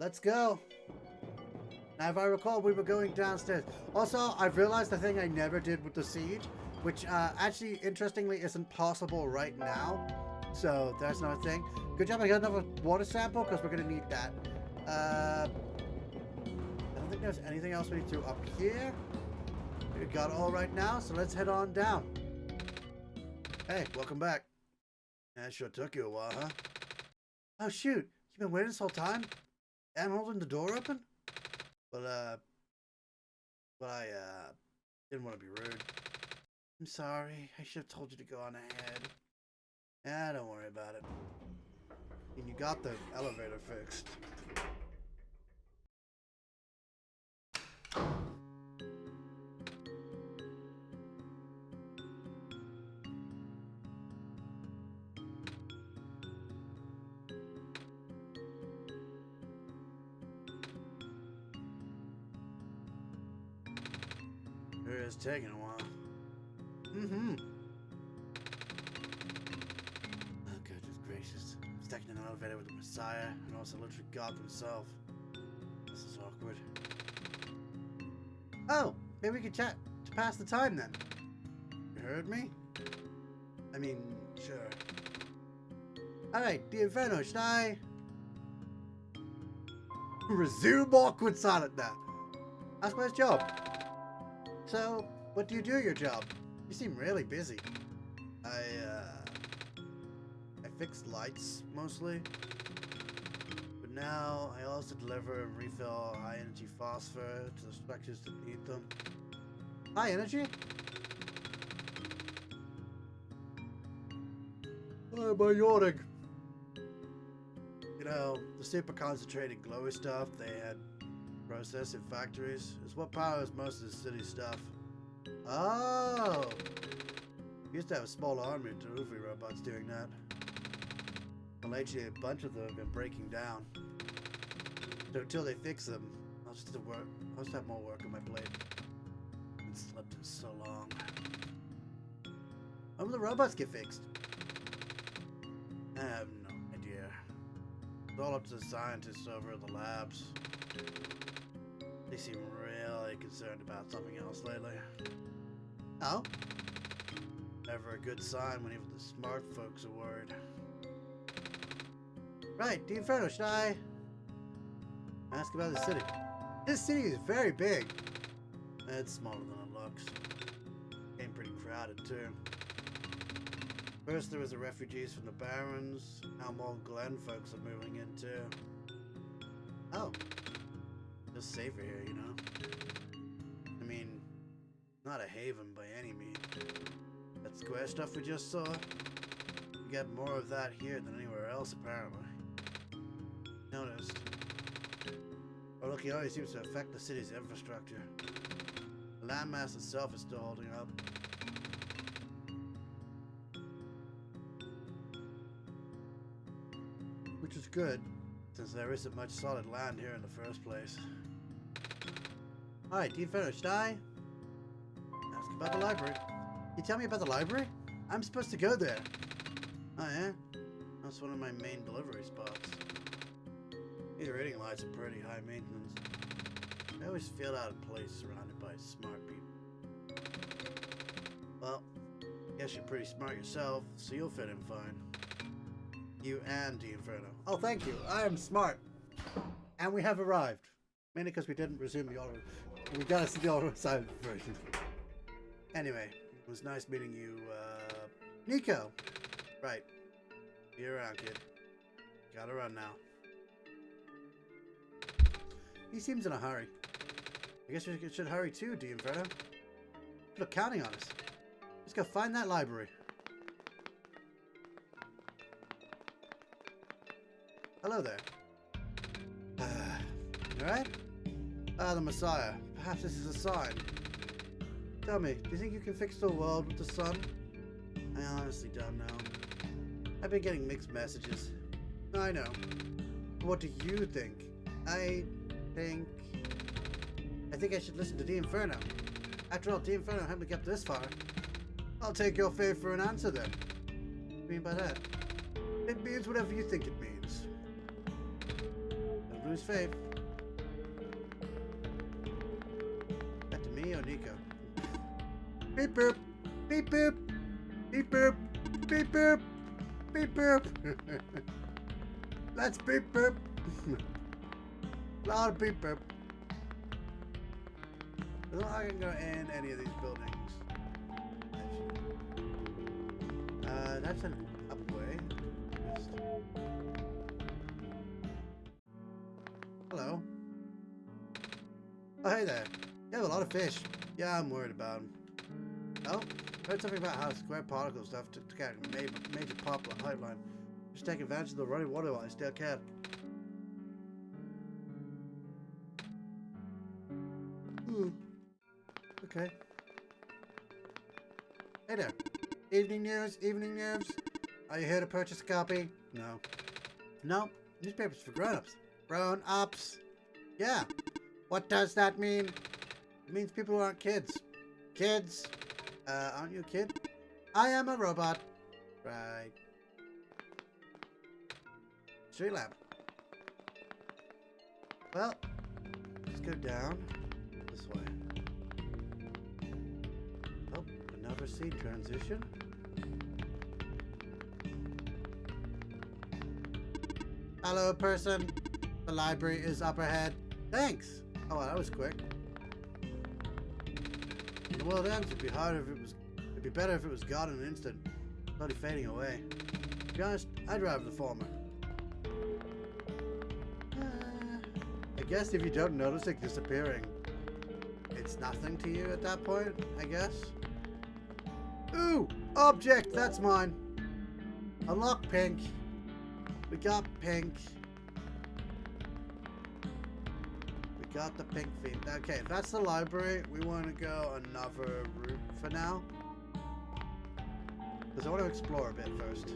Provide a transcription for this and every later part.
Let's go. Now, if I recall, we were going downstairs. Also, I've realized the thing I never did with the siege, which actually, interestingly, isn't possible right now. So, that's another thing. Good job, I got another water sample, because we're going to need that. I don't think there's anything else we need to do up here. We got it all right now, so let's head on down. Hey, welcome back. That sure took you a while, huh? Oh, shoot. You've been waiting this whole time? And holding the door open? Well, I didn't want to be rude. I'm sorry. I should have told you to go on ahead. Ah, don't worry about it. And you got the elevator fixed. It's taking a while. Mm-hmm. Oh, goodness gracious. I'm stuck in an elevator with the Messiah and also literally God himself. This is awkward. Oh, maybe we could chat to pass the time then. You heard me? I mean, sure. Alright, the Inferno, should I resume awkward silent now? That's my job. So, what do you do your job? You seem really busy. I fix lights, mostly. But now, I also deliver and refill high-energy phosphor to the structures that need them. High energy? Oh, my yawning. You know, the super concentrated glowy stuff they had processed in factories is what powers most of the city stuff. Oh! We used to have a small army of delivery robots doing that. But lately, a bunch of them have been breaking down. So until they fix them, I'll just have more work on my plate. I haven't slept in so long. When will the robots get fixed? I have no idea. It's all up to the scientists over at the labs. They seem really concerned about something else lately. Oh? Never a good sign when even the smart folks are worried. Right, the Inferno, should I ask about the city? This city is very big. It's smaller than it looks. Getting pretty crowded too. First there was the refugees from the Barrens. Now more Glen folks are moving in too. Oh. Just safer here, you know? I mean, not a haven by any means. That square stuff we just saw, we get more of that here than anywhere else, apparently. Noticed. Our lucky only seems to affect the city's infrastructure. The landmass itself is still holding up. Which is good, since there isn't much solid land here in the first place. Alright, do you finish? Should I ask about the library? You tell me about the library? I'm supposed to go there. Oh yeah? That's one of my main delivery spots. These reading lights are pretty high maintenance. I always feel out of place surrounded by smart people. Well, guess you're pretty smart yourself, so you'll fit in fine. You and the Inferno. Oh, thank you. I am smart. And we have arrived. Mainly because we didn't resume the auto. We got us the auto silent version. Anyway, it was nice meeting you, Nico. Right. Be around, kid. Gotta run now. He seems in a hurry. I guess we should hurry too, D. Inferno. People are counting on us. Let's go find that library. Hello there. You alright? Ah, the Messiah. Perhaps this is a sign. Tell me, do you think you can fix the world with the sun? I honestly don't know. I've been getting mixed messages. I know. But what do you think? I think I should listen to the Inferno. After all, the Inferno helped me get this far. I'll take your faith for an answer then. What do you mean by that? It means whatever you think it means. lose faith. That to me or Nico? Beep boop. Beep boop. Beep boop. Beep boop. Beep boop. Let's beep boop. A lot of beep boop. I don't know how I can go in any of these buildings. That's an upway. Hello. Oh, hey there. You have a lot of fish. Yeah, I'm worried about them. Oh, heard something about how square particle stuff to get a major pop on pipeline. Just take advantage of the running water while I still can. Okay. Hey there. Evening news, evening news. Are you here to purchase a copy? No. No, newspapers for grown-ups. Grown-ups. Yeah. What does that mean? It means people who aren't kids. Kids. Aren't you a kid? I am a robot. Right. Street lamp. Well, let's go down this way. Oh, another scene transition. Hello, person. The library is up ahead. Thanks. Oh, well, that was quick. When the world ends, it'd be harder if it was. It'd be better if it was gone in an instant, slowly fading away. To be honest, I'd rather the former. I guess if you don't notice it disappearing, it's nothing to you at that point, I guess. Ooh! Object! That's mine! Unlock pink. We got pink. We got the pink feet. Okay, if that's the library, we want to go another route for now. Because I want to explore a bit first.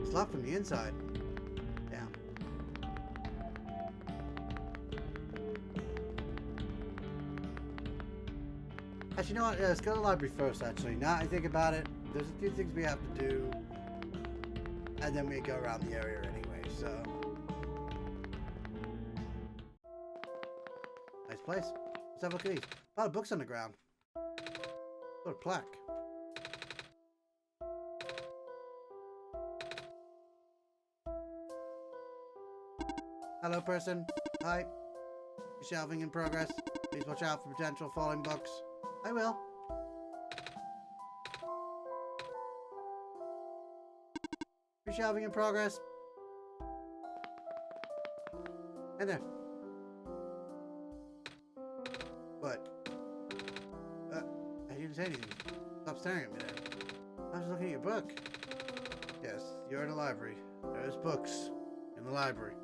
It's locked from the inside. Damn. Actually, you know what? Yeah, let's go to the library first, actually. Now I think about it, there's a few things we have to do. And then we go around the area anyway, so. Nice place. Let's have a look at these. A lot of books on the ground. What a plaque. Hello, person. Hi. Shelving in progress. Please watch out for potential falling books. I will. Shelving in progress. And there. What? I didn't say anything. Stop staring at me then. I was looking at your book. Yes, you're in a library. There's books in the library.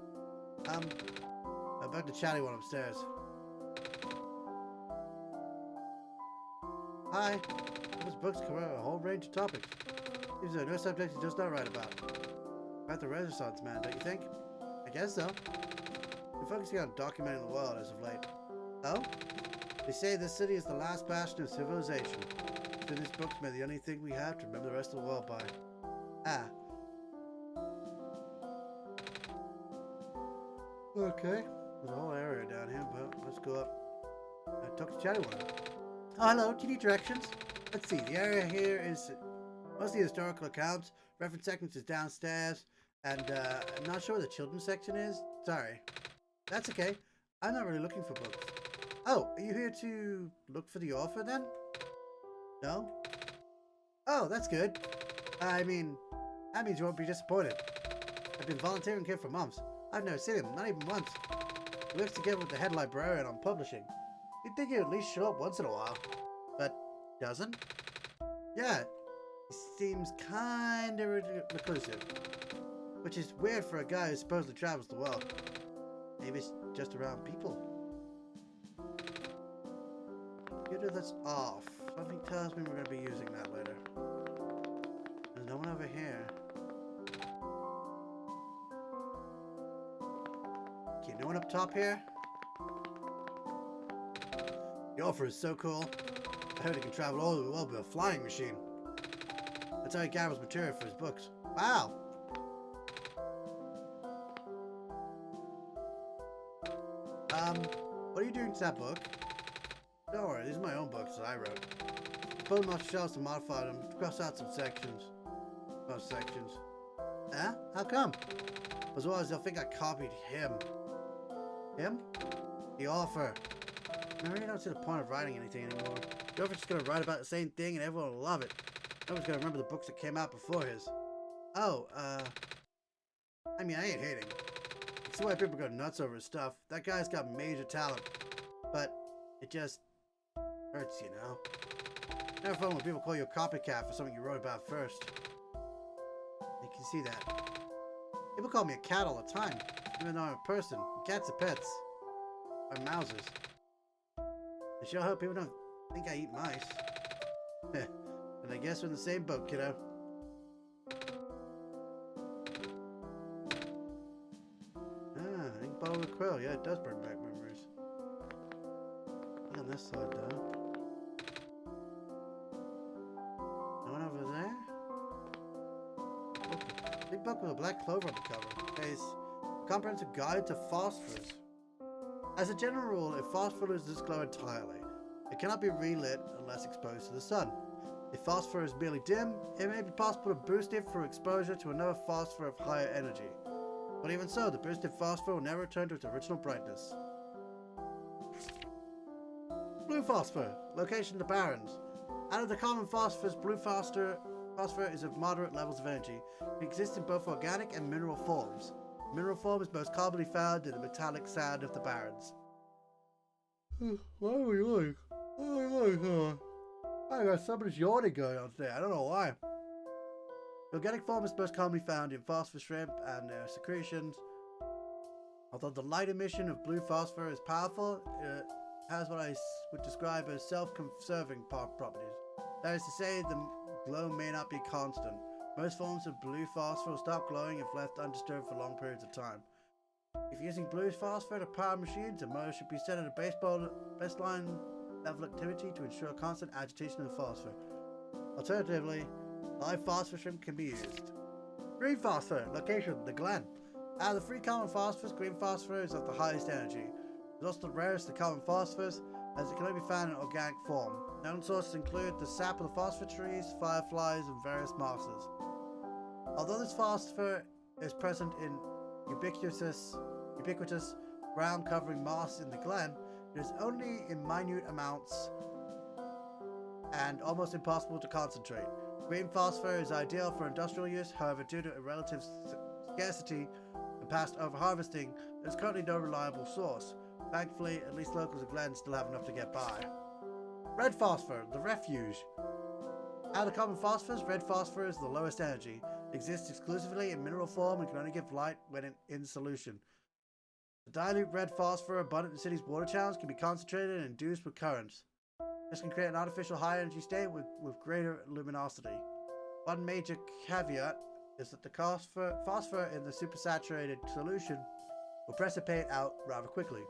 About the chatty one upstairs. Hi. Those books cover a whole range of topics. These are no subjects you just not write about. About the Renaissance man, don't you think? I guess so. We're focusing on documenting the world as of late. Oh? They say this city is the last bastion of civilization. So this book's made the only thing we have to remember the rest of the world by. Ah. Okay. There's a whole area down here, but let's go up. I talked to Chatty one. Oh, hello. Do you need directions? Let's see. The area here is mostly historical accounts. Reference section is downstairs. And I'm not sure where the children's section is. Sorry. That's okay. I'm not really looking for books. Oh, are you here to look for the author then? No? Oh, that's good. I mean, that means you won't be disappointed. I've been volunteering here for months. I've never seen him, not even once. He works together with the head librarian on publishing. You'd think he'd at least show up once in a while. But doesn't? Yeah, he seems kinda reclusive. Which is weird for a guy who supposedly travels the world. Maybe it's just around people. Computer that's off. Something tells me we're going to be using that later. There's no one over here. Okay, no one up top here? The offer is so cool. I heard it can travel all over the world with a flying machine. That's how he gathers material for his books. Wow! What are you doing to that book? Don't worry, these are my own books that I wrote. I pulled them off shelves to modify them, to cross out some sections. Most sections. Huh? How come? Otherwise they'll think I copied him. Him? The author. I really don't see the point of writing anything anymore. The author's just gonna write about the same thing and everyone will love it. Nobody's gonna remember the books that came out before his. Oh, I mean, I ain't hating. I see why people go nuts over his stuff. That guy's got major talent. But it just hurts, you know? Never fun when people call you a copycat for something you wrote about first. You can see that. People call me a cat all the time, even though I'm a person. Cats are pets. Or mousers. I sure hope people don't think I eat mice. But I guess we're in the same boat, kiddo. Ah, ink bottle with quill. Yeah, it does bring back memories. Look on this side, though. No one over there? Look, big book with a black clover on the cover. Pays a comprehensive guide to phosphorus. As a general rule, if phosphorus does glow entirely, it cannot be relit unless exposed to the sun. If phosphor is merely dim, it may be possible to boost it through exposure to another phosphor of higher energy. But even so, the boosted phosphor will never return to its original brightness. Blue phosphor. Location the barrens. Out of the common phosphors, blue phosphor is of moderate levels of energy. It exists in both organic and mineral forms. The mineral form is most commonly found in the metallic sand of the barrens. Why are we like? I got somebody's yawning going on today. I don't know why. The organic form is most commonly found in phosphor shrimp and their secretions. Although the light emission of blue phosphor is powerful, it has what I would describe as self-conserving properties. That is to say, the glow may not be constant. Most forms of blue phosphor will stop glowing if left undisturbed for long periods of time. If using blue phosphor to power machines, the motor should be set at a baseline level activity to ensure constant agitation of the phosphor. Alternatively, live phosphor shrimp can be used. Green phosphor. Location, the gland. Out of the three common phosphors, green phosphor is of the highest energy. It is also the rarest of the common phosphors, as it can only be found in organic form. Known sources include the sap of the phosphor trees, fireflies, and various mosses. Although this phosphor is present in ubiquitous ground-covering moss in the glen, it is only in minute amounts and almost impossible to concentrate. Green phosphor is ideal for industrial use, however, due to a relative scarcity and past over-harvesting, there is currently no reliable source. Thankfully, at least locals of Glen still have enough to get by. Red phosphor, the refuge. Out of the common phosphors, red phosphor is the lowest energy. It exists exclusively in mineral form and can only give light when in solution. The dilute red phosphor abundant in the city's water channels can be concentrated and induced with currents. This can create an artificial high energy state with greater luminosity. One major caveat is that the phosphor in the supersaturated solution will precipitate out rather quickly.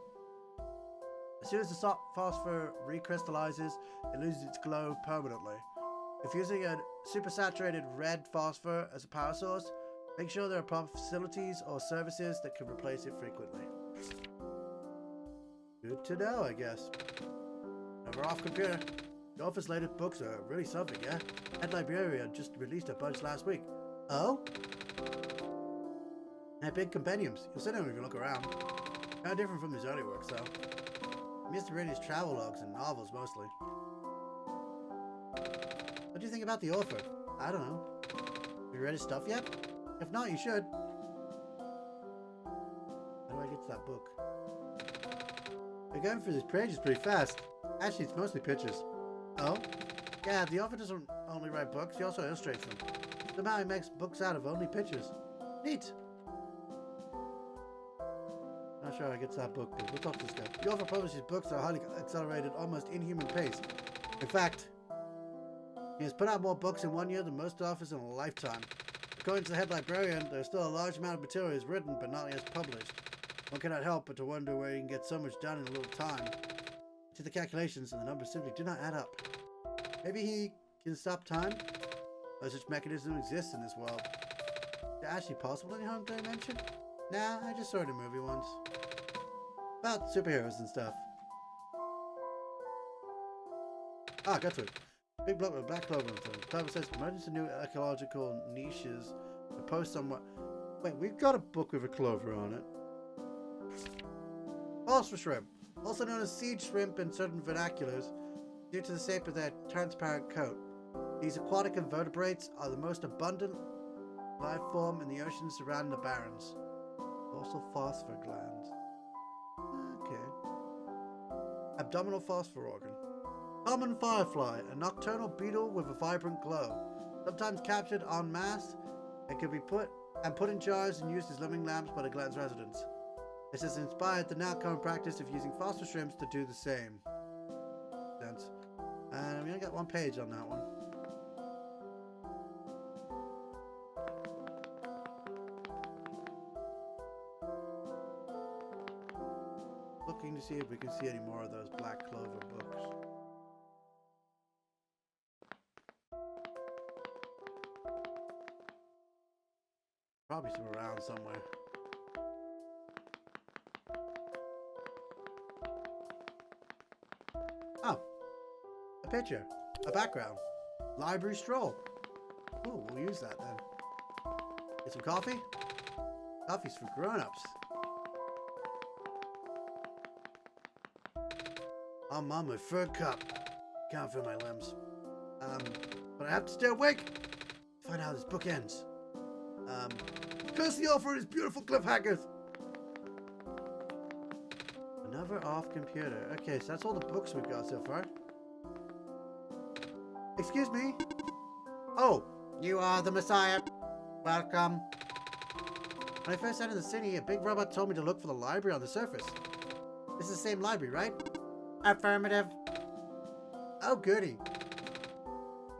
As soon as the phosphor recrystallizes, it loses its glow permanently. If using a supersaturated red phosphor as a power source, make sure there are proper facilities or services that can replace it frequently. Good to know, I guess. Never off computer. The author's latest books are really something, yeah? Head Librarian just released a bunch last week. Oh? They're big compendiums. You'll sit down if you look around. Kind of different from his early works, though. I'm used to reading his travel logs and novels, mostly. What do you think about the author? I don't know. Have you read his stuff yet? If not, you should. How do I get to that book? We're going through these pages pretty fast. Actually, it's mostly pictures. Oh? Yeah, the author doesn't only write books, he also illustrates them. Somehow he makes books out of only pictures. Neat! Not sure how I get to that book, but we'll talk to this guy. The author publishes books at a highly accelerated, almost inhuman pace. In fact, he has put out more books in 1 year than most authors in a lifetime. According to the head librarian, there is still a large amount of material is written but not yet published. One cannot help but to wonder where he can get so much done in a little time. The calculations and the numbers simply do not add up. Maybe he can stop time? No such mechanism exists in this world. Is it actually possible in your home dimension? Nah, I just saw it in a movie once. About superheroes and stuff. Ah, got to it. Big block with black clover. The Clover says emergency new ecological niches to post somewhat. Wait, we've got a book with a clover on it. Phosphor shrimp, also known as siege shrimp in certain vernaculars, due to the shape of their transparent coat. These aquatic invertebrates are the most abundant life form in the oceans surrounding the barrens. Also phosphor glands. Okay. Abdominal phosphor organ. Common firefly, a nocturnal beetle with a vibrant glow. Sometimes captured en masse and can be put in jars and used as living lamps by the gland's residents. This has inspired the now common practice of using phosphor shrimps to do the same. Sense. And we only got one page on that one. Looking to see if we can see any more of those Black Clover books. Probably some around somewhere. Oh, a picture, a background, library stroll. Oh, we'll use that then. Get some coffee? Coffee's for grown-ups. I'm on my third cup. Can't feel my limbs. But I have to stay awake to find out how this book ends. Curse the author and his beautiful cliffhangers. Another off computer. Okay, so that's all the books we've got so far. Excuse me? Oh, you are the Messiah. Welcome. When I first entered the city, a big robot told me to look for the library on the surface. This is the same library, right? Affirmative. Oh, goody.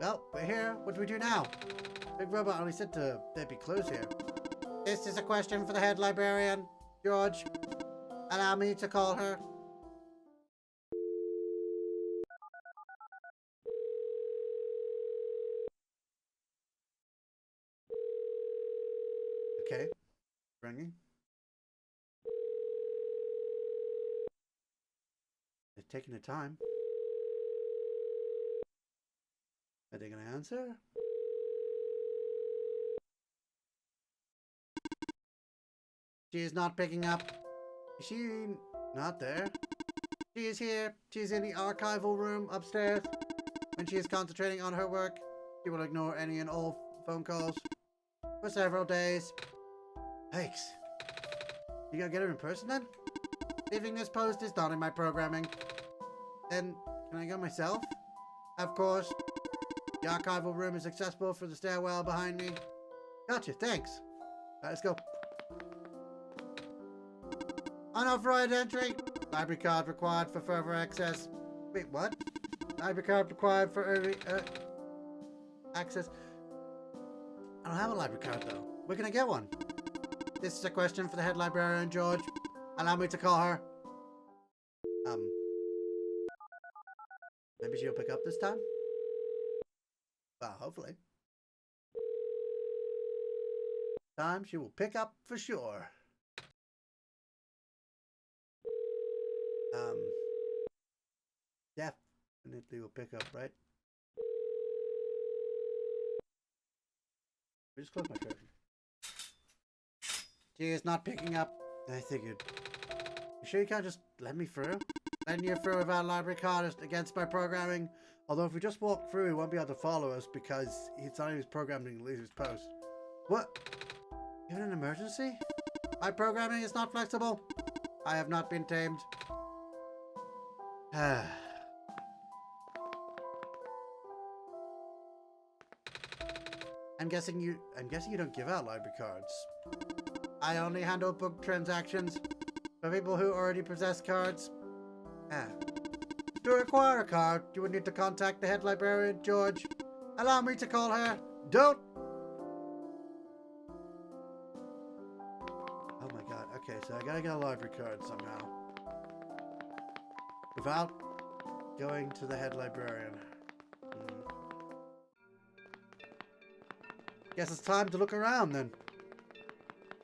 Well, we're here. What do we do now? Big robot only said they'd be closed here. This is a question for the head librarian, George. Allow me to call her. Okay. Ringing. They're taking their time. Are they going to answer? She is not picking up. Is she not there? She is here. She is in the archival room upstairs. When she is concentrating on her work, she will ignore any and all phone calls for several days. Yikes. You gotta get her in person then? Leaving this post is not in my programming. Then, can I go myself? Of course. The archival room is accessible through the stairwell behind me. Gotcha, thanks. Alright, let's go. Unauthorized entry. Library card required for further access. Wait, what? Library card required for early access. I don't have a library card though. Where can I get one? This is a question for the head librarian, George. Allow me to call her. Maybe she'll pick up this time? Well, hopefully. Time she will pick up for sure. Definitely will pick up, right? We just close my curtain. She is not picking up. I figured. You sure you can't just let me through? Letting you through without a library card is against my programming. Although if we just walk through, he won't be able to follow us because it's not even programming to leave his post. What? You in an emergency? My programming is not flexible. I have not been tamed. I'm guessing you don't give out library cards. I only handle book transactions for people who already possess cards. To acquire a card, you would need to contact the head librarian, George. Allow me to call her. Don't. Oh my god. Okay, so I gotta get a library card somehow. Without going to the head librarian. Guess it's time to look around then.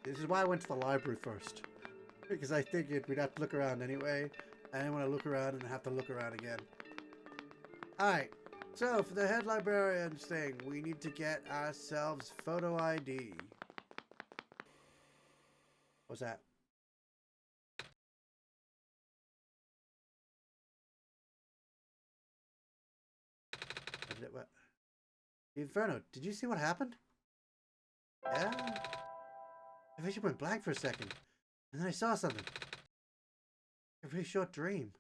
This is why I went to the library first. Because I figured we'd have to look around anyway. I didn't want to look around and have to look around again. Alright, so for the head librarian's thing, we need to get ourselves photo ID. What's that? What? Inferno, did you see what happened? Yeah. My vision went blank for a second. And then I saw something. A really short dream.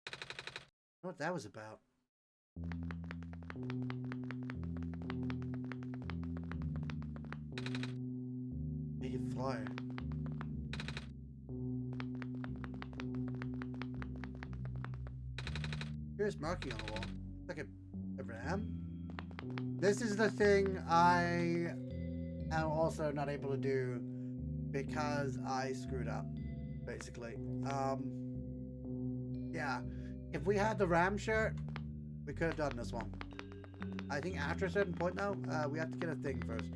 I don't know what that was about. Native flyer. Here's marking on the wall. Like a ram. This is the thing I am also not able to do because I screwed up, basically. Yeah. If we had the ram shirt, we could have done this one. I think after a certain point now, we have to get a thing first.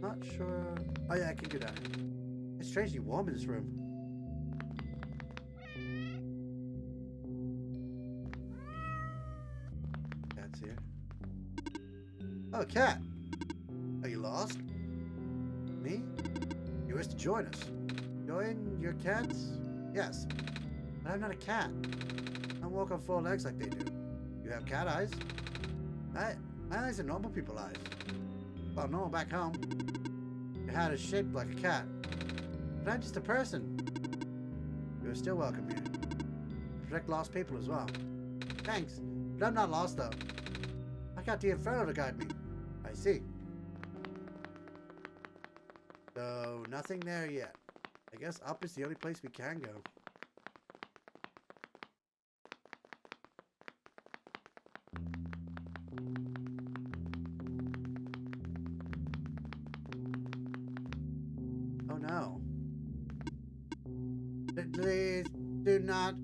Not sure. Oh yeah, I can do that. It's strangely warm in this room. Cat's here. Oh, cat. Are you lost? Me? You wish to join us? Join your cats? Yes. But I'm not a cat. I don't walk on 4 legs like they do. You have cat eyes? My eyes are normal people eyes. Well, normal back home. Your hat is shaped like a cat. But I'm just a person. You are still welcome here. Protect lost people as well. Thanks. But I'm not lost though. I got the Inferno to guide me. I see. So, nothing there yet. I guess up is the only place we can go. Oh no. Please do not.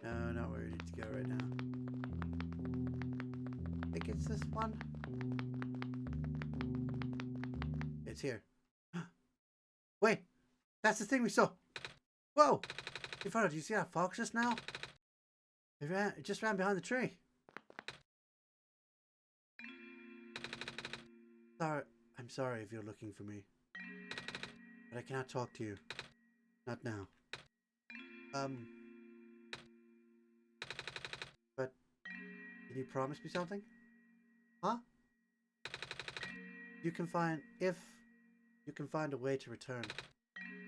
No, not where we need to go right now. I think it's this one. It's here. Wait, that's the thing we saw. Whoa! Inferno, do you see that fox just now? It just ran behind the tree. Sorry, I'm sorry if you're looking for me. But I cannot talk to you. Not now. But can you promise me something? Huh? If you can find a way to return.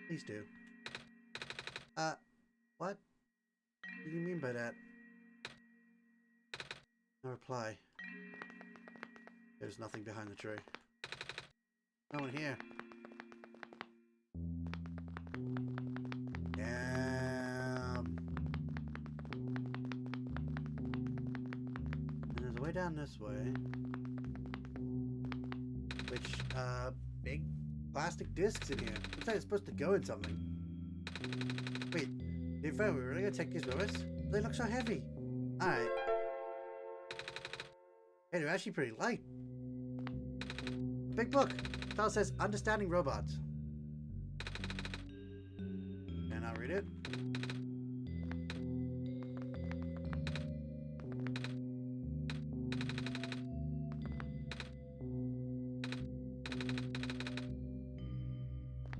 Please do. What? What do you mean by that? No reply. There's nothing behind the tree. No one here. Damn. And there's a way down this way. Which, big plastic discs in here. Looks like it's supposed to go in something. Wait, Inferno, we're really gonna take these with us? They look so heavy. Alright. Hey, they're actually pretty light. Big book. Title says Understanding Robots. Can I read it?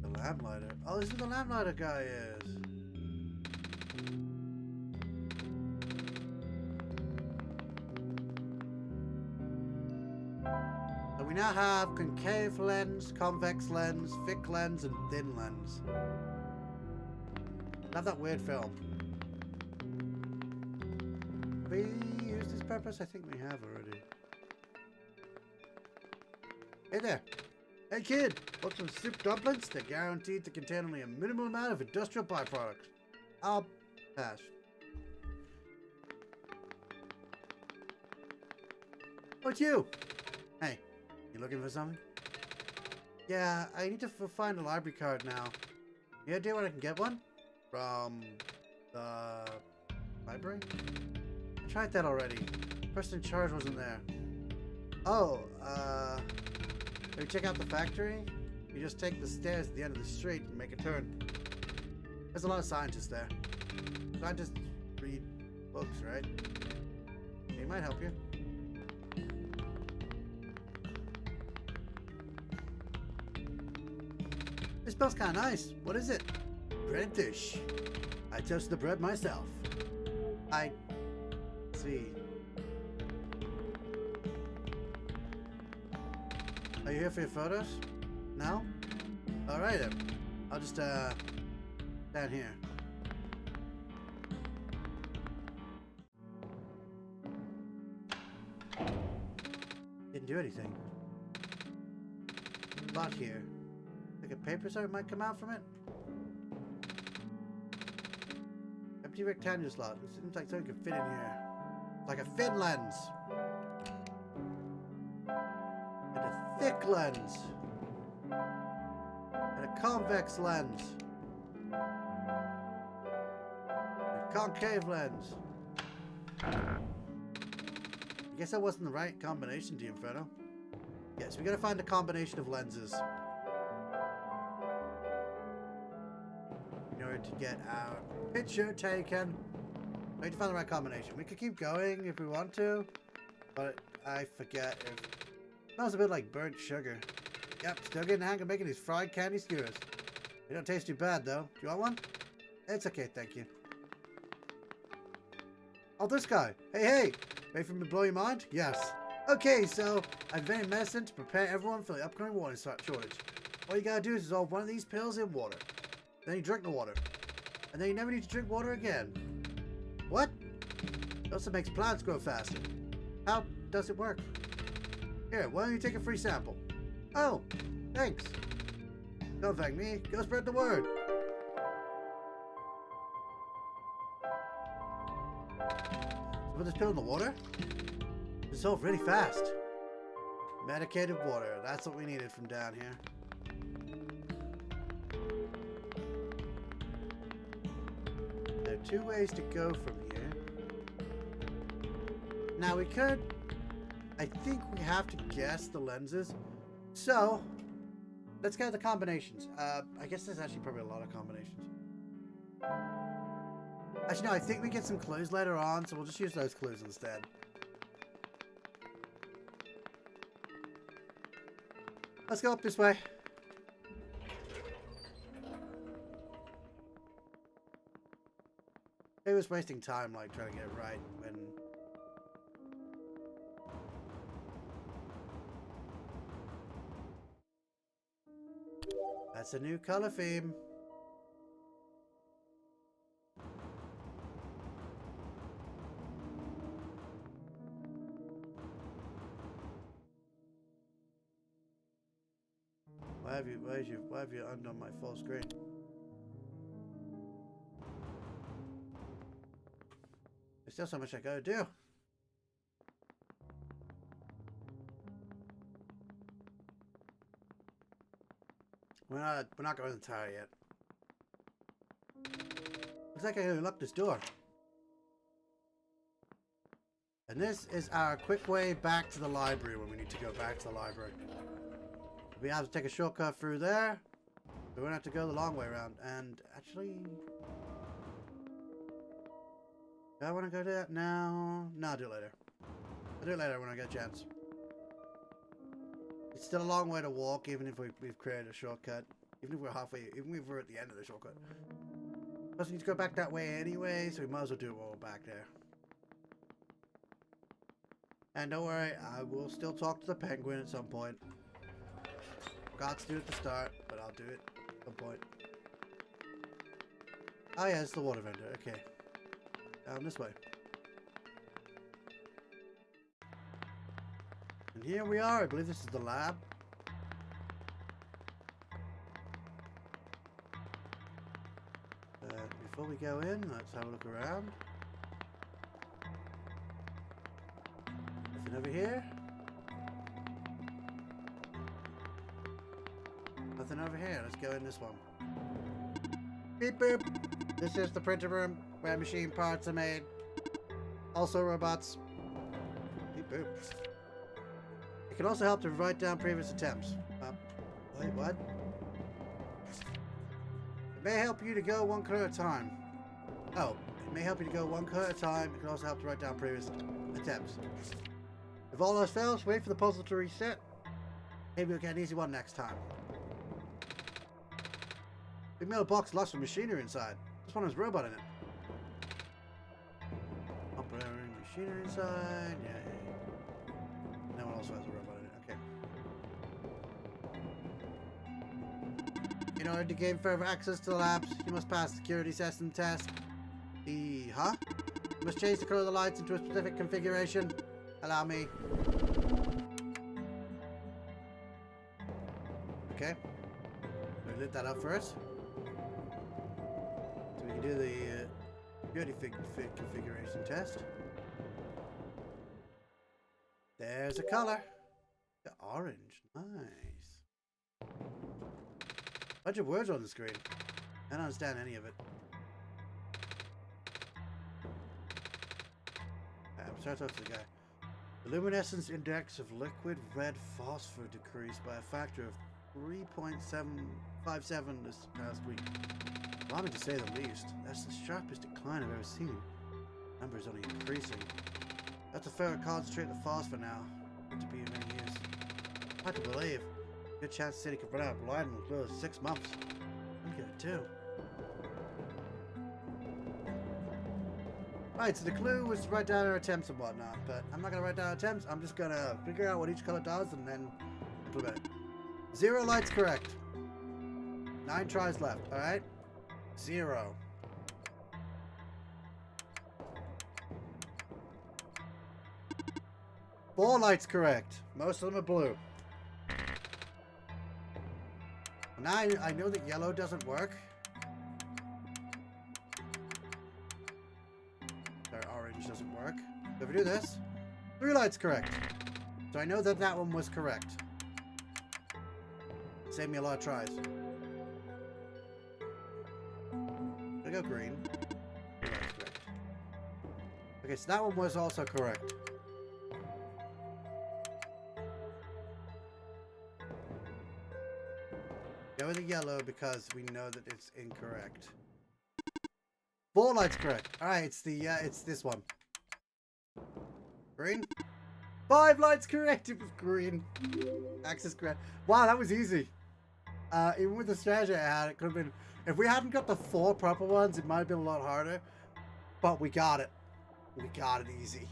The lamplighter. Oh, this is what the lamplighter guy is. So we now have concave lens, convex lens, thick lens, and thin lens. Love that weird film. We used this purpose? I think we have already. Hey there. Hey kid, want some soup dumplings? They're guaranteed to contain only a minimal amount of industrial byproducts. I'll pass. Oh, it's you. Hey, You looking for something? Yeah, I need to find a library card now. Any idea where I can get one? From the library? I tried that already. The person in charge wasn't there. Oh, maybe check out the factory? You just take the stairs at the end of the street and make a turn. There's a lot of scientists there. Scientists read books, right? They might help you. This smells kind of nice. What is it? Bread and fish. I toasted the bread myself. I see. Are you here for your photos? No? Alright then. I'll just stand here. Didn't do anything. Lot here. Like a paper slot might come out from it? Empty rectangular slot. It seems like something could fit in here. Like a thin lens. And a thick lens. And a convex lens. And a concave lens. I guess that wasn't the right combination, Inferno. Yes, we gotta find a combination of lenses in order to get our picture taken. We need to find the right combination. We could keep going if we want to, but I forget if... It smells a bit like burnt sugar. Yep, still getting the hang of making these fried candy skewers. They don't taste too bad, though. Do you want one? It's okay, thank you. Oh, this guy. Hey, hey! Ready for me to blow your mind? Yes. Okay, so I've made medicine to prepare everyone for the upcoming water shortage. All you gotta do is dissolve one of these pills in water. Then you drink the water. And then you never need to drink water again. What? It also makes plants grow faster. How does it work? Here, why don't you take a free sample? Oh, thanks. Don't thank me. Go spread the word. Put this pill in the water? Dissolve really fast. Medicated water. That's what we needed from down here. There are two ways to go from here. Now we could... I think we have to guess the lenses. So, let's get the combinations. I guess there's actually probably a lot of combinations. Actually, no, I think we get some clues later on, so we'll just use those clues instead. Let's go up this way. It was wasting time, like, trying to get it right when... That's a new color theme. Why have you undone my full screen? There's still so much I gotta do. We're not going to the tower yet. Looks like I unlocked this door. And this is our quick way back to the library when we need to go back to the library. We have to take a shortcut through there. We're going to have to go the long way around. And actually... Do I want to go to that now? No, I'll do it later. I'll do it later when I get a chance. It's still a long way to walk, even if we've created a shortcut. Even if we're halfway, even if we're at the end of the shortcut. Plus, we need to go back that way anyway, so we might as well do it while we're back there. And don't worry, I will still talk to the penguin at some point. Forgot to do it at the start, but I'll do it at some point. Oh yeah, it's the water vendor. Okay. Down this way. And here we are. I believe this is the lab. Before we go in, let's have a look around. Nothing over here. nothing over here. Let's go in this one. Beep boop. This is the printer room where machine parts are made. Also robots. Beep boop. It can also help to write down previous attempts. Wait, what? It may help you to go one color at a time. Oh, it may help you to go one color at a time. It can also help to write down previous attempts. If all else fails, wait for the puzzle to reset. Maybe we'll get an easy one next time. Big metal box, lots of machinery inside. This one has a robot in it. Operating machinery inside. Yeah. No one also has a robot in it. Okay. In order to gain further access to the labs, you must pass the security system test. You must change the color of the lights into a specific configuration. Allow me. Okay. We lit that up first. So we can do the security configuration test. There's a color. The orange. Nice. Bunch of words on the screen. I don't understand any of it. Start off to the guy. The luminescence index of liquid red phosphor decreased by a factor of 3.757 this past week. Alarming to say the least. That's the sharpest decline I've ever seen. The number is only increasing. That's a fair concentrate of phosphor now. Not to be of any use. Hard to believe. Good chance the city could run out of light in as little as 6 months. I'm good too. Right, so the clue was to write down our attempts and whatnot, but I'm not going to write down attempts. I'm just going to figure out what each color does and then implement it. 0 lights correct. 9 tries left, alright? 0. Four lights correct. Most of them are blue. Now I know that yellow doesn't work. Orange doesn't work. So if we do this, 3 lights correct. So I know that that one was correct. Saved me a lot of tries. I go green. 3 lights correct. Okay, so that one was also correct. Go with the yellow because we know that it's incorrect. 4 lights correct. Alright, it's this one. Green. 5 lights correct. It was green. Axis correct. Wow, that was easy. Even with the strategy I had, it could have been... If we hadn't got the 4 purple ones, it might have been a lot harder. But we got it. We got it easy.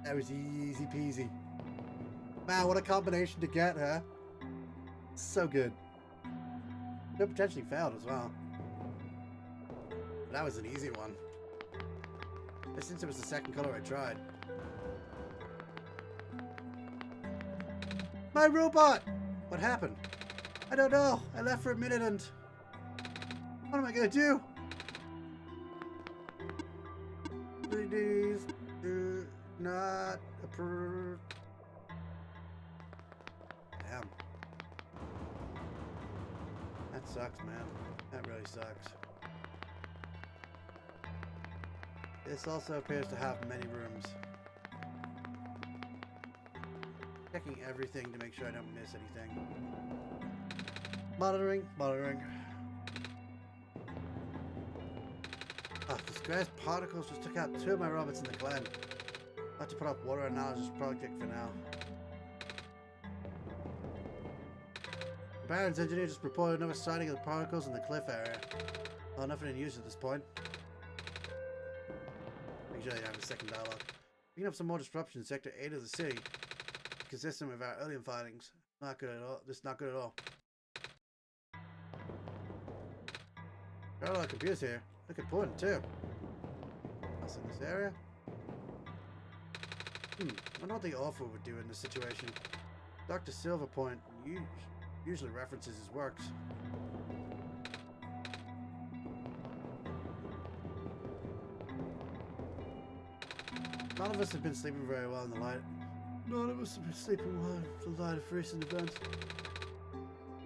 That was easy peasy. Man, what a combination to get, huh? So good. Could potentially failed as well. But that was an easy one. Since it was the second color I tried. My robot! What happened? I don't know. I left for a minute and... What am I gonna do? Please do not approve. Damn. That sucks, man. That really sucks. This also appears to have many rooms. Checking everything to make sure I don't miss anything. Monitoring, monitoring. Ah, these gas particles just took out 2 of my robots in the glen. I'll have to put up water analysis project for now. The Baron's engineer just reported another sighting of the particles in the cliff area. Well, nothing in use at this point. Make sure they have a second dialogue. Picking up some more disruption in Sector 8 of the city. Consistent with our earlier findings. Not good at all. This is not good at all. Got a lot of computers here. Look important too. Else in this area? I wonder what the author would do in this situation. Dr. Silverpoint usually references his works. None of us have been sleeping very well in the light. None of us have been sleeping well in the light of recent events.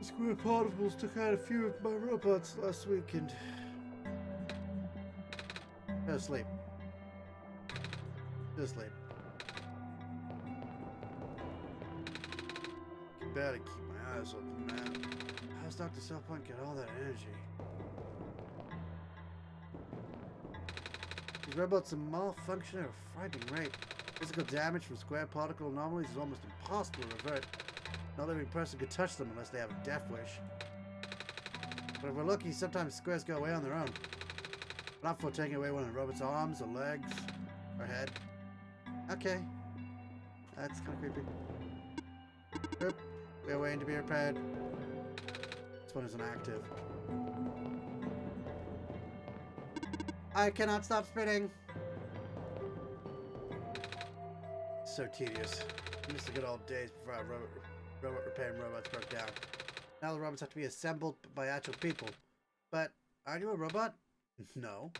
Square particles took out a few of my robots last week and... Go to sleep. Go to sleep. I can barely keep my eyes open, man. How does Dr. Cellpoint get all that energy? These robots are malfunctioning at a frightening rate. Physical damage from square particle anomalies is almost impossible to revert. No living person could touch them unless they have a death wish. But if we're lucky, sometimes squares go away on their own. Not for taking away one of the robot's arms or legs or head. Okay. That's kind of creepy. Oop. We're waiting to be repaired. This one isn't active. I cannot stop spinning. So tedious. I miss the good old days before our robot repairing robots broke down. Now the robots have to be assembled by actual people. But aren't you a robot? No.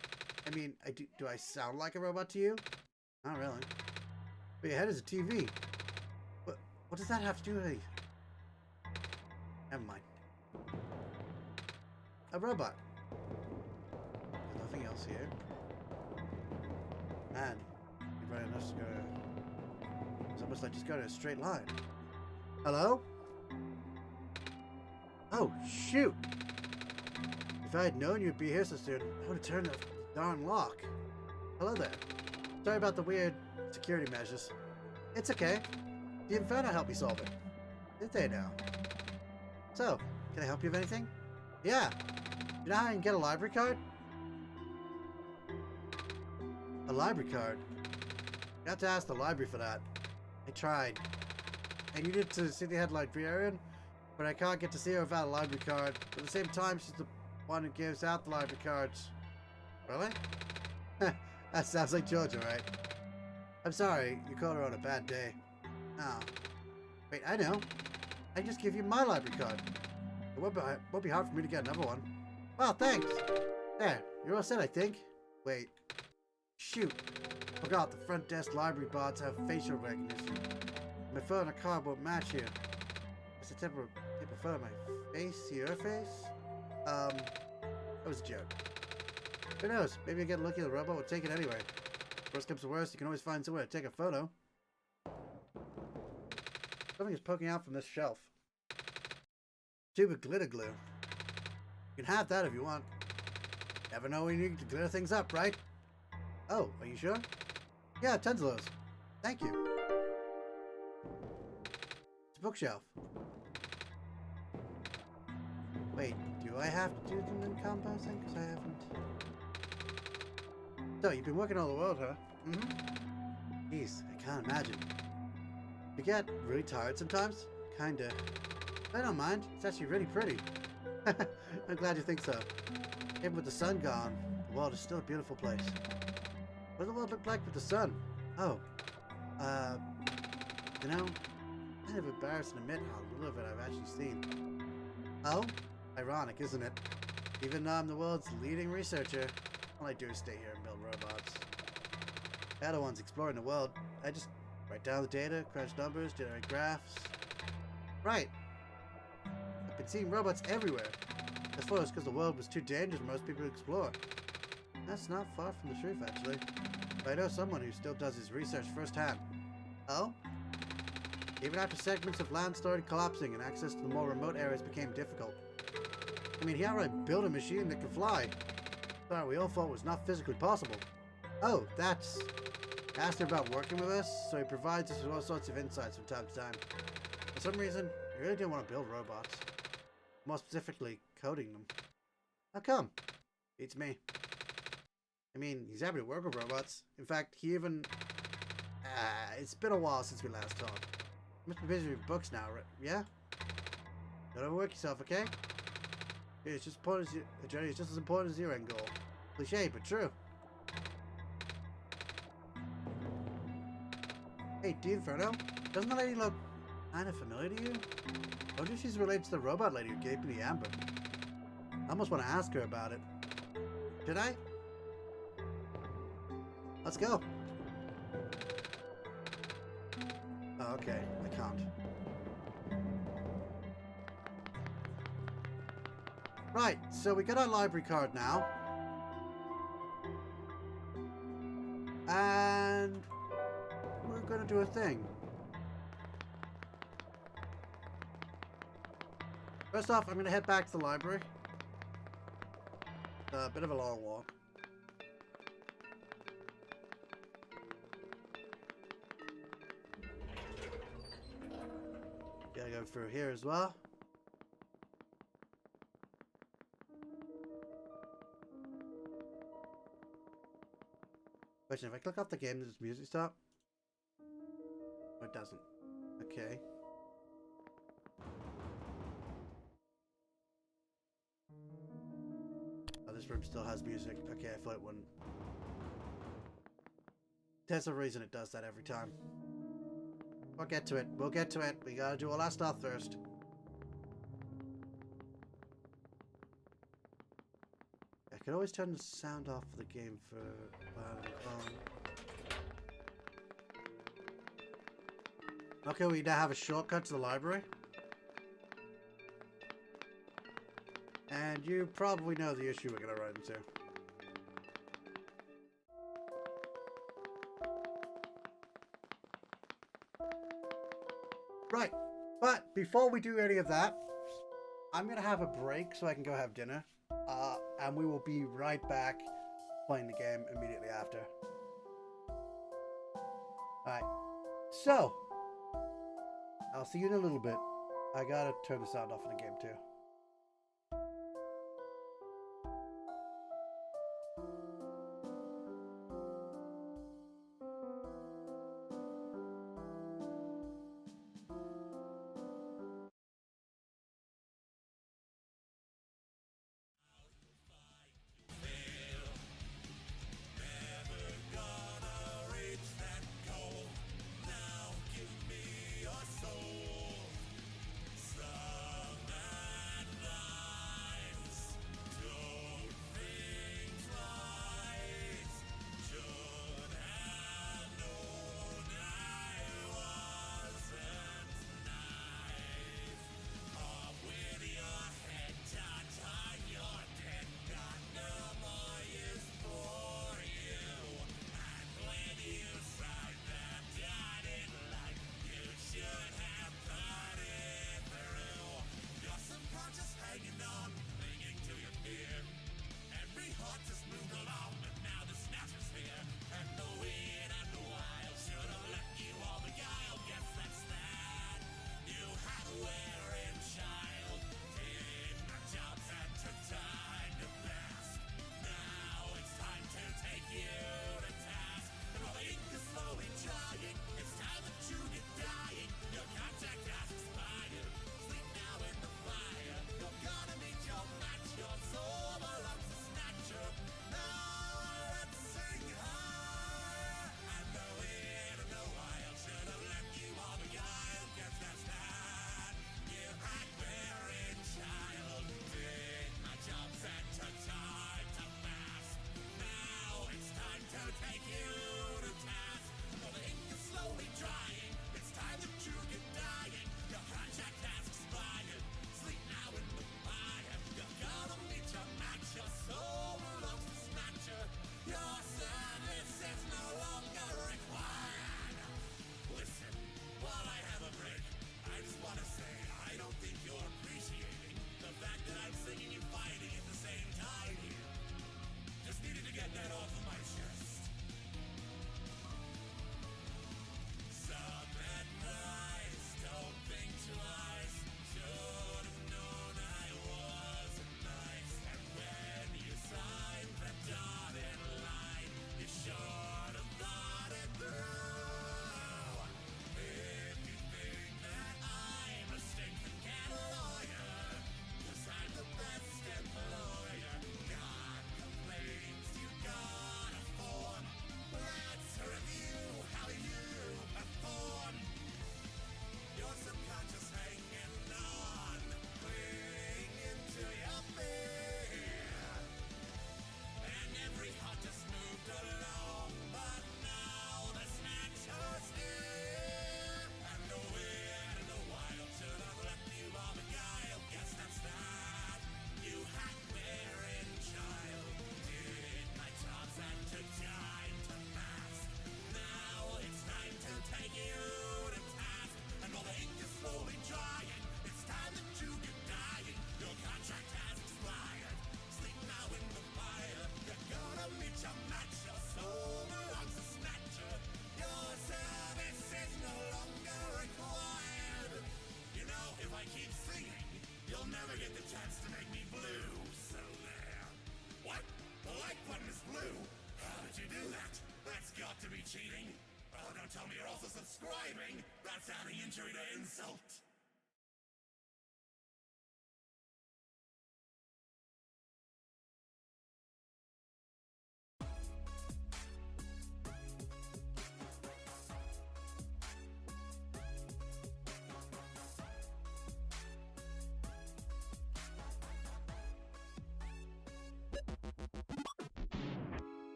I mean, do I sound like a robot to you? Not really. But your head is a TV. What does that have to do with anything? Never mind. A robot. There's nothing else here. Man, you've run enough to go to... It's almost like just go to a straight line. Hello? Oh, shoot! If I had known you'd be here so soon, I would have turned the darn lock. Hello there. Sorry about the weird security measures. It's okay. The Inferno helped me solve it. Did they now? So, can I help you with anything? Yeah. You know how I can get a library card? A library card? You have to ask the library for that. I tried. I needed to see the head librarian, but I can't get to see her without a library card. But at the same time, she's the one who gives out the library cards. Really? That sounds like Georgia, right? I'm sorry, you caught her on a bad day. Oh. Wait, I know. I just give you my library card. It won't be hard for me to get another one. Well, thanks. There, you're all set, I think. Wait. Shoot. Forgot the front desk library bots have facial recognition. My phone and card won't match here. It's a type of photo of my face, your face? That was a joke. Who knows? Maybe I get lucky the robot will take it anyway. Worst comes to worst, you can always find somewhere to take a photo. Something is poking out from this shelf. Stupid glitter glue. You can have that if you want. Never know when you need to glitter things up, right? Oh, are you sure? Yeah, tons of those. Thank you. It's a bookshelf. Wait, do I have to do them in composting? Because I haven't. So, you've been working all the world, huh? Mm-hmm. Jeez, I can't imagine. You get really tired sometimes? Kinda. I don't mind. It's actually really pretty. I'm glad you think so. Even with the sun gone, the world is still a beautiful place. What does the world look like with the sun? Oh. You know, kind of embarrassed to admit how little of it I've actually seen. Oh? Ironic, isn't it? Even though I'm the world's leading researcher, all I do is stay here and build robots. They're the ones exploring the world. I just write down the data, crunch numbers, generate graphs. Right. I've been seeing robots everywhere. I suppose because the world was too dangerous for most people to explore. That's not far from the truth, actually. But I know someone who still does his research firsthand. Oh? Even after segments of land started collapsing and access to the more remote areas became difficult. I mean, he outright built a machine that could fly. Something we all thought was not physically possible. Oh, that's... I asked him about working with us, so he provides us with all sorts of insights from time to time. For some reason, he really didn't want to build robots. More specifically, coding them. How come? Beats me. I mean, he's happy to work with robots. In fact, he even... it's been a while since we last talked. You must be busy with books now, right? Yeah? Don't overwork yourself, okay? It's just important as the journey is just as important as your end goal. Cliche, but true. Hey, D Inferno, doesn't that lady look kind of familiar to you? I wonder if she's related to the robot lady who gave me the amber. I almost want to ask her about it. Should I? Let's go. Oh, okay. I can't. Right, so we got our library card now. And we're going to do a thing. First off, I'm going to head back to the library. A bit of a long walk. Gotta go through here as well. Question, if I click off the game, does this music stop? No, it doesn't. Okay. Oh, this room still has music. Okay, I thought it wouldn't. There's a reason it does that every time. We'll get to it. We'll get to it. We gotta do all our stuff first. I could always turn the sound off for the game for Okay, we now have a shortcut to the library. And you probably know the issue we're gonna run into. Right, but before we do any of that, I'm gonna have a break so I can go have dinner. And we will be right back playing the game immediately after. Alright, so I'll see you in a little bit. I gotta turn the sound off in the game too. tell me you're also subscribing? That's adding injury to insult.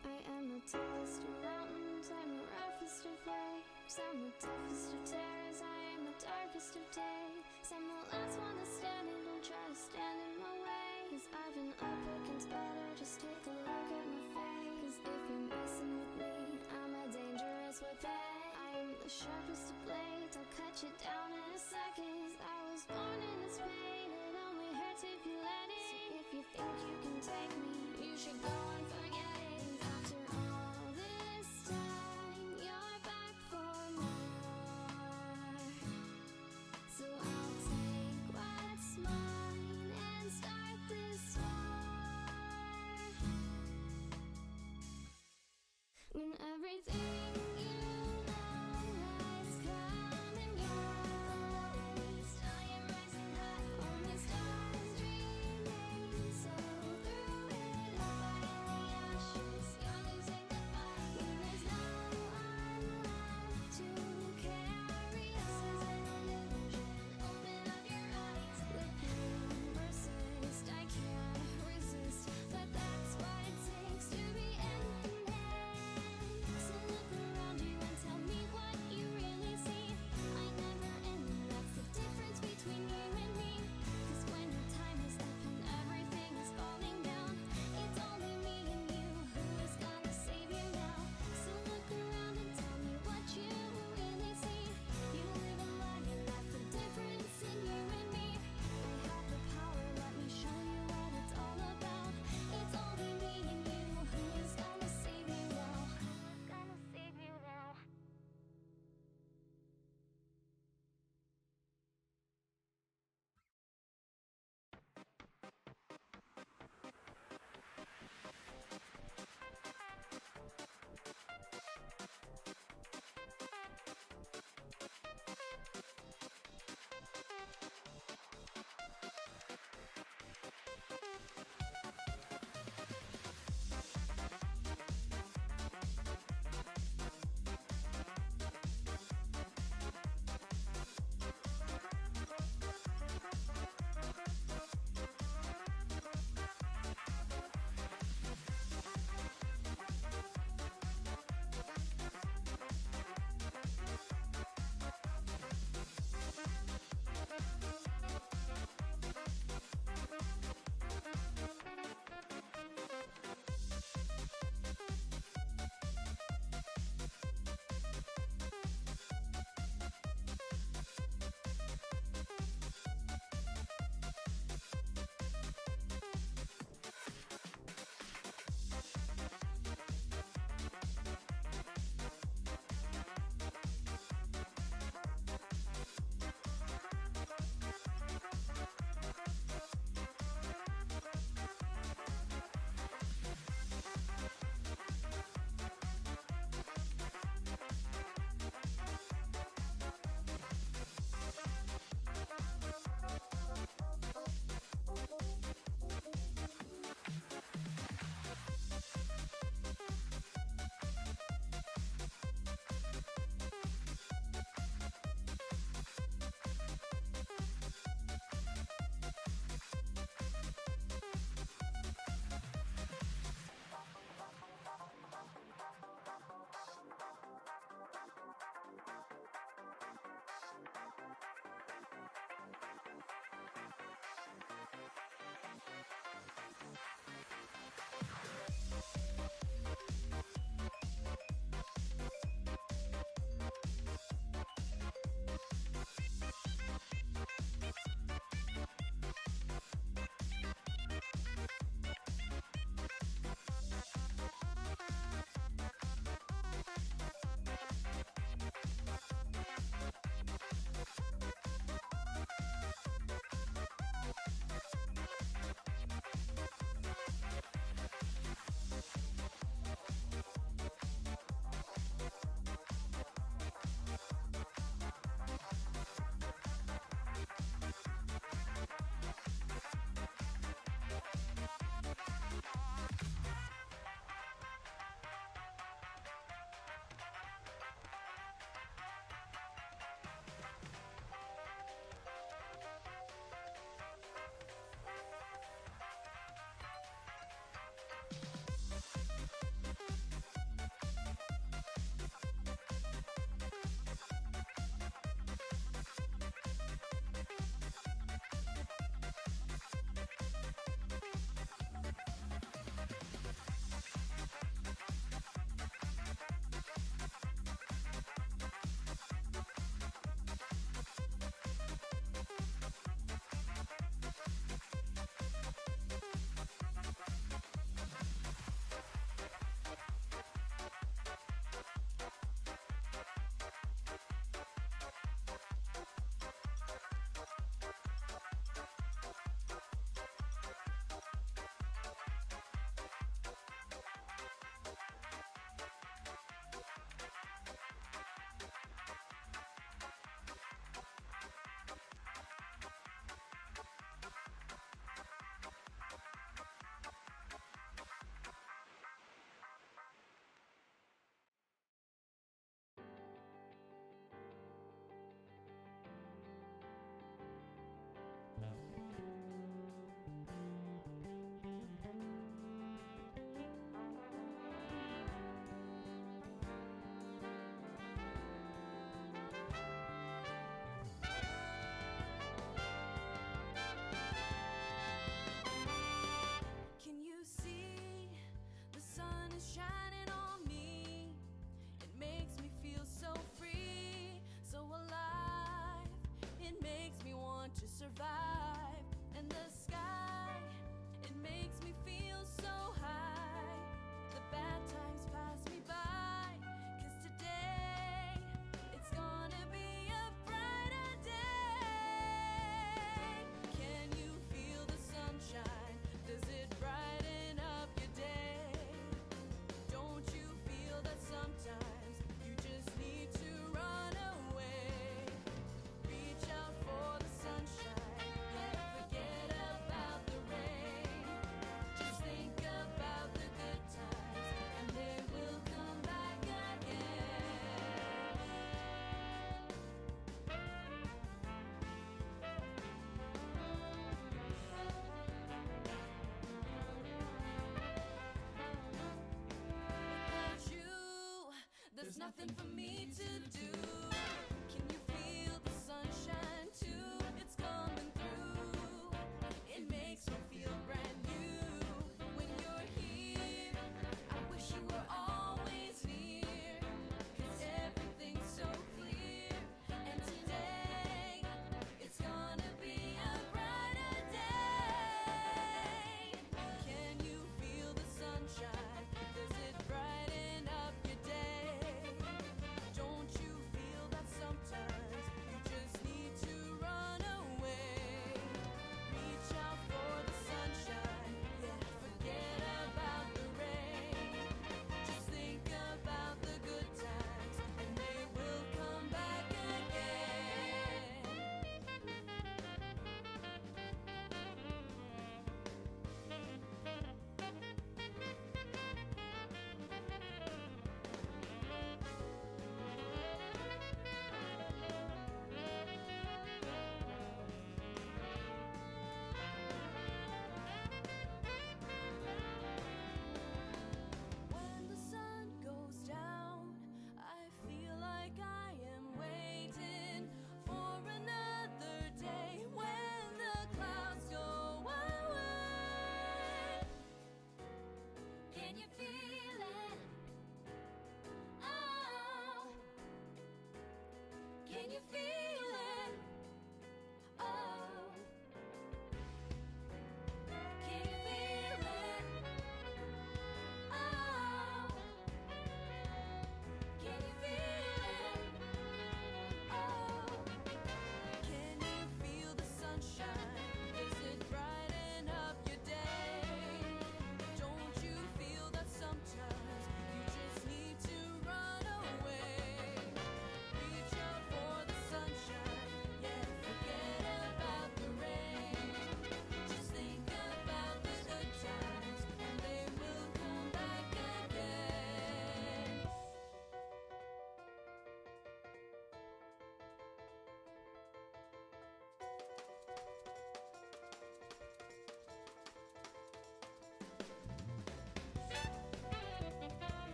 I am the tallest of mountains, I'm the roughest of waves, I'm the toughest of terrors, I am the darkest of days. I'm the last one to stand and don't try to stand in my way. 'Cause I've been up against better, just take a look at my face. 'Cause if you're messing with me, I'm a dangerous weapon. I am the sharpest of blades, I'll cut you down in a second. I was born in this pain, it only hurts if you let it. So if you think you can take me, you should go and forget it. After all this time, you're back for more. So I'll take what's mine and start this war. When everything you know has come and gone, still you're rising high, only stars remain. So through it all,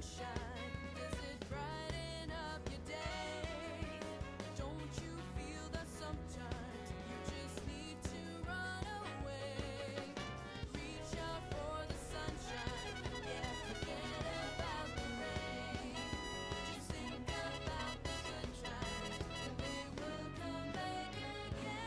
sunshine? Does it brighten up your day? Don't you feel that sometimes you just need to run away? Reach out for the sunshine, yeah, forget about the rain. Just think about the good times, and they will come back again.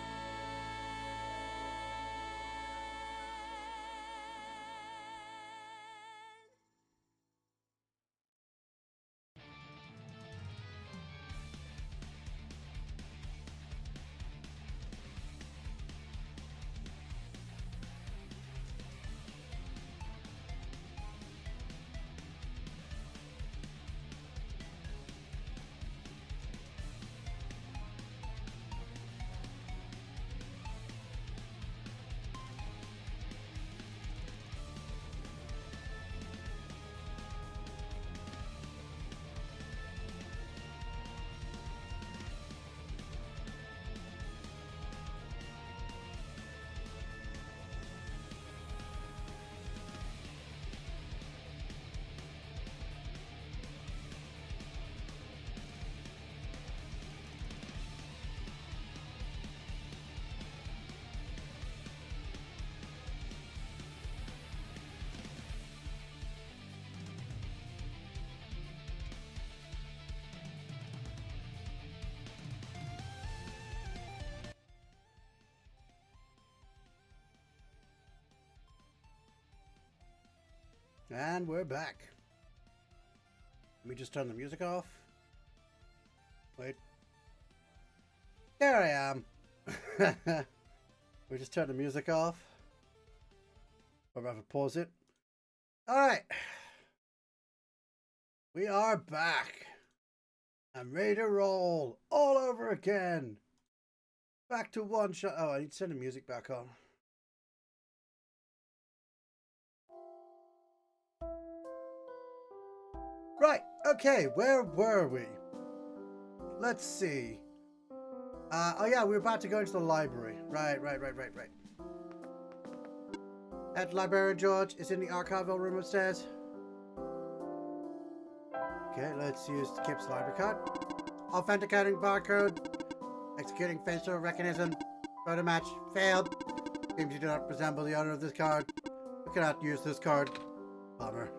And we're back. Let me just turn the music off. Wait. There I am. We just turned the music off. Or rather, pause it. Alright. We are back. I'm ready to roll all over again. Back to OneShot. Oh, I need to turn the music back on. Right, okay, where were we? Let's see. Oh yeah, we were about to go into the library. Right. That librarian George is in the archival room upstairs. Okay, let's use the Kip's library card. Authenticating barcode. Executing facial recognition. Photo match. Failed. Seems you do not resemble the owner of this card. We cannot use this card. Bummer.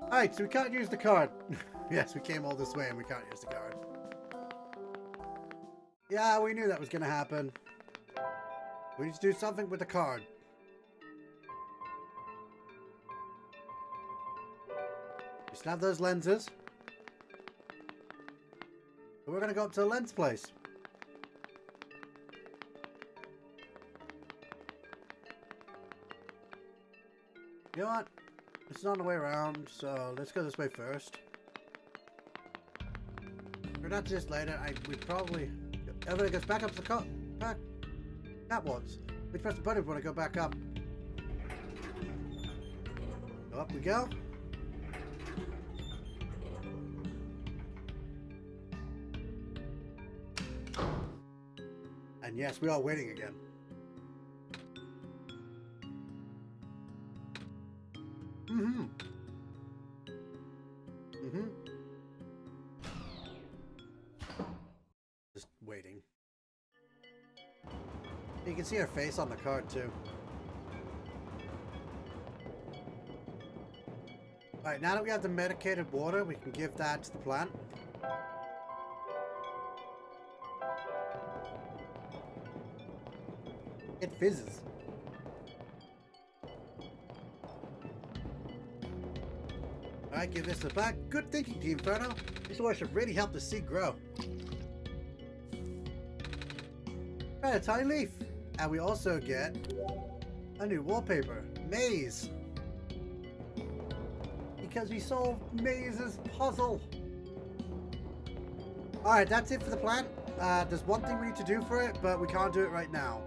Alright, so we can't use the card. Yes, we came all this way and we can't use the card. Yeah, we knew that was going to happen. We need to do something with the card. We still have those lenses. But we're going to go up to the lens place. You know what? It's not on the way around, so let's go this way first. Or not just later. We probably. Everybody goes back up to the car. Back. That was. We press the button if we want to go back up. Go up we go. And yes, we are waiting again. Just waiting. You can see her face on the card too. Alright, now that we have the medicated water, we can give that to the plant. It fizzes. Alright, give this a back. Good thinking, Team Inferno. This water should really help the seed grow. Right, a tiny leaf. And we also get a new wallpaper. Maze. Because we solved Maze's puzzle. Alright, that's it for the plant. There's one thing we need to do for it, but we can't do it right now.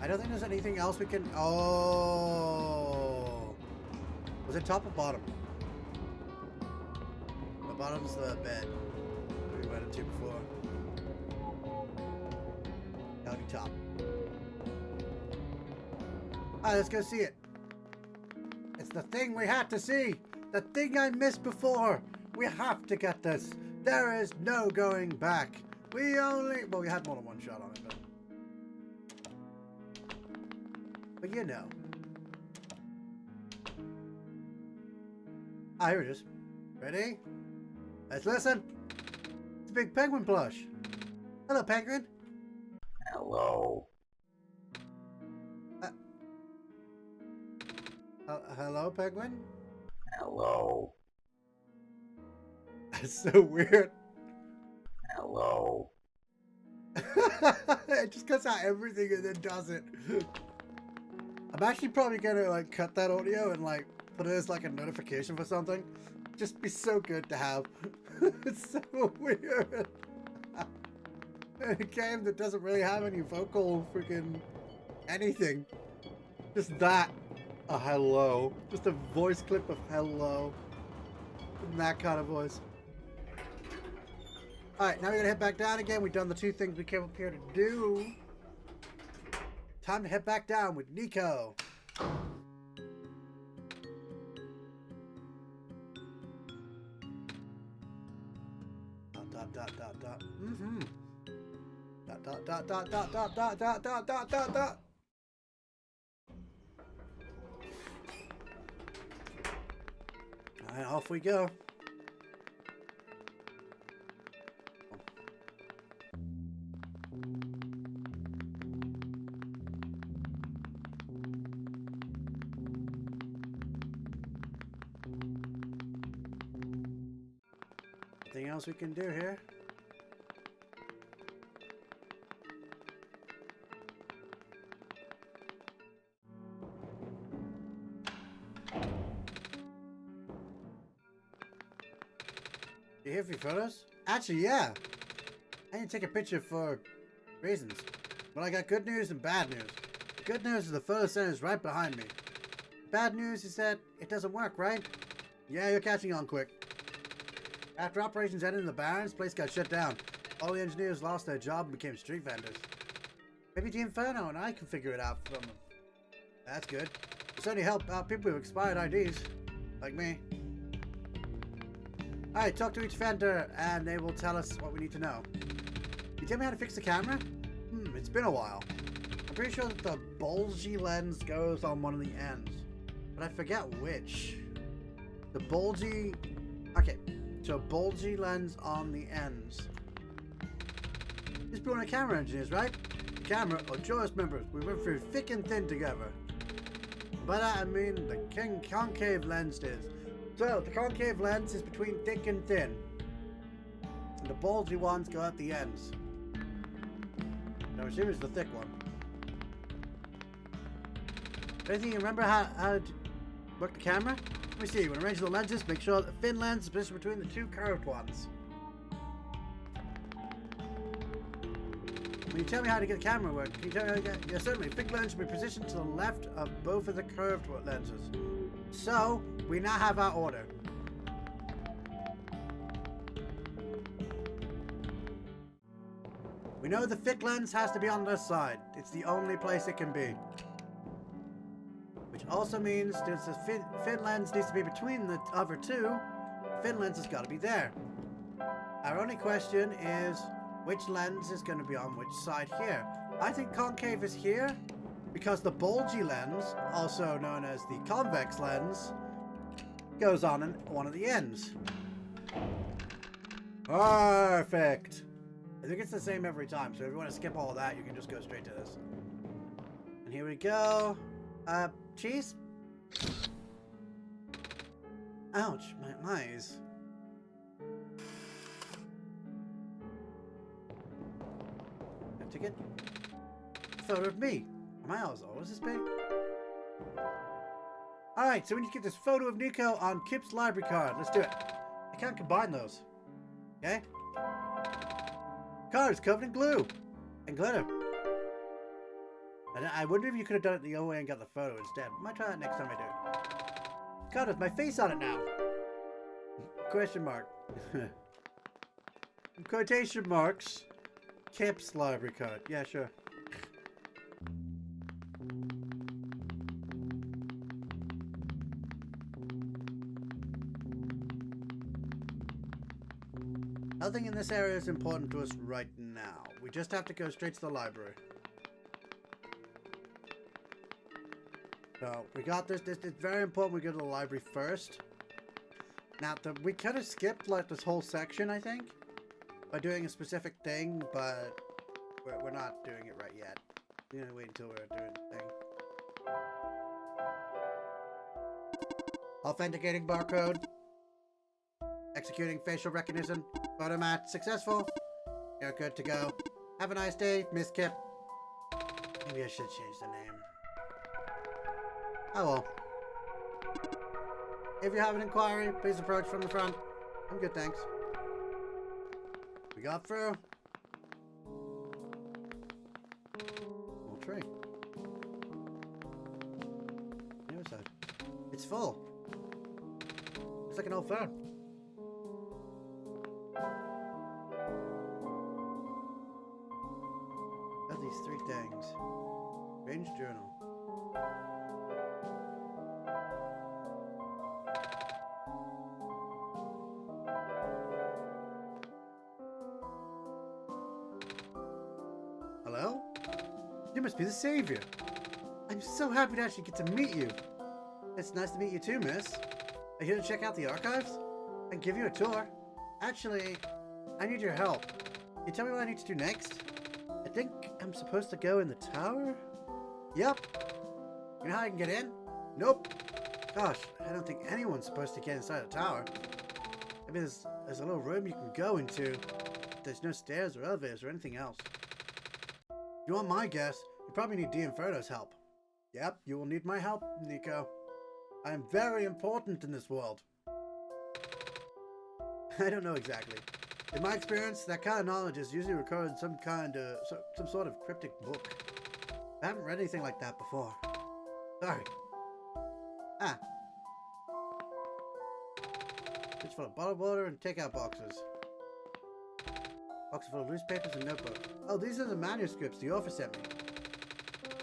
I don't think there's anything else we can... Oh! Was it top or bottom? The bottom's the bed we went into before. That'll be top. Alright, let's go see it. It's the thing we had to see. The thing I missed before. We have to get this. There is no going back. We only... Well, we had more than one shot on it, but you know. Ah, here it is. Ready? Let's listen. It's a big penguin plush. Hello, penguin. Hello. Hello, penguin? Hello. That's so weird. Hello. It just cuts out everything and then does it. I'm actually probably gonna like cut that audio and like put it as like a notification for something. Just be so good to have. It's so weird. A game that doesn't really have any vocal freaking anything. Just that. A hello. Just a voice clip of hello. In that kind of voice. Alright, now we're gonna head back down again. We've done the two things we came up here to do. Time to head back down with Nico. Dot dot dot dot. Mm-hmm. Dot dot dot dot dot dot dot dot dot dot dot dot. Alright, off we go. Anything else we can do here? You here for your photos? Actually, yeah. I need to take a picture for reasons. But I got good news and bad news. The good news is the photo center is right behind me. Bad news is that it doesn't work, right? Yeah, you're catching on quick. After operations ended in the Barrens, the place got shut down. All the engineers lost their job and became street vendors. Maybe the Inferno and I can figure it out from them. That's good. It'll certainly help out people with expired IDs. Like me. Alright, talk to each vendor and they will tell us what we need to know. Can you tell me how to fix the camera? It's been a while. I'm pretty sure that the bulgy lens goes on one of the ends. But I forget which. The bulgy... Okay, so bulgy lens on the ends. These people are camera engineers, right? The camera are joyous members. We went through thick and thin together. By that I mean the concave lens is. So, the concave lens is between thick and thin. And the bulgy ones go at the ends. Now, assume it's the thick one. Anything you remember how to work the camera? Let me see. When arranging the lenses, make sure the thin lens is positioned between the two curved ones. When you tell me how to get the camera to work, can you tell me how to get... Yeah, certainly. Thick lens should be positioned to the left of both of the curved lenses. So, we now have our order. We know the thick lens has to be on this side. It's the only place it can be. Which also means since the thin lens needs to be between the other two, the thin lens has got to be there. Our only question is, which lens is going to be on which side here? I think concave is here, because the bulgy lens, also known as the convex lens, goes on one of the ends. Perfect! I think it's the same every time, so if you want to skip all of that, you can just go straight to this. And here we go. Cheese? Ouch, my eyes. A ticket? Photo of me. My eyes always this big. Alright, so we need to get this photo of Nico on Kip's library card. Let's do it. I can't combine those. Okay? Card is covered in glue and glitter. And I wonder if you could have done it the other way and got the photo instead. Might try that next time I do it. Card with my face on it now. Question mark. Quotation marks. Kip's library card. Yeah, sure. Nothing in this area is important to us right now. We just have to go straight to the library. So, we got this. It's very important we go to the library first. Now, we could have skipped, like, this whole section, I think, by doing a specific thing, but we're not doing it right yet. We're gonna wait until we're doing the thing. Authenticating barcode. Executing facial recognition. Photo match successful. You're good to go. Have a nice day, Miss Kip. Maybe I should change the name. Oh well. If you have an inquiry, please approach from the front. I'm good, thanks. We got through. Old tree. The other side. It's full. It's like an old phone. What are these three things? Range journal. Hello? You must be the savior. I'm so happy to actually get to meet you. It's nice to meet you too, miss. I'm here to check out the archives and give you a tour. Actually, I need your help. Can you tell me what I need to do next? I think I'm supposed to go in the tower? Yep. You know how I can get in? Nope. Gosh, I don't think anyone's supposed to get inside a tower. Maybe there's a little room you can go into. There's no stairs or elevators or anything else. If you want my guess, you probably need D'Inferno's help. Yep, you will need my help, Nico. I am very important in this world. I don't know exactly. In my experience, that kind of knowledge is usually recorded in some sort of cryptic book. I haven't read anything like that before. Sorry. Ah. It's full of bottled water and takeout boxes. Box full of loose papers and notebooks. Oh, these are the manuscripts the author sent me.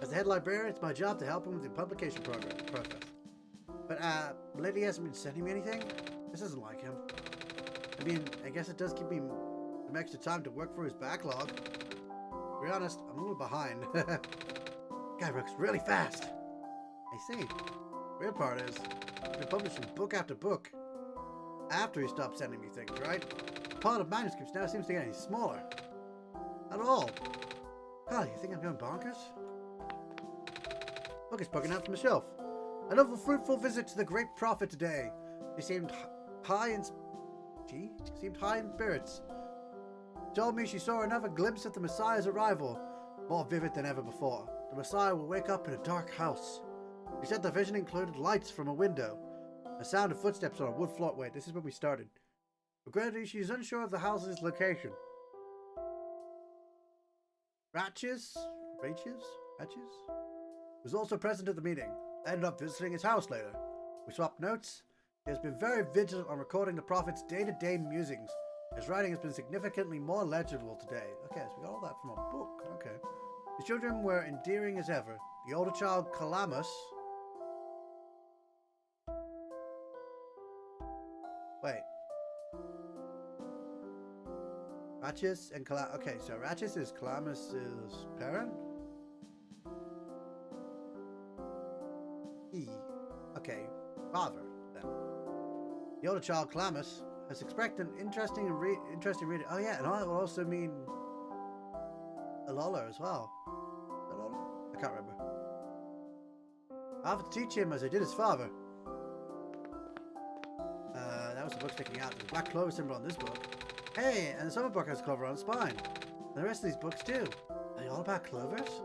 As the head librarian, it's my job to help him with the publication process. But, Lady hasn't been sending me anything? This isn't like him. I mean, I guess it does give me some extra time to work through his backlog. To be honest, I'm a little behind. Guy works really fast. I see. Weird part is, he's been publishing book after book. After he stopped sending me things, right? The pile of manuscripts now seems to get any smaller. Not at all. Oh, you think I'm going bonkers? Book is poking out from the shelf. Another fruitful visit to the great prophet today. She seemed high in spirits. Told me she saw another glimpse of the Messiah's arrival, more vivid than ever before. The Messiah will wake up in a dark house. She said the vision included lights from a window, a sound of footsteps on a wood floor. Wait, this is where we started. Regrettably, she is unsure of the house's location. Ratches was also present at the meeting. I ended up visiting his house later. We swapped notes. He has been very vigilant on recording the prophet's day-to-day musings. His writing has been significantly more legible today. Okay, so we got all that from a book. Okay. The children were endearing as ever. The older child, Calamus. Wait. Ratchis and Calamus. Okay, so Ratchis is Calamus's parent? Okay, father, then. The older child, Calamus, has expressed an interesting reading. Oh yeah, and that will also mean Alola as well. Alola? I can't remember. I have to teach him as I did his father. That was the book sticking out. There's a black clover symbol on this book. Hey, and the summer book has a clover on its spine. And the rest of these books too. Are they all about clovers?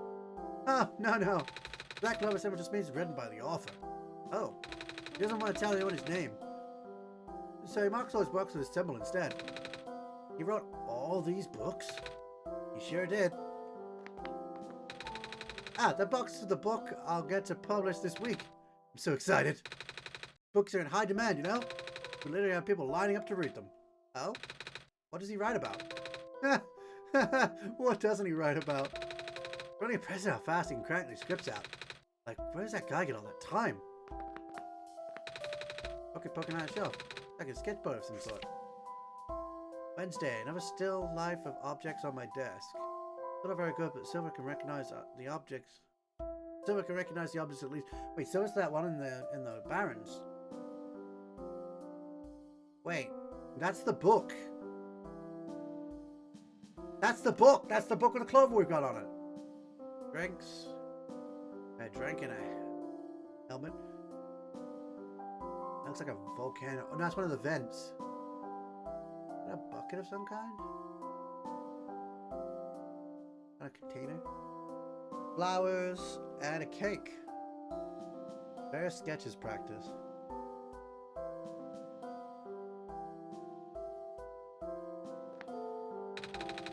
Oh, no. Black clover symbol just means written by the author. Oh, he doesn't want to tell anyone his name. So he marks all his books with his symbol instead. He wrote all these books? He sure did. Ah, the box of the book I'll get to publish this week. I'm so excited. Books are in high demand, you know? We literally have people lining up to read them. Oh? What does he write about? What doesn't he write about? Really impressive how fast he can crank these scripts out. Like, where does that guy get all that time? Okay, poking out a shelf. Like a sketchbook of some sort. Wednesday, another still life of objects on my desk. Still not very good, but Silver can recognize the objects. Silver can recognize the objects at least. Wait, so is that one in the Barrens? Wait, that's the book. That's the book. That's the book with the clover we've got on it. Drinks. A drink and a helmet. Looks like a volcano. Oh, no, that's one of the vents. Is that a bucket of some kind? A container? Flowers and a cake. Various sketches practice.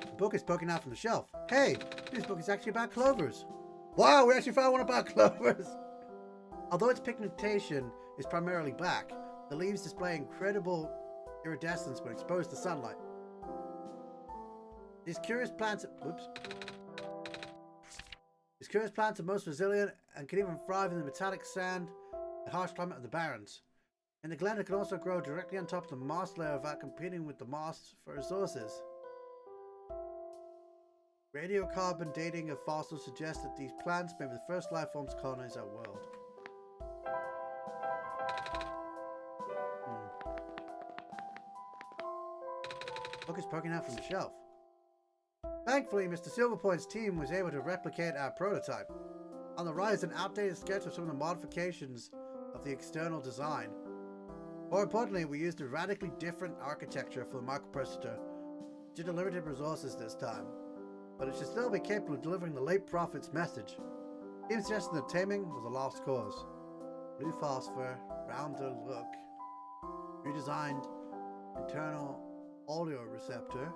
The book is poking out from the shelf. Hey, this book is actually about clovers. Wow, we actually found one about clovers. Although its pigmentation is primarily black, the leaves display incredible iridescence when exposed to sunlight. These curious plants are most resilient and can even thrive in the metallic sand and harsh climate of the Barrens. In the glen, it can also grow directly on top of the moss layer without competing with the moss for resources. Radiocarbon dating of fossils suggests that these plants may be the first life forms to colonize our world. Book is poking out from the shelf. Thankfully, Mr. Silverpoint's team was able to replicate our prototype. On the right is an outdated sketch of some of the modifications of the external design. More importantly, we used a radically different architecture for the microprocessor due to limited resources this time, but it should still be capable of delivering the late prophet's message. Team suggested that taming was a lost cause. Blue phosphor, rounder look, redesigned internal audio receptor,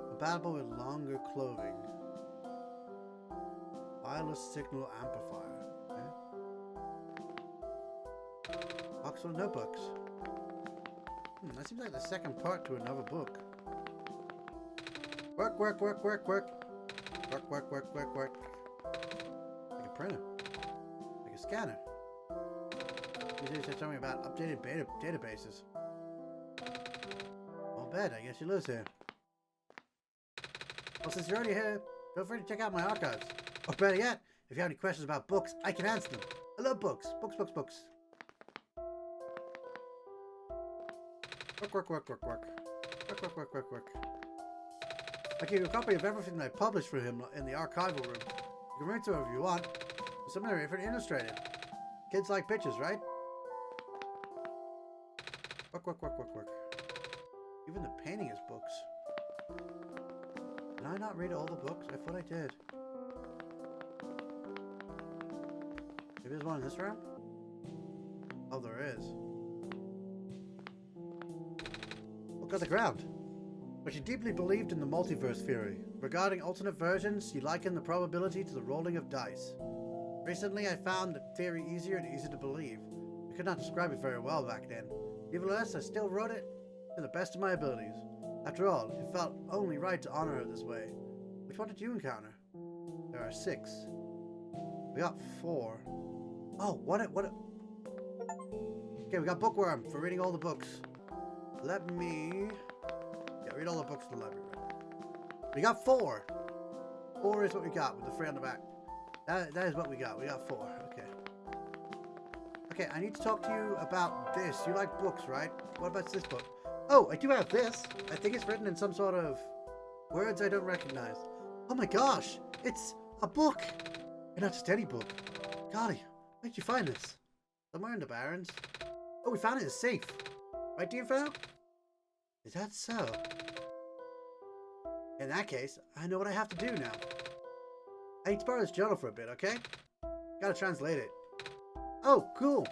compatible with longer clothing, wireless signal amplifier. Okay. Box full of notebooks. That seems like the second part to another book. Work, work, work, work, work. Work, work, work, work, work. Like a printer. Like a scanner. You said something about updated databases. I'll bet, I guess you lose here. Well, since you're already here, feel free to check out my archives. Or better yet, if you have any questions about books, I can answer them. I love books. Books, books, books. Work, work, work, work, work. Work, work, work, work, work. I give you a copy of everything I published for him in the archival room. You can read through it if you want. Some are even illustrated. Kids like pictures, right? Work, work, work, work, work. Even the painting is books. Did I not read all the books? I thought I did. Maybe there's one in this room? Oh, there is. Look at the ground. But she deeply believed in the multiverse theory. Regarding alternate versions, she likened the probability to the rolling of dice. Recently, I found the theory easier and easier to believe. I could not describe it very well back then. Nevertheless, I still wrote it to the best of my abilities. After all, it felt only right to honor her this way. Which one did you encounter? There are 6. We got 4. Oh, what? Okay, we got Bookworm for reading all the books. Let me... Yeah, read all the books in the library. We got 4. 4 is what we got with the 3 on the back. That is what we got. We got 4. Okay. Okay, I need to talk to you about this. You like books, right? What about this book? Oh, I do have this. I think it's written in some sort of words I don't recognize. Oh my gosh, it's a book. And not just any book. Golly, where'd you find this? Somewhere in the Barrens. Oh, we found it in a safe. Right, DFO? Is that so? In that case, I know what I have to do now. I need to borrow this journal for a bit, okay? Gotta translate it. Oh, cool.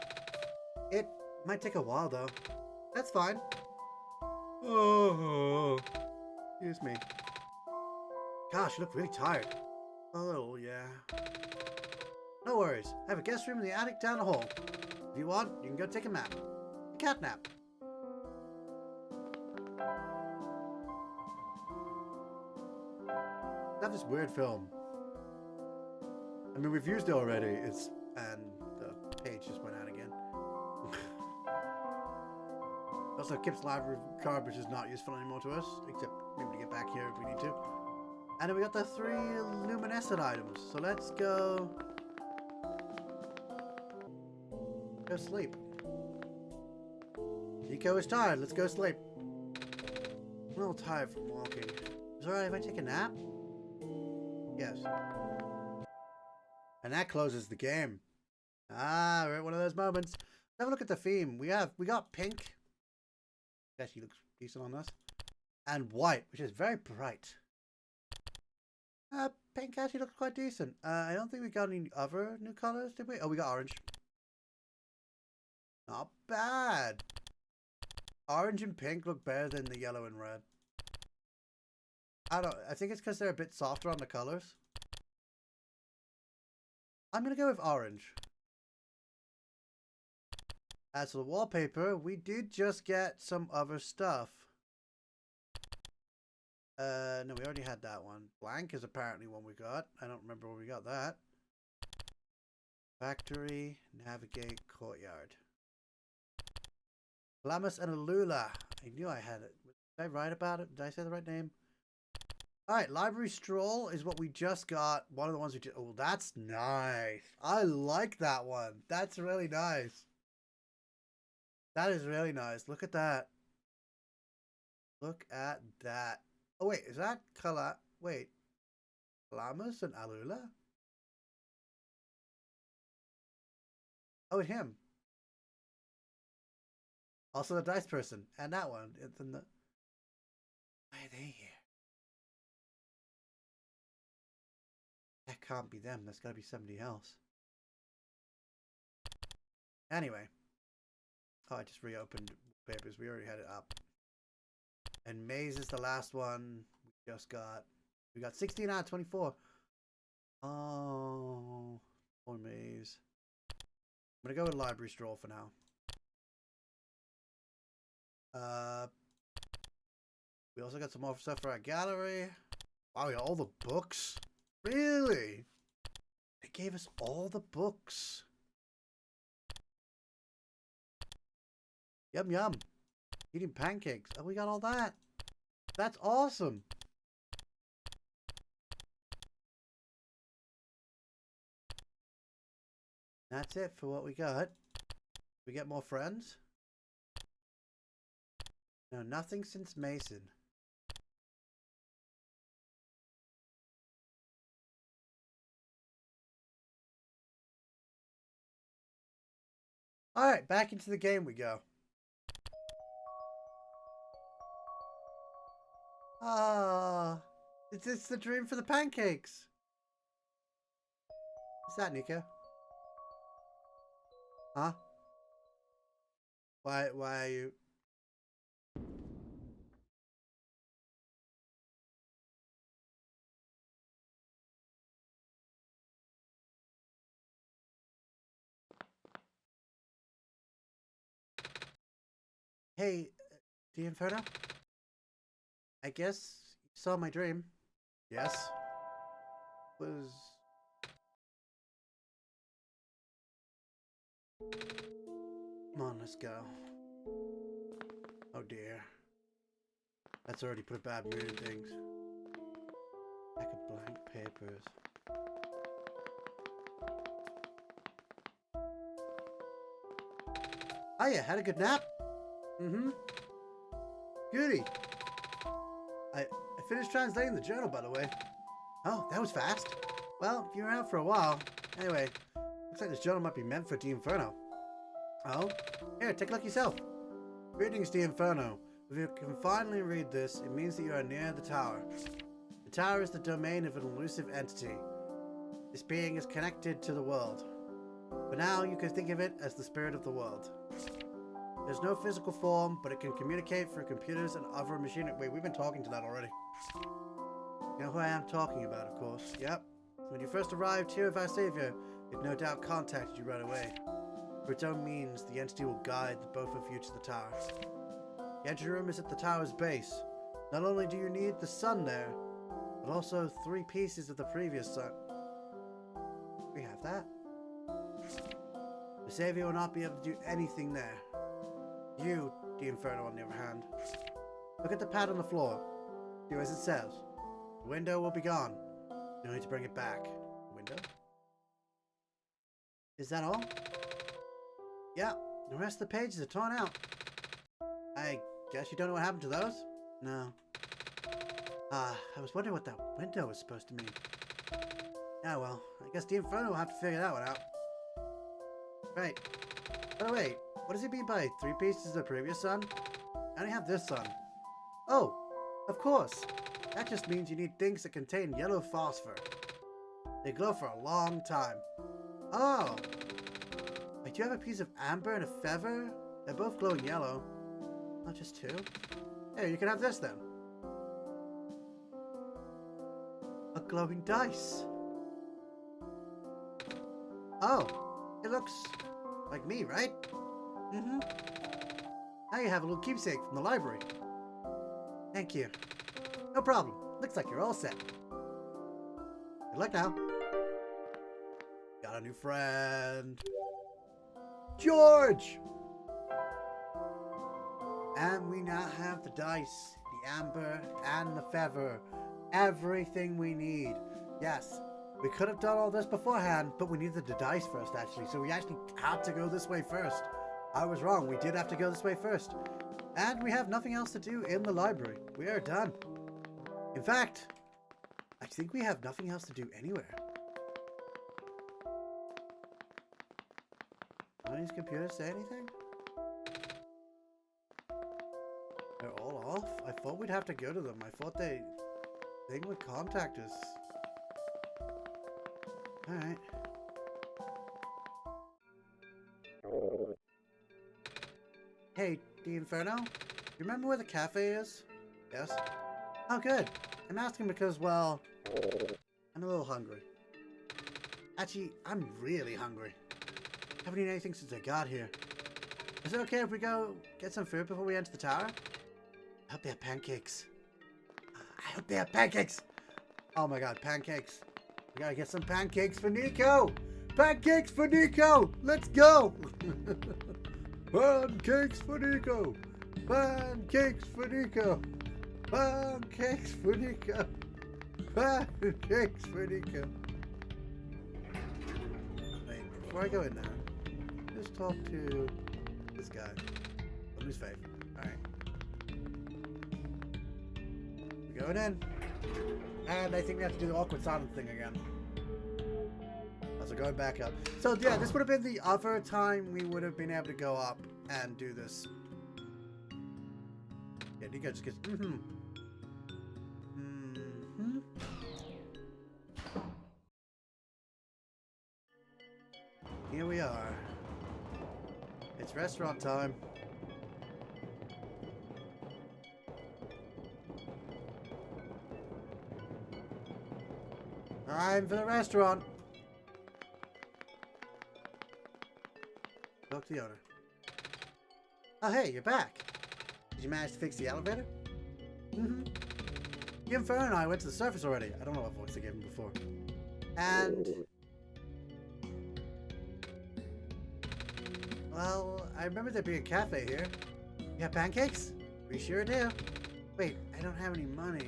It might take a while, though. That's fine. Oh, excuse me. Gosh, you look really tired. Oh, yeah. No worries. I have a guest room in the attic down the hall. If you want, you can go take a nap. A cat nap. I have this weird film. I mean, we've used it already. And the page just went out again. Also, Kip's library card, which is not useful anymore to us, except maybe to get back here if we need to. And then we got the 3 luminescent items. So let's go sleep. Nico is tired. Let's go sleep. I'm a little tired from walking. Is it alright if I take a nap? Yes. And that closes the game. Ah, we're at one of those moments. Let's have a look at the theme. We got pink. Actually looks decent on us. And white, which is very bright. Pink actually looks quite decent. I don't think we got any other new colors, did we? Oh, we got orange. Not bad. Orange and pink look better than the yellow and red. I think it's because they're a bit softer on the colors. I'm going to go with orange. As for the wallpaper, we did just get some other stuff. No, we already had that one. Blank is apparently one we got. I don't remember where we got that. Factory, navigate, courtyard. Lamus and Alula. I knew I had it. Did I write about it? Did I say the right name? Alright, library stroll is what we just got. One of the ones we just... Oh, that's nice. I like that one. That's really nice. That is really nice. Look at that. Look at that. Oh, wait. Is that color? Wait. Lamus and Alula? Oh, and him. Also the dice person. And that one. It's in the... Why are they here? That can't be them. That's got to be somebody else. Anyway. Oh, I just reopened papers. We already had it up. And Maze is the last one we just got. We got 16 out of 24. Oh, poor Maze. I'm going to go with library stroll for now. We also got some more stuff for our gallery. Wow, we got all the books. Really? They gave us all the books. Yum yum. Eating pancakes. Oh, we got all that. That's awesome. That's it for what we got. We get more friends? No, nothing since Mason. Alright, back into the game we go. Ah, it's the dream for the pancakes. What's that, Nika? Huh? Why are you... Hey, the Inferno? I guess you saw my dream. Yes. Was... Come on, let's go. Oh dear. That's already put a bad mood in things. Pack of blank papers. Oh yeah, had a good nap? Mm-hmm. Goody. I finished translating the journal, by the way. Oh, that was fast. Well, you were out for a while. Anyway, looks like this journal might be meant for the Inferno. Oh? Here, take a look yourself. Greetings, the Inferno. If you can finally read this, it means that you are near the tower. The tower is the domain of an elusive entity. This being is connected to the world. For now, you can think of it as the spirit of the world. There's no physical form, but it can communicate through computers and other machinery. Wait, we've been talking to that already. You know who I am talking about, of course. Yep. When you first arrived here with our savior, it no doubt contacted you right away. For its own means, the entity will guide the both of you to the tower. The entry room is at the tower's base. Not only do you need the sun there, but also 3 pieces of the previous sun. We have that. The savior will not be able to do anything there. You, the Inferno, on the other hand. Look at the pad on the floor. Do as it says. The window will be gone. No need to bring it back. Window? Is that all? Yeah, the rest of the pages are torn out. I guess you don't know what happened to those? No. I was wondering what that window was supposed to mean. Yeah, well, I guess the Inferno will have to figure that one out. Right. Oh, wait. What does he mean by 3 pieces of the previous sun? I only have this sun. Oh, of course. That just means you need things that contain yellow phosphor. They glow for a long time. Oh. Wait, do you have a piece of amber and a feather? They're both glowing yellow. Not just 2? Hey, you can have this then. A glowing dice. Oh, it looks like me, right? Mm-hmm. Now you have a little keepsake from the library. Thank you. No problem. Looks like you're all set. Good luck now. Got a new friend. George! And we now have the dice, the amber, and the feather. Everything we need. Yes, we could have done all this beforehand, but we needed the dice first, actually. So we actually had to go this way first. I was wrong. We did have to go this way first. And we have nothing else to do in the library. We are done. In fact, I think we have nothing else to do anywhere. None of these computers say anything? They're all off? I thought we'd have to go to them. I thought they would contact us. Alright. Hey, the Inferno? You remember where the cafe is? Yes? Oh, good. I'm asking because, well, I'm a little hungry. Actually, I'm really hungry. Haven't eaten anything since I got here. Is it okay if we go get some food before we enter the tower? I hope they have pancakes. I hope they have pancakes! Oh my god, pancakes. We gotta get some pancakes for Nico! Pancakes for Nico! Let's go! Pancakes for Nico! Pancakes for Nico! Pancakes for Nico! Pancakes for Nico! Wait, before I go in there, just talk to this guy. From his face. Alright. We're going in. And I think we have to do the awkward silent thing again. So going back up. So yeah, this would have been the other time we would have been able to go up and do this. Yeah, Nico just gets Here we are. It's restaurant time. Time for the restaurant. Talk to the owner. Oh, hey, you're back. Did you manage to fix the elevator? Mm-hmm. The Inferno and I went to the surface already. I don't know what voice I gave him before. And... well, I remember there being a cafe here. You have pancakes? We sure do. Wait, I don't have any money.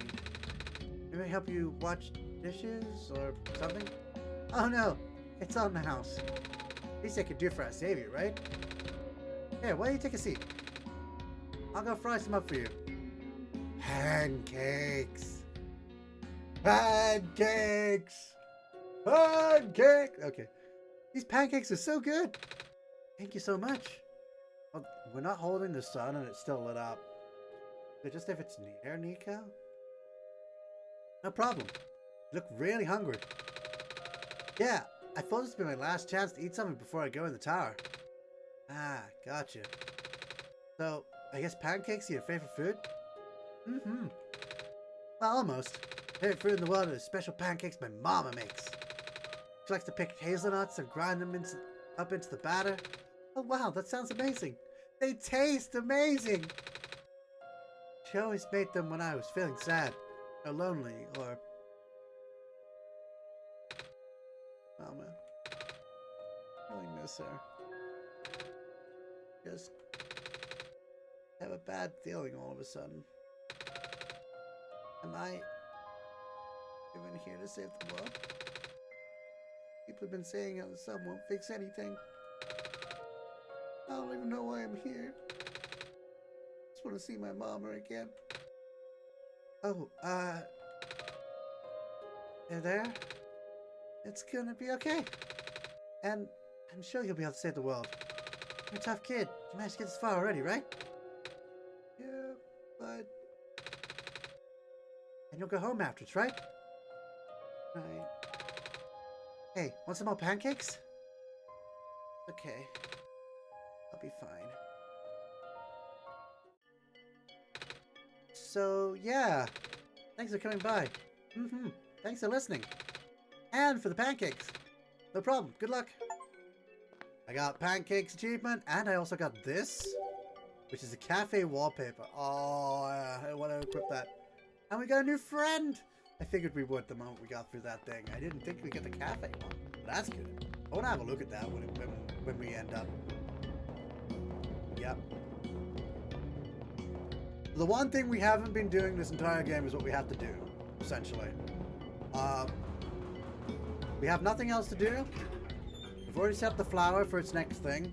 Maybe I help you watch dishes or something? Oh no, it's on the house. Least I could do for our savior, right? Here, why don't you take a seat? I'll go fry some up for you. Pancakes! Pancakes! Pancakes! Okay. These pancakes are so good! Thank you so much. Well, we're not holding the sun and it's still lit up. So just if it's near Nico? No problem. You look really hungry. Yeah, I thought this would be my last chance to eat something before I go in the tower. Ah, gotcha. So, I guess pancakes are your favorite food? Mm-hmm. Well, almost. Favorite food in the world is special pancakes my mama makes. She likes to pick hazelnuts and grind them up into the batter. Oh wow, that sounds amazing. They taste amazing. She always made them when I was feeling sad, or lonely, or... oh man. I really miss her. Just I have a bad feeling all of a sudden. Am I even here to save the world? People have been saying how the sun won't fix anything. I don't even know why I'm here. Just want to see my mama again. Oh, you there? It's gonna be okay. And I'm sure you'll be able to save the world. You're a tough kid. You managed to get this far already, right? Yeah, but... And you'll go home afterwards, right? Right. Hey, want some more pancakes? Okay. I'll be fine. So, yeah. Thanks for coming by. Thanks for listening. And for the pancakes. No problem. Good luck. I got pancakes achievement, and I also got this, which is a cafe wallpaper. Oh, I want to equip that. And we got a new friend. I figured we would the moment we got through that thing. I didn't think we'd get the cafe one, but that's good. I want to have a look at that when we end up. Yep. The one thing we haven't been doing this entire game is what we have to do, essentially. We have nothing else to do. We've already set up the flower for its next thing.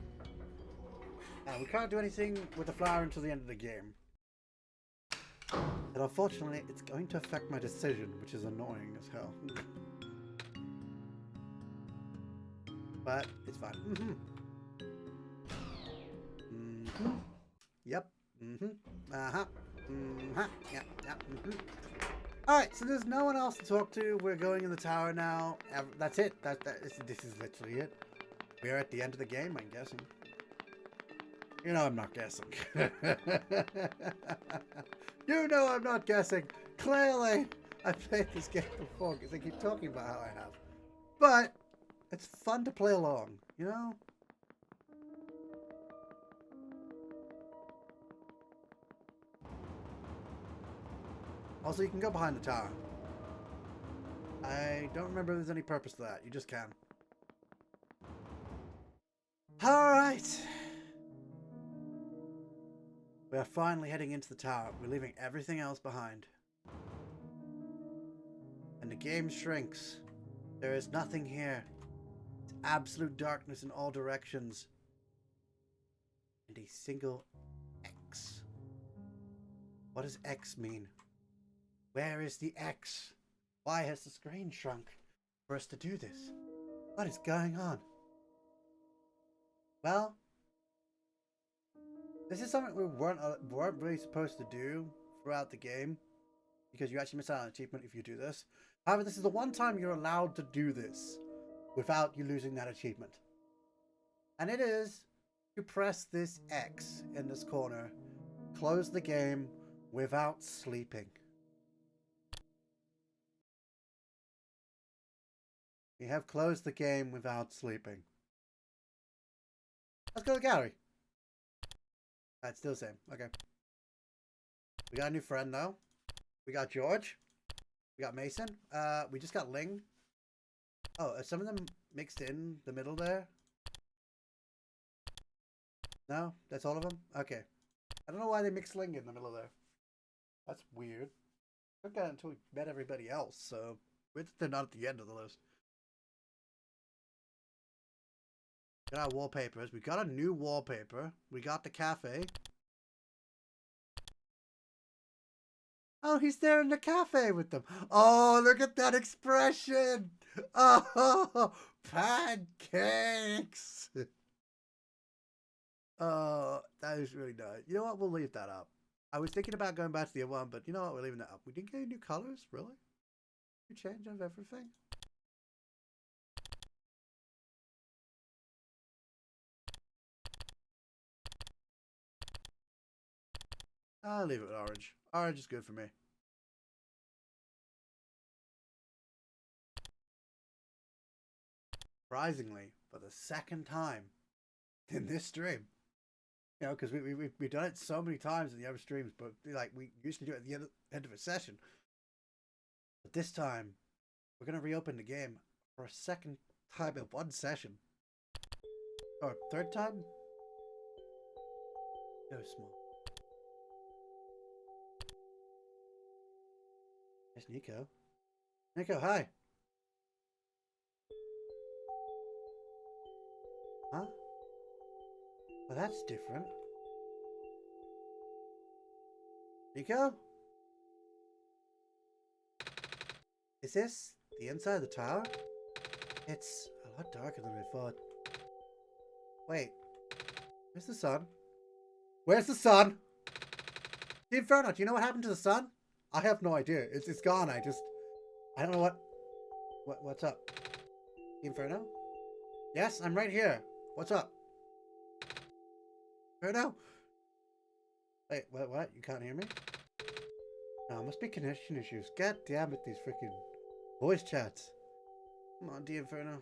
We can't do anything with the flower until the end of the game. And unfortunately, it's going to affect my decision, which is annoying as hell. But it's fine. Yep. Alright, so there's no one else to talk to. We're going in the tower now. That's it. This is literally it. We're at the end of the game, I'm guessing. You know I'm not guessing. You know I'm not guessing. Clearly, I've played this game before because I keep talking about how I have. But, it's fun to play along, you know? Also, you can go behind the tower. I don't remember if there's any purpose to that. You just can. Alright. We are finally heading into the tower. We're leaving everything else behind. And the game shrinks. There is nothing here. It's absolute darkness in all directions. And a single X. What does X mean? Where is the X? Why has the screen shrunk for us to do this? What is going on? Well, this is something we weren't really supposed to do throughout the game, because you actually miss out on an achievement if you do this. However, this is the one time you're allowed to do this without you losing that achievement. And it is to press this X in this corner, close the game without sleeping. We have closed the game without sleeping. Let's go to the gallery. That's still the same. Okay. We got a new friend though. We got George. We got Mason. We just got Ling. Oh, are some of them mixed in the middle there? No? That's all of them? Okay. I don't know why they mixed Ling in the middle there. That's weird. I got it until we met everybody else, so they're not at the end of the list. Got our wallpapers. We got a new wallpaper. We got the cafe. Oh, he's there in the cafe with them. Oh, look at that expression. Oh, pancakes. Oh, that is really nice. You know what? We'll leave that up. I was thinking about going back to the other one, but you know what? We're leaving that up. We didn't get any new colors, really? New change of everything? I'll leave it with orange. Orange is good for me. Surprisingly, for the second time in this stream, you know, because we've done it so many times in the other streams, but like we usually do it at the end of a session. But this time, we're gonna reopen the game for a second time in one session, or third time. Go small. It's Nico. Nico, hi. Huh? Well, that's different. Nico? Is this the inside of the tower? It's a lot darker than I thought. Wait. Where's the sun? Where's the sun? The Inferno, do you know what happened to the sun? I have no idea. It's gone. I don't know what's up. The Inferno? Yes, I'm right here. What's up? Inferno? Wait, what? You can't hear me? No, it must be connection issues. God damn it, these freaking voice chats. Come on, the Inferno.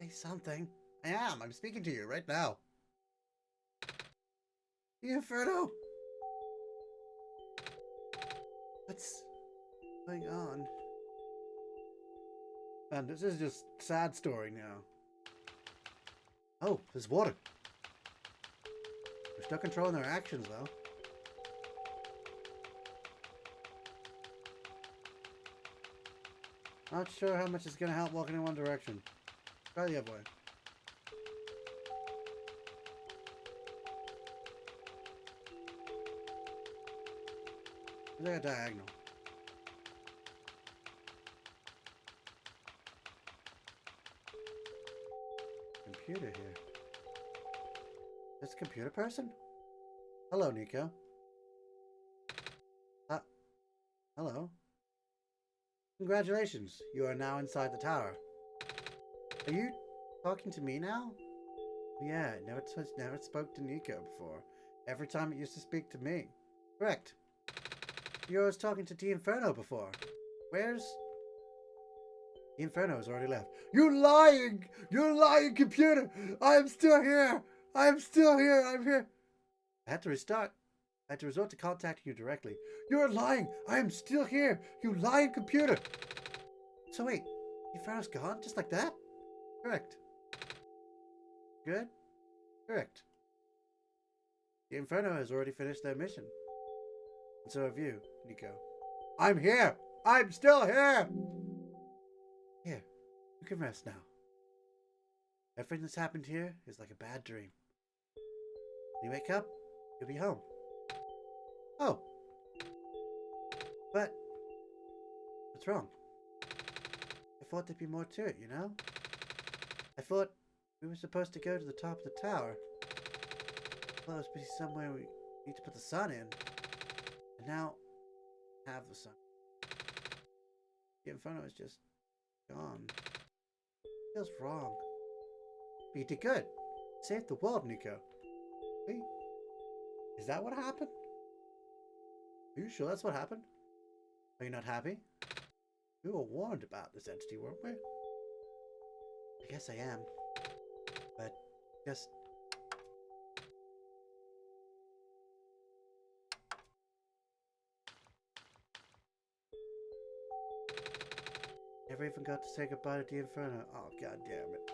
Say something. I'm speaking to you right now. The Inferno! What's going on? Man, this is just sad story now. Oh, there's water. We're still controlling their actions, though. Not sure how much it's going to help walking in one direction. Try the other way. It's like a diagonal. Computer here. This computer person? Hello, Nico. Hello. Congratulations, you are now inside the tower. Are you talking to me now? Yeah, it never spoke to Nico before. Every time it used to speak to me. Correct. You was talking to the Inferno before. Where's... The Inferno has already left. You're lying! You're lying, computer! I am still here! I am still here! I'm here! I had to restart. I had to resort to contacting you directly. You're lying! I am still here! You lying computer! So wait, the Inferno's gone? Just like that? Correct. Good? Correct. The Inferno has already finished their mission. And so have you, Nico. I'm here! I'm still here! Here, you can rest now. Everything that's happened here is like a bad dream. When you wake up, you'll be home. Oh. But what's wrong? I thought there'd be more to it, you know? I thought we were supposed to go to the top of the tower. I thought it was supposed to be somewhere we need to put the sun in. And now, have the sun. The Inferno is just gone. Feels wrong. But you did good. Saved the world, Nico. Wait. Is that what happened? Are you sure that's what happened? Are you not happy? We were warned about this entity, weren't we? I guess I am. But just... Never even got to say goodbye to the Inferno. Oh, god damn it.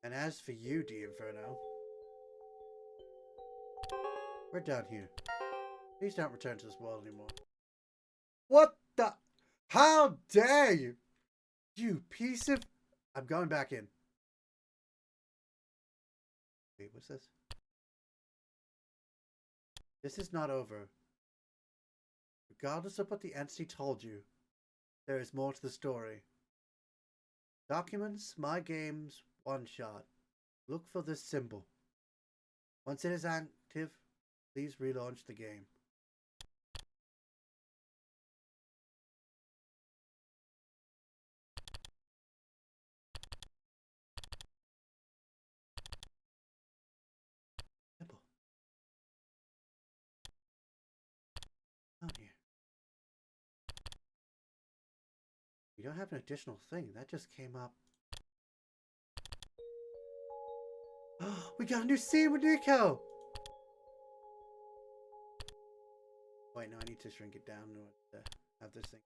And as for you, the Inferno, we're done here. Please don't return to this world anymore. What the? How dare you? You piece of... I'm going back in. Wait, what's this? This is not over. Regardless of what the entity told you, there is more to the story. Documents, my games, OneShot. Look for this symbol. Once it is active, please relaunch the game. Symbol. Oh dear. We don't have an additional thing. That just came up. We got a new scene with Nico! Wait, no, I need to shrink it down in order to have this thing.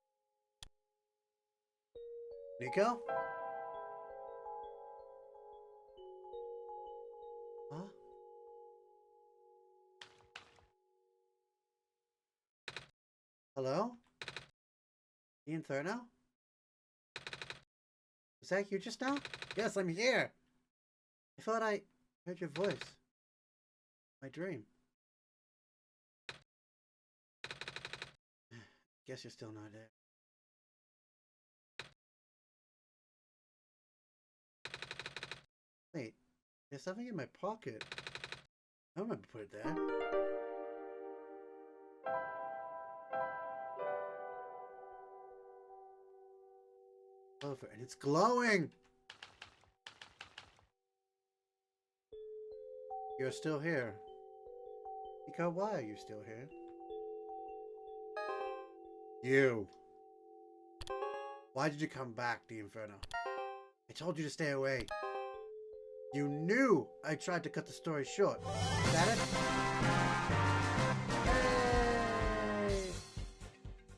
Nico? Huh? Hello? The Inferno? Was that you just now? Yes, I'm here. I thought I heard your voice. My dream. Guess you're still not there. Wait, there's something in my pocket. I don't remember putting it there. Over, and it's glowing! You're still here. Nico, why are you still here? You. Why did you come back, the Inferno? I told you to stay away. You knew I tried to cut the story short. Is that it?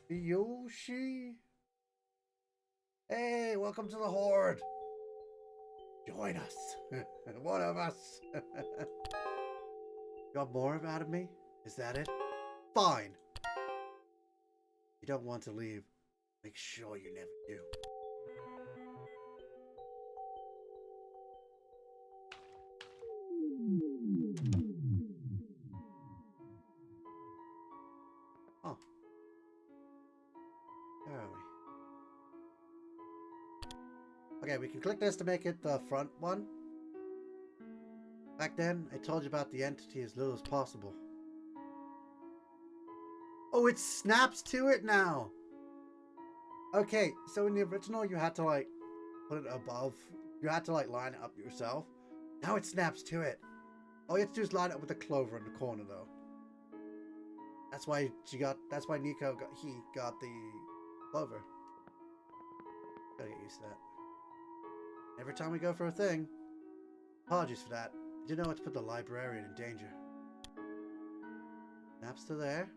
Hey! Yoshi? Hey, welcome to the Horde. Join us. One of us. You want more out of me? Is that it? Fine. You don't want to leave. Make sure you never do. Oh. Where are we? Okay, we can click this to make it the front one. Back then, I told you about the entity as little as possible. Oh, it snaps to it now! Okay, so in the original, you had to, like, put it above. You had to, like, line it up yourself. Now it snaps to it. All you have to do is line it up with the clover in the corner, though. That's why that's why Nico got the clover. Gotta get used to that. Every time we go for a thing. Apologies for that. I didn't know what to put the librarian in danger. Snaps to there.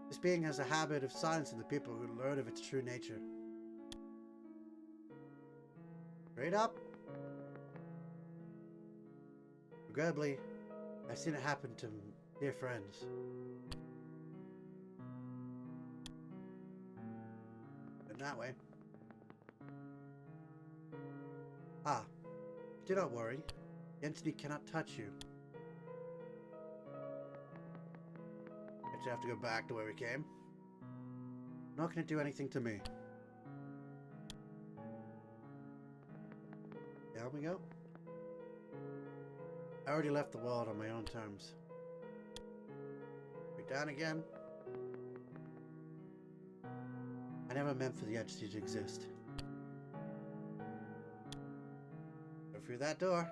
This being has a habit of silencing the people who learn of its true nature. Straight up. Regrettably, I've seen it happen to dear friends. But that way. Ah, do not worry. The entity cannot touch you. Guess you have to go back to where we came. Not gonna do anything to me. Down we go. I already left the world on my own terms. We're down again. I never meant for the entity to exist. Go through that door.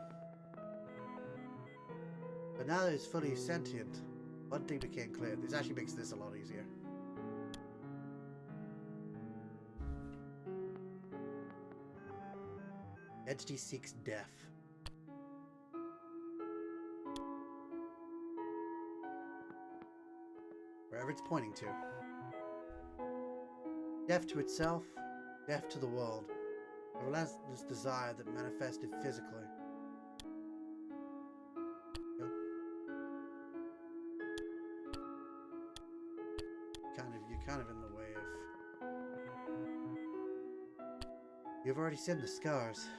But now that it's fully sentient, one thing became clear. This actually makes this a lot easier. Entity seeks death. Wherever it's pointing to. Death to itself, death to the world. A relentless desire that manifested physically. You're kind of in the way of... You've already seen the scars.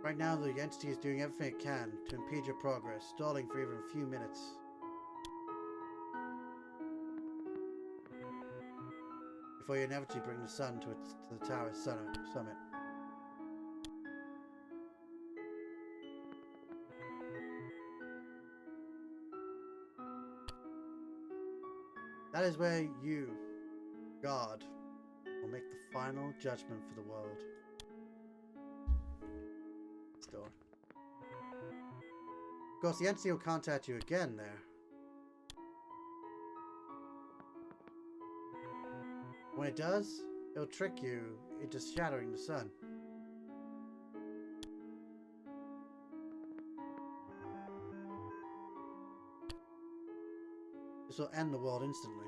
Right now, the entity is doing everything it can to impede your progress, stalling for even a few minutes. Before you inevitably bring the sun to the tower's summit. That is where you, God, will make the final judgment for the world. Door. Of course, the entity will contact you again there. When it does, it'll trick you into shattering the sun. This will end the world instantly.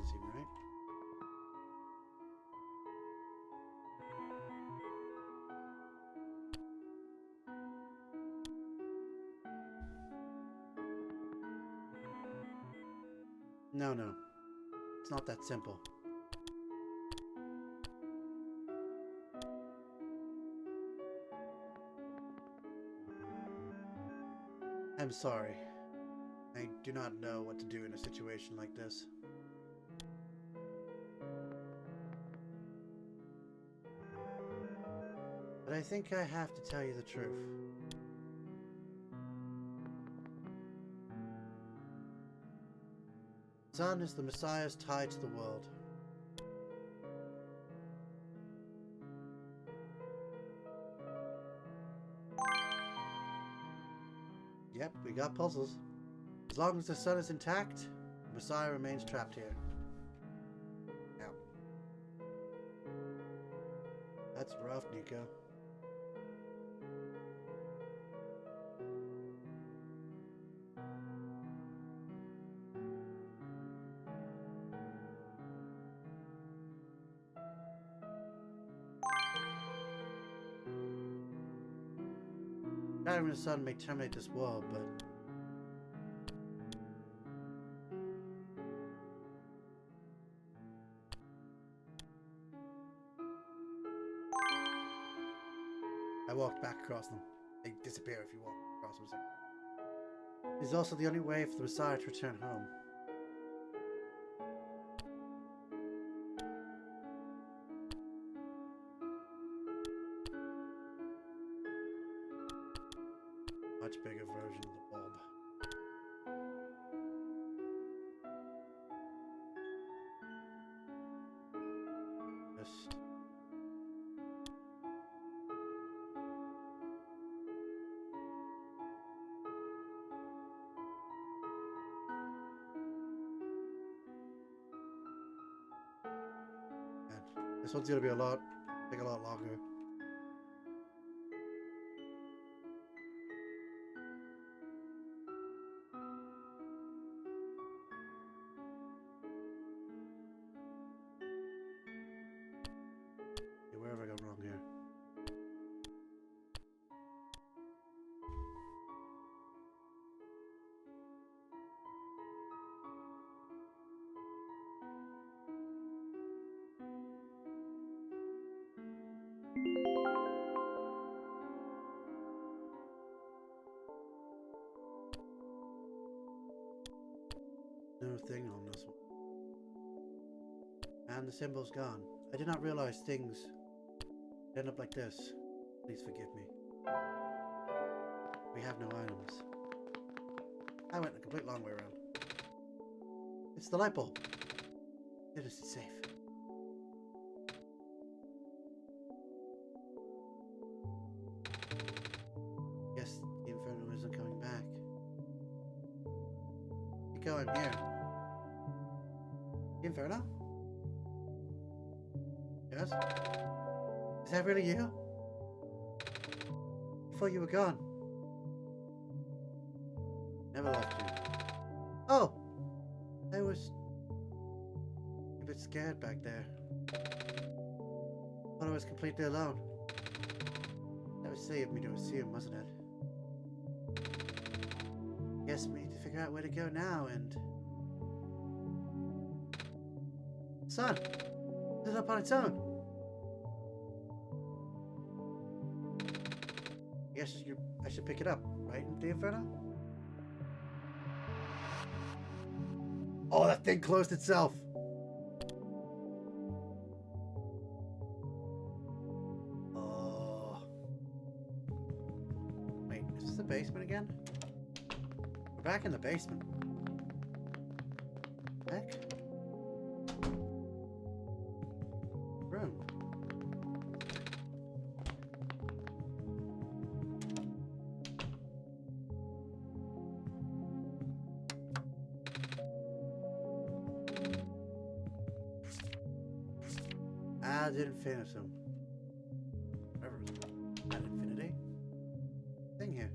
seem right. No, no. It's not that simple. I'm sorry. I do not know what to do in a situation like this. But I think I have to tell you the truth. Sun is the Messiah's tie to the world. Yep, we got puzzles. As long as the sun is intact, the Messiah remains trapped here. Now. That's rough, Nico. Shattering the sun may terminate this world, but I walked back across them. They disappear if you walk across them. It is also the only way for the Messiah to return home. Much bigger version of the bulb. Just and this one's gonna be take a lot longer. Okay, where have I gone wrong here? No thing on this one. And the symbol's gone. I did not realize things end up like this. Please forgive me. We have no items. I went the complete long way around. It's the light bulb. Goodness, it's safe. Guess the Inferno isn't coming back. Nico, I'm here. The Inferno? Yes? Is that really you? I thought you were gone. Never left you. Oh! I was a bit scared back there. Thought I was completely alone. That was silly of me to assume, wasn't it? Guess we need to figure out where to go now and... Sun! Lit up on its own! I should pick it up, right, in the Inferno? Oh, that thing closed itself! Oh. Wait, is this the basement again? We're back in the basement. Heck? Room. Ad infinitum. Whatever. Ad infinity. Thing here.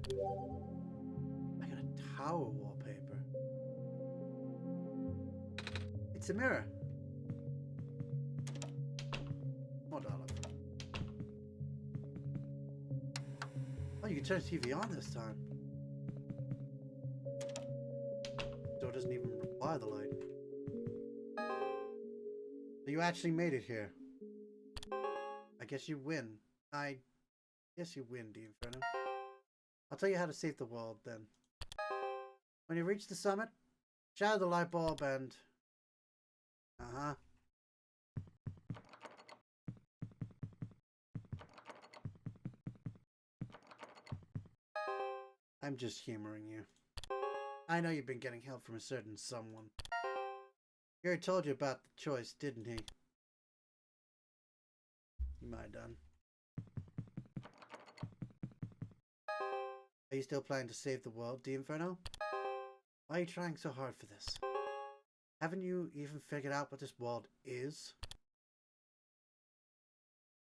I got a tower wallpaper. It's a mirror. Hold on. Oh, you can turn the TV on this time. So it doesn't even require the light. So you actually made it here. I guess you win. I guess you win, the Inferno. I'll tell you how to save the world then. When you reach the summit, shatter the light bulb and... Uh-huh. I'm just humoring you. I know you've been getting help from a certain someone. He already told you about the choice, didn't he? He might have done. Are you still planning to save the world, the Inferno? Why are you trying so hard for this? Haven't you even figured out what this world is?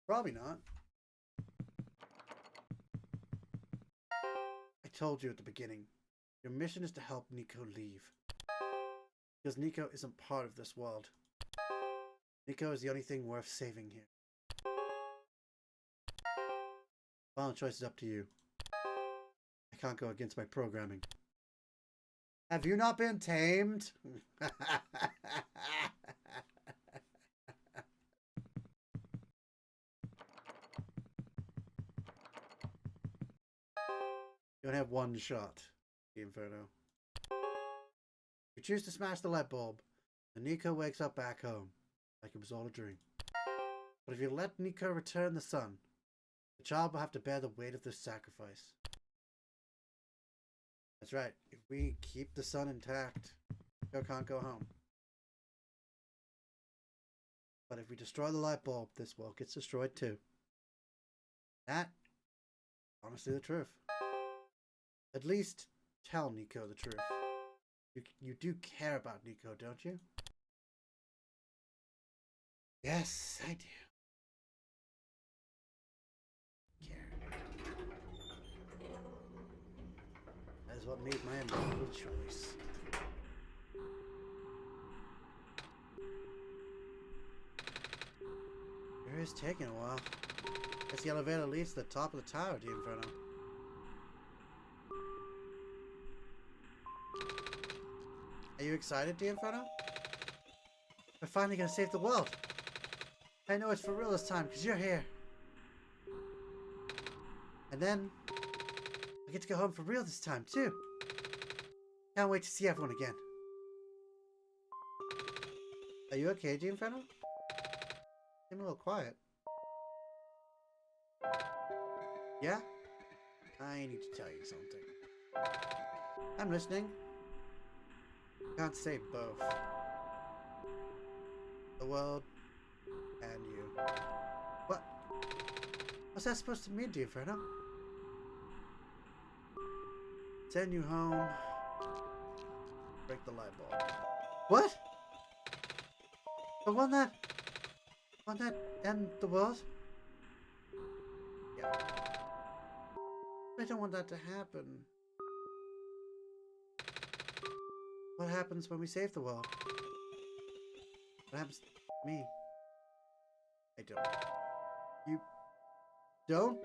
Probably not. I told you at the beginning, your mission is to help Nico leave. Because Nico isn't part of this world. Nico is the only thing worth saving here. Final choice is up to you. I can't go against my programming. Have you not been tamed? You only have one shot, the Inferno. You choose to smash the light bulb, and Nico wakes up back home, like it was all a dream. But if you let Nico return the sun, the child will have to bear the weight of this sacrifice. That's right, if we keep the sun intact, Nico can't go home. But if we destroy the light bulb, this world gets destroyed too. That, honestly, the truth. At least tell Nico the truth. You do care about Nico, don't you? Yes, I do. Care. That is what made my inevitable choice. Sure is taking a while. Guess the elevator leads to the top of the tower, the Inferno. Are you excited, the Inferno? We're finally gonna save the world. I know it's for real this time, because you're here. And then, I get to go home for real this time, too. Can't wait to see everyone again. Are you okay, the Inferno? Seem a little quiet. Yeah? I need to tell you something. I'm listening. Can't say both. The world and you. What? What's that supposed to mean, the Inferno? Send you home. Break the light bulb. What? The one that end the world? Yeah. I don't want that to happen. What happens when we save the world? What happens to me? I don't. You don't?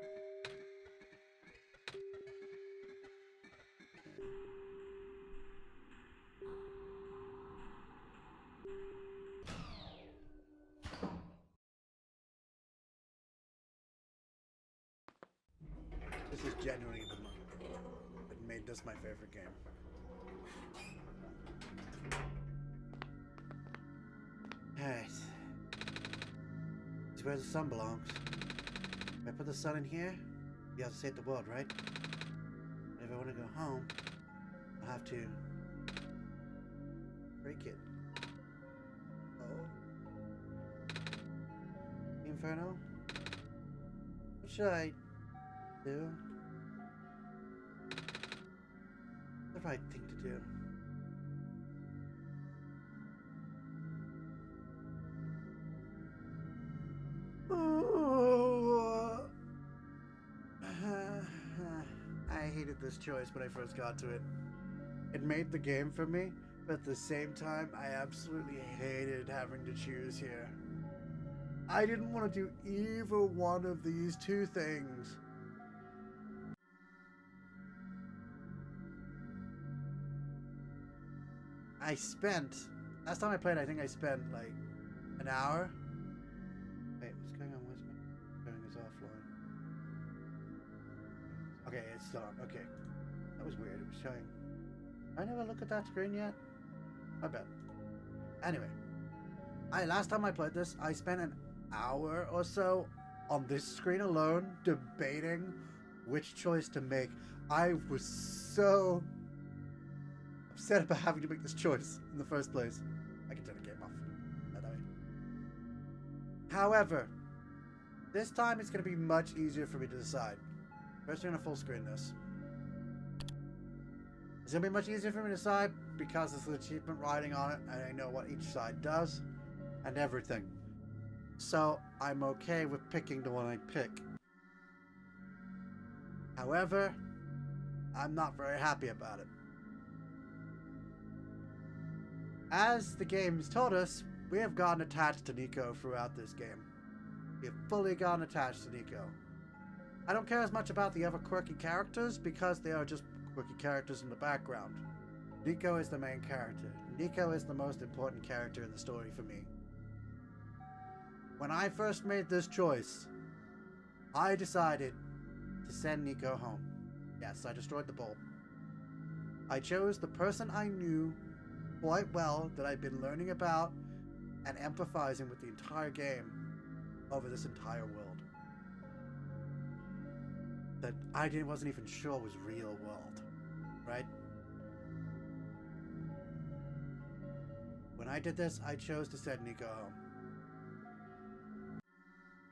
This is genuinely the month that made this my favorite game. Alright. This is where the sun belongs. If I put the sun in here, we have to save the world, right? But if I want to go home, I'll have to break it. Oh. Inferno? What should I do? The right thing to do. I hated this choice when I first got to it. It made the game for me, but at the same time, I absolutely hated having to choose here. I didn't want to do either one of these two things. Last time I played, I think I spent like an hour. Wait, what's going on? Where's my going is offline? Okay, it's still on. Okay. That was weird. It was showing. I never look at that screen yet. My bad. Anyway. Last time I played this, I spent an hour or so on this screen alone debating which choice to make. I was so upset about having to make this choice in the first place. I can turn the game off. By the way. However, this time it's going to be much easier for me to decide. First, I'm going to full screen this. It's going to be much easier for me to decide because there's an achievement riding on it and I know what each side does and everything. So I'm okay with picking the one I pick. However, I'm not very happy about it. As the game's told us, we have gotten attached to Nico throughout this game. We have fully gotten attached to Nico. I don't care as much about the other quirky characters because they are just quirky characters in the background. Nico is the main character. Nico is the most important character in the story for me. When I first made this choice, I decided to send Nico home. Yes, I destroyed the bulb. I chose the person I knew quite well that I'd been learning about and empathizing with the entire game over this entire world. That I wasn't even sure was real world, right? When I did this, I chose to send Nico home.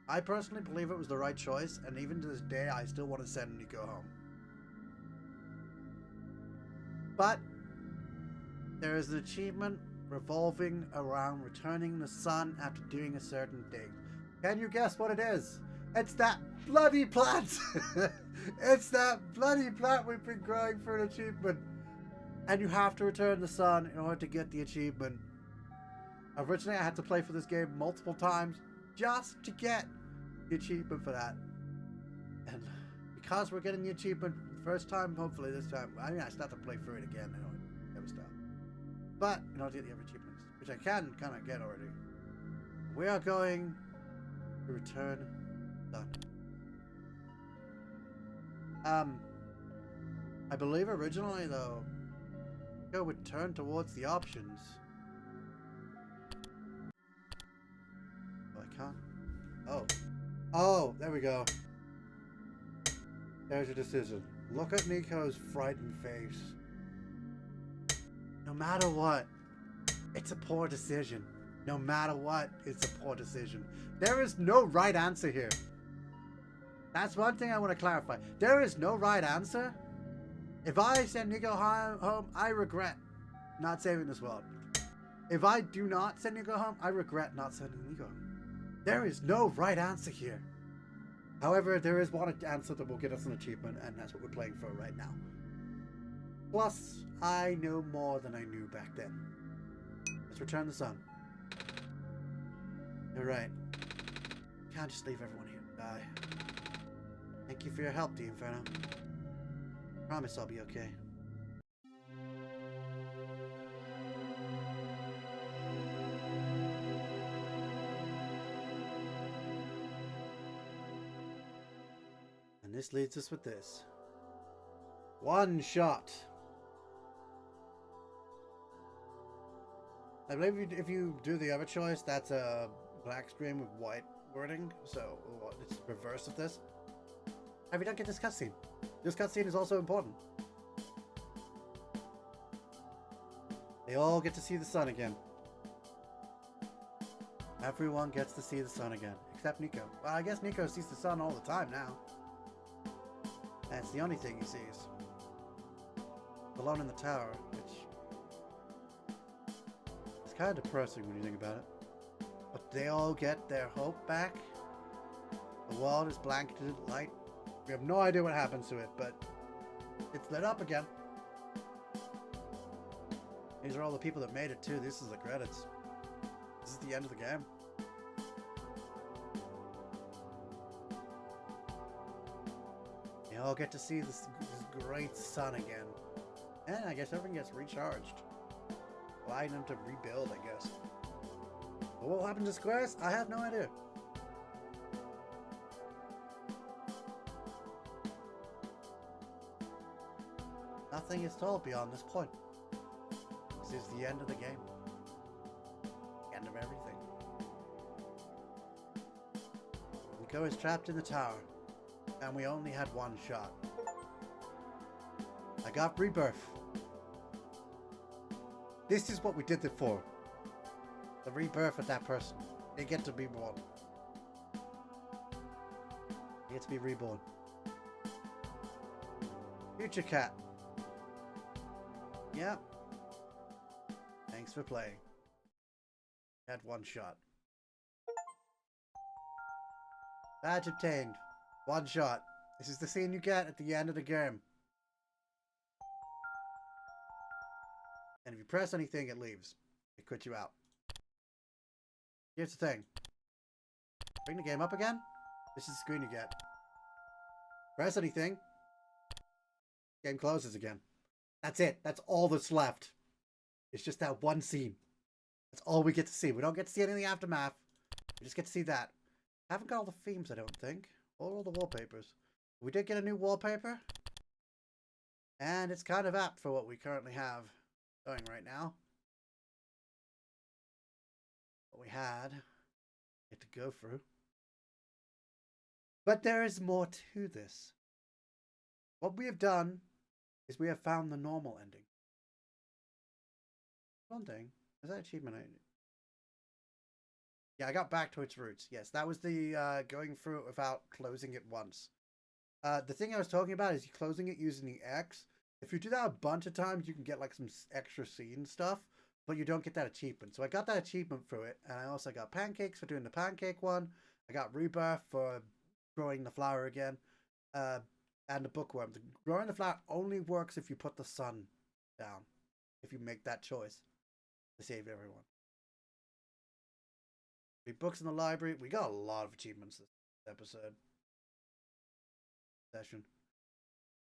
I personally believe it was the right choice, and even to this day, I still want to send Nico home. But there is an achievement revolving around returning the sun after doing a certain thing. Can you guess what it is? It's that bloody plant! It's that bloody plant we've been growing for an achievement. And you have to return the sun in order to get the achievement. Originally, I had to play for this game multiple times just to get the achievement for that. And because we're getting the achievement the first time, hopefully this time, I mean, I still have to play through it again. I know it was stuff. But in order to get the other achievements, which I can kind of get already, we are going to return sun. I believe originally though, it would turn towards the options. Oh, I can't. Oh, there we go. There's a decision. Look at Nico's frightened face. No matter what, it's a poor decision. No matter what, it's a poor decision. There is no right answer here. That's one thing I want to clarify. There is no right answer. If I send Nico home, I regret not saving this world. If I do not send Nico home, I regret not sending Nico home. There is no right answer here. However, there is one answer that will get us an achievement, and that's what we're playing for right now. Plus, I know more than I knew back then. Let's return the sun. You're right. Can't just leave everyone here to die. Thank you for your help, the Inferno. Promise I'll be okay. And this leads us with this. OneShot. I believe if you do the other choice, that's a black screen with white wording. So it's the reverse of this. Have you don't get this cutscene? This cutscene is also important. They all get to see the sun again. Everyone gets to see the sun again, except Nico. Well, I guess Nico sees the sun all the time now. That's the only thing he sees. Alone in the tower, which is kind of depressing when you think about it. But they all get their hope back. The world is blanketed in light. We have no idea what happens to it, but it's lit up again. These are all the people that made it too. This is the credits. This is the end of the game. I'll get to see this great sun again. And I guess everything gets recharged. Allowing them to rebuild, I guess. But what will happen to squares? I have no idea. Nothing is told beyond this point. This is the end of the game. The end of everything. Nico is trapped in the tower, and we only had one shot. I got rebirth. This is what we did it for. The rebirth of that person. They get to be born. They get to be reborn. Future Cat. Yep. Thanks for playing. Had one shot. Badge obtained. One shot. This is the scene you get at the end of the game. And if you press anything, it leaves. It quits you out. Here's the thing. Bring the game up again. This is the screen you get. Press anything. Game closes again. That's it. That's all that's left. It's just that one scene. That's all we get to see. We don't get to see any of the aftermath. We just get to see that. Haven't got all the themes, I don't think. Or all the wallpapers. We did get a new wallpaper. And it's kind of apt for what we currently have going right now. What we had to go through. But there is more to this. What we have done is we have found the normal ending. One thing. Is that achievement? Yeah, I got back to its roots. Yes, that was the going through it without closing it once. The thing I was talking about is you closing it using the X. If you do that a bunch of times, you can get like some extra scene stuff, but you don't get that achievement. So I got that achievement through it, and I also got pancakes for doing the pancake one. I got rebirth for growing the flower again, and the bookworm. Growing the flower only works if you put the sun down, if you make that choice to save everyone. Read books in the library. We got a lot of achievements this episode. Session.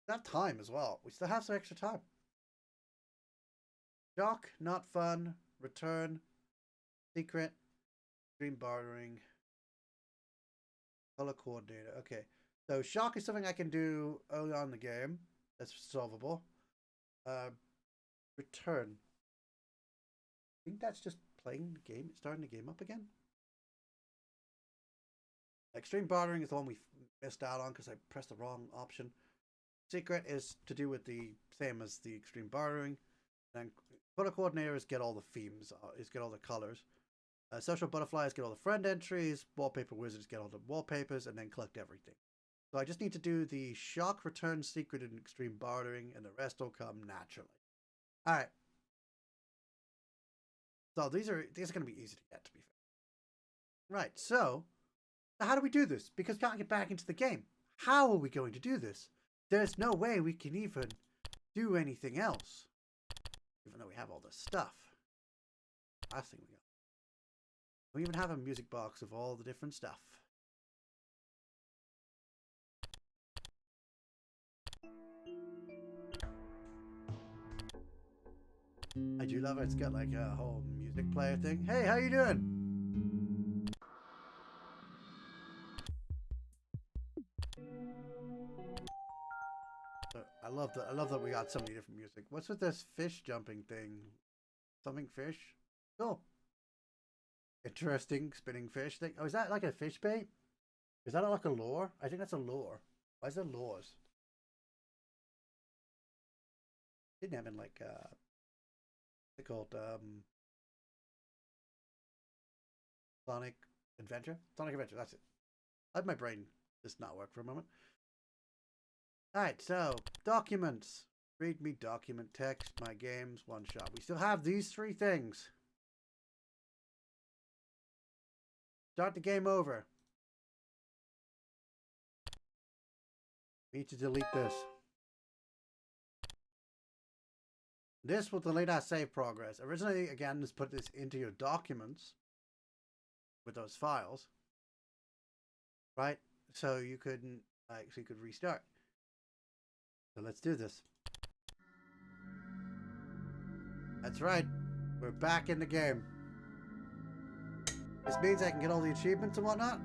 That time as well. We still have some extra time. Shock, not fun. Return. Secret. Dream bartering. Color coordinator. Okay. So shock is something I can do early on in the game. That's solvable. Return. I think that's just playing the game, starting the game up again. Extreme bartering is the one we missed out on because I pressed the wrong option. Secret is to do with the same as the extreme bartering. And color coordinator is get all the themes, is get all the colors. Social butterflies get all the friend entries. Wallpaper wizards get all the wallpapers and then collect everything. So I just need to do the shock, return, secret, and extreme bartering, and the rest will come naturally. All right. So these are going to be easy to get, to be fair. Right. So how do we do this? Because we can't get back into the game. How are we going to do this? There's no way we can even do anything else. Even though we have all this stuff. Last thing we got. We even have a music box of all the different stuff. I do love it. It's got like a whole music player thing. Hey, how you doing? I love that we got so many different music. What's with this fish jumping thing? Something fish? Cool. Interesting spinning fish thing. Oh, is that like a fish bait? Is that like a lure? I think that's a lure. Why is there lures? Didn't have in like they called Sonic Adventure? Sonic Adventure, that's it. I had my brain just not work for a moment. Alright, so documents. Read me document, text, my games, one shot. We still have these three things. Start the game over. We need to delete this. This will delete our save progress. Originally, again, just put this into your documents with those files, right? So you couldn't, so you could restart. So let's do this. That's right. We're back in the game. This means I can get all the achievements and whatnot.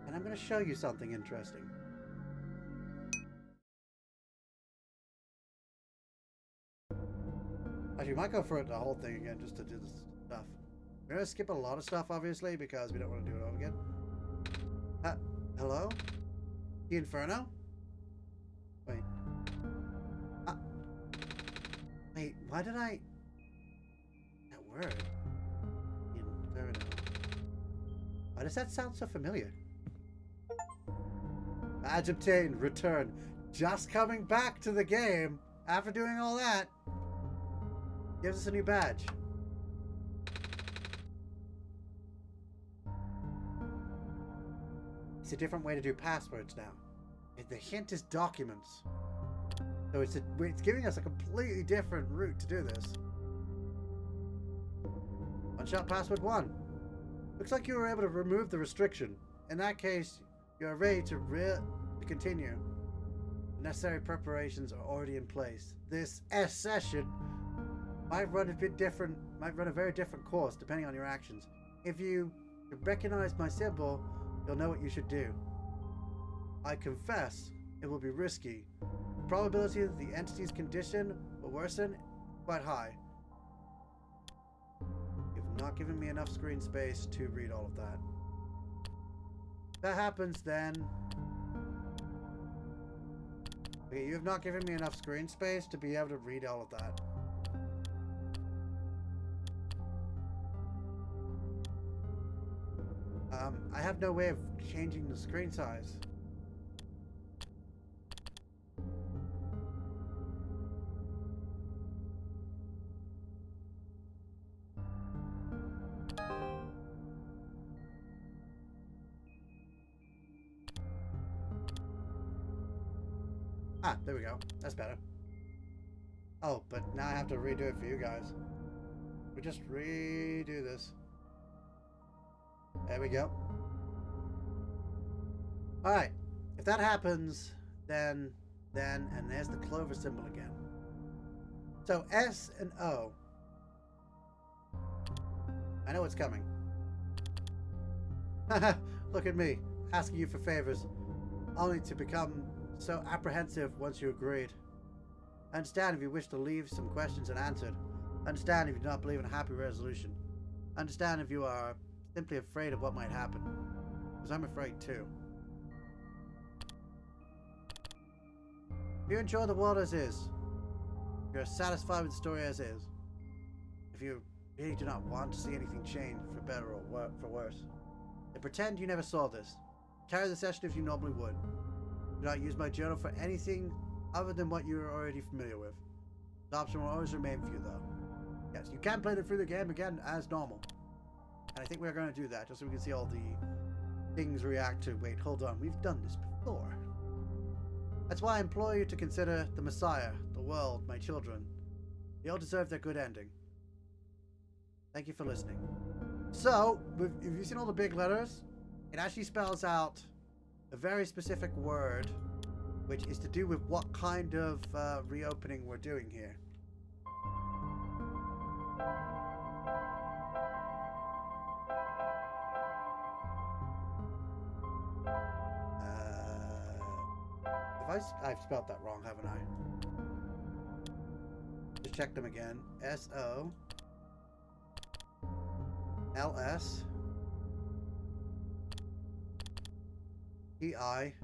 And I'm going to show you something interesting. Actually, we might go for the whole thing again just to do this stuff. We're going to skip a lot of stuff, obviously, because we don't want to do it over again. Hello? The Inferno? Wait. Wait, why did I... That word. Inferno. Why does that sound so familiar? Badge obtained. Return. Just coming back to the game after doing all that. Gives us a new badge. It's a different way to do passwords now. The hint is documents. So it's giving us a completely different route to do this. OneShot password 1. Looks like you were able to remove the restriction. In that case, you are ready to continue. The necessary preparations are already in place. This S session might run a very different course depending on your actions. If you recognize my symbol, you'll know what you should do. I confess, it will be risky. The probability that the entity's condition will worsen quite high. You've not given me enough screen space to read all of that. If that happens, then... Okay, you have not given me enough screen space to be able to read all of that. I have no way of changing the screen size. Ah, there we go. That's better. Oh, but now I have to redo it for you guys. We just redo this. There we go. Alright. If that happens, then, and there's the clover symbol again. So, S and O. I know what's coming. Haha, look at me, asking you for favors, only to become so apprehensive once you agreed. I understand if you wish to leave some questions unanswered. I understand if you do not believe in a happy resolution. I understand if you are simply afraid of what might happen. Because I'm afraid too. If you enjoy the world as is, if you're satisfied with the story as is, if you really do not want to see anything change for better or for worse, then pretend you never saw this. Carry the session if you normally would. Do not use my journal for anything other than what you are already familiar with. The option will always remain for you, though. Yes, you can play through the game again as normal. And I think we're going to do that, just so we can see all the things react to. Wait, hold on. We've done this before. That's why I implore you to consider the Messiah, the world, my children. They all deserve their good ending. Thank you for listening. So, if you've seen all the big letters, it actually spells out a very specific word, which is to do with what kind of reopening we're doing here. I've spelled that wrong, haven't I? Just check them again. S-O L-S T-I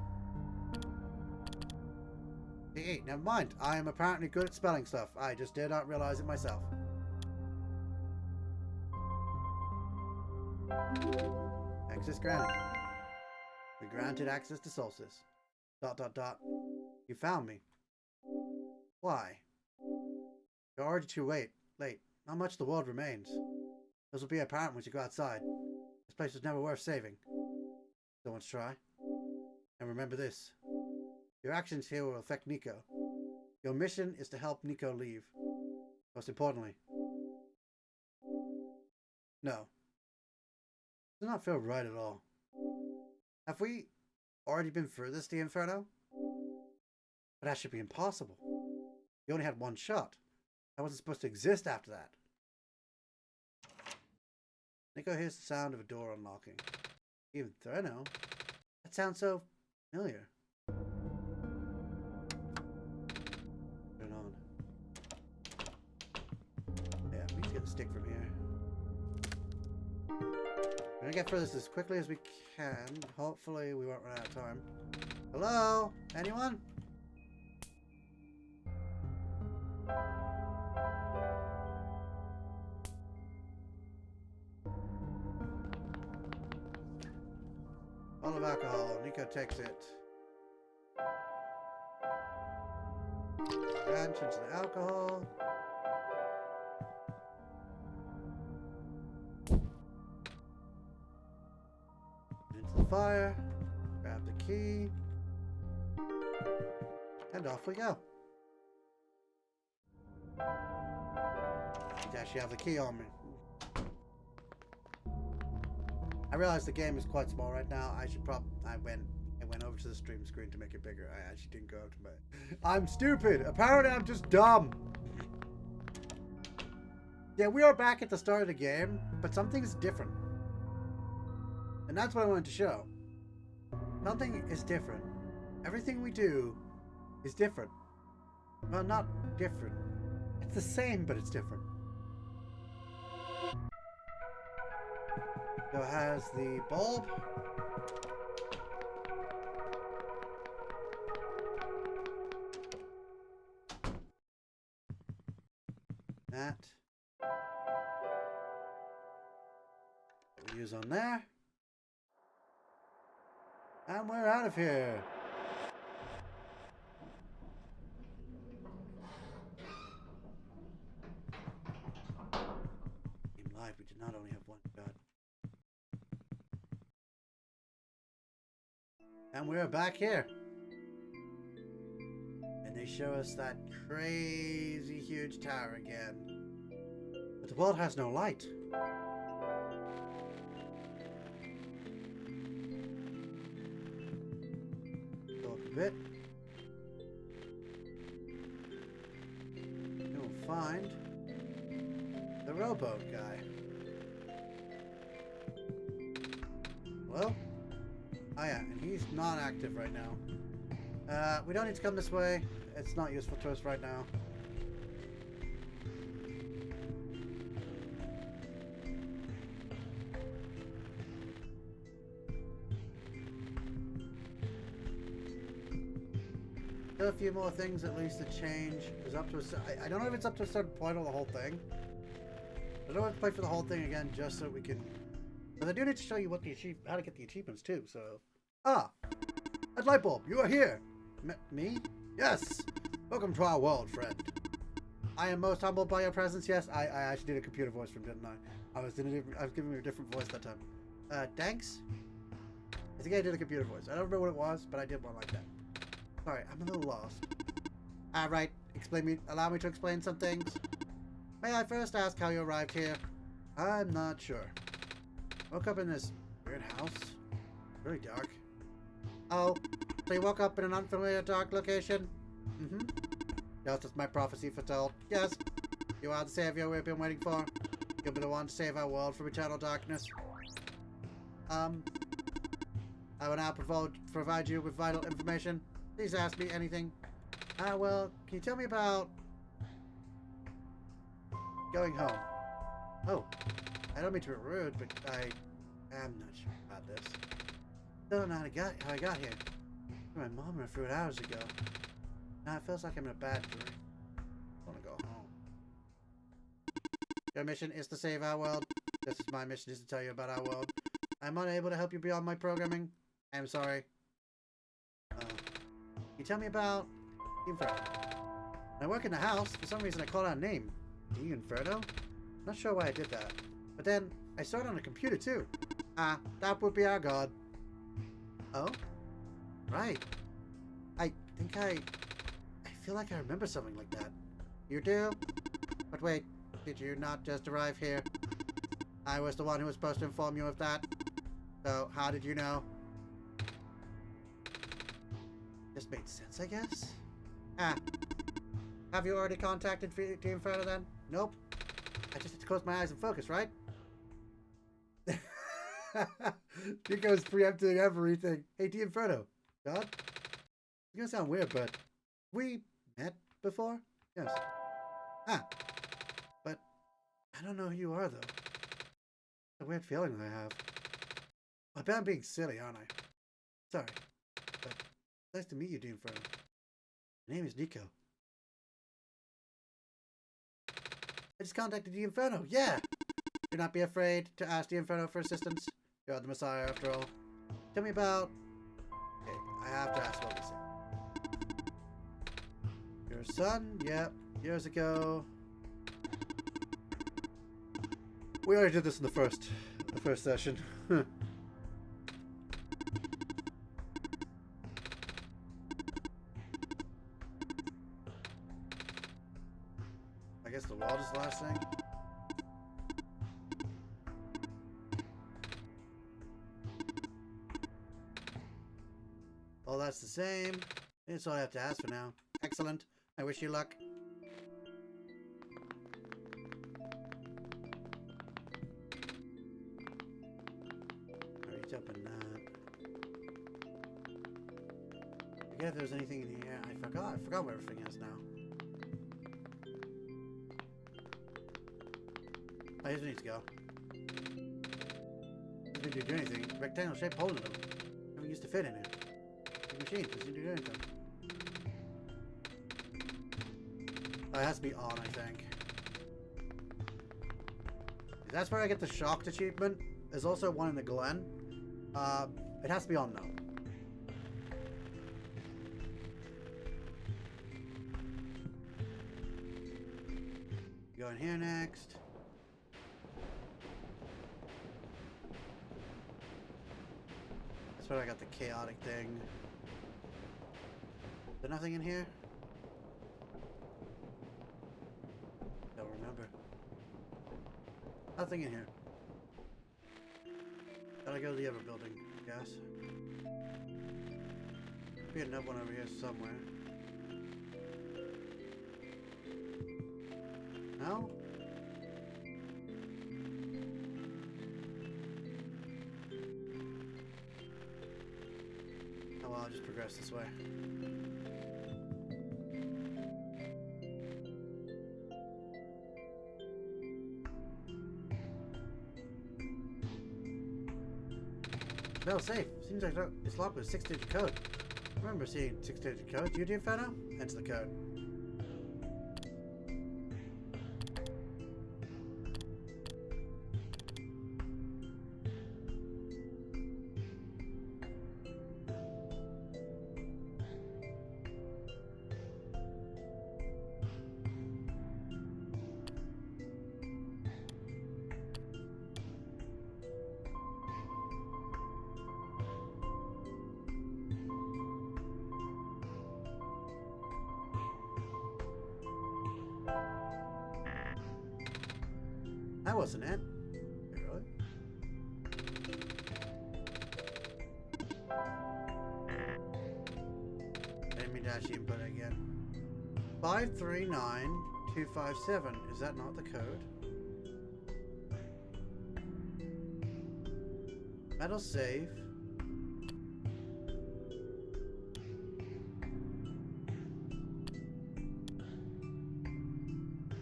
T-E. Never mind. I am apparently good at spelling stuff. I just did not realize it myself. Access granted. We granted access to Solstice. ... You found me. Why? You're already too late. Not much of the world remains. This will be apparent once you go outside. This place was never worth saving. Don't want to try? And remember this. Your actions here will affect Nico. Your mission is to help Nico leave. Most importantly. No. It does not feel right at all. Have we already been through this, the Inferno? But that should be impossible. You only had one shot. I wasn't supposed to exist after that. Nico hears the sound of a door unlocking. Inferno? That sounds so familiar. Turn on. Yeah, we need to get the stick from here. We're gonna get through this as quickly as we can. Hopefully we won't run out of time. Hello? Anyone? Bottle of alcohol. Nico takes it. Branch into the alcohol. Into the fire. Grab the key. And off we go. I actually have the key on me. I realize the game is quite small right now. I should probably. I went over to the stream screen to make it bigger. I actually didn't go to my. I'm stupid. Apparently, I'm just dumb. Yeah, we are back at the start of the game, but something's different, and that's what I wanted to show. Something is different. Everything we do is different. Well, not different. It's the same, but it's different. So it has the bulb. That. We'll use on there. And we're out of here. In life, we did not only have one God. And we're back here. And they show us that crazy huge tower again. But the world has no light. Go up a bit. You'll find the rowboat guy. Well, oh yeah, and he's not active right now. We don't need to come this way. It's not useful to us right now. Still a few more things at least to change. Is up to I don't know if it's up to a certain point or the whole thing. I don't have to play for the whole thing again just so we can. But I do need to show you what the how to get the achievements too. So, that light bulb, you are here. Me? Yes. Welcome to our world, friend. I am most humbled by your presence. Yes, I actually did a computer voice from, didn't I? I was giving you a different voice that time. Thanks. I think I did a computer voice. I don't remember what it was, but I did one like that. Sorry, I'm a little lost. Right. Allow me to explain some things. May I first ask how you arrived here? I'm not sure. Woke up in this weird house. Really dark. Oh, so you woke up in an unfamiliar dark location? Mm-hmm. Yes, as my prophecy foretold. Yes, you are the savior we've been waiting for. You'll be the one to save our world from eternal darkness. I will now provide you with vital information. Please ask me anything. Well, can you tell me about going home? Oh, I don't mean to be rude, but I am not sure about this. I don't know how I got here. My mom ran through it hours ago. Now it feels like I'm in a bad mood. I want to go home. Your mission is to save our world. Just as my mission is to tell you about our world. I'm unable to help you beyond my programming. I'm sorry. Can you tell me about the Inferno? When I work in the house, for some reason I called out a name. The Inferno? Not sure why I did that. But then, I saw it on a computer too. That would be our god. Oh? Right. I think I feel like I remember something like that. You do? But wait, did you not just arrive here? I was the one who was supposed to inform you of that. So, how did you know? just made sense, I guess. Ah. Have you already contacted the Inferno then? Nope. I just have to close my eyes and focus, right? Nico's preempting everything. Hey, the Inferno. God? It's gonna sound weird, but we met before? Yes. Ah. But I don't know who you are, though. It's a weird feeling I have. I bet I'm being silly, aren't I? Sorry. But nice to meet you, the Inferno. My name is Nico. I just contacted the Inferno. Yeah! Do not be afraid to ask the Inferno for assistance. You're the Messiah, after all. Tell me about... Okay, I have to ask what we say. Your son? Yep. Years ago. We already did this in the first session. I guess the wall is the last thing. Well, that's the same. That's all I have to ask for now. Excellent. I wish you luck. Alright, open that. I forget if there's anything in here. I forgot where everything is now. Oh, here's where it needs to go. Doesn't need to do anything. Rectangle shaped hole in them. Never used to fit in it. The machine doesn't need to do anything. Oh, it has to be on, I think. That's where I get the shocked achievement. There's also one in the Glen. It has to be on now. Go in here next. That's where I got the chaotic thing. Is there nothing in here? Don't remember. Nothing in here. Gotta go to the other building, I guess. Be another one over here somewhere. No? Oh well, I'll just progress this way. No, safe. Seems like it's locked with a 6-digit code. I remember seeing 6-digit code. Do you do Inferno? Enter the code. That wasn't it. Really? Let me dash input again. 539257. Is that not the code? Metal safe.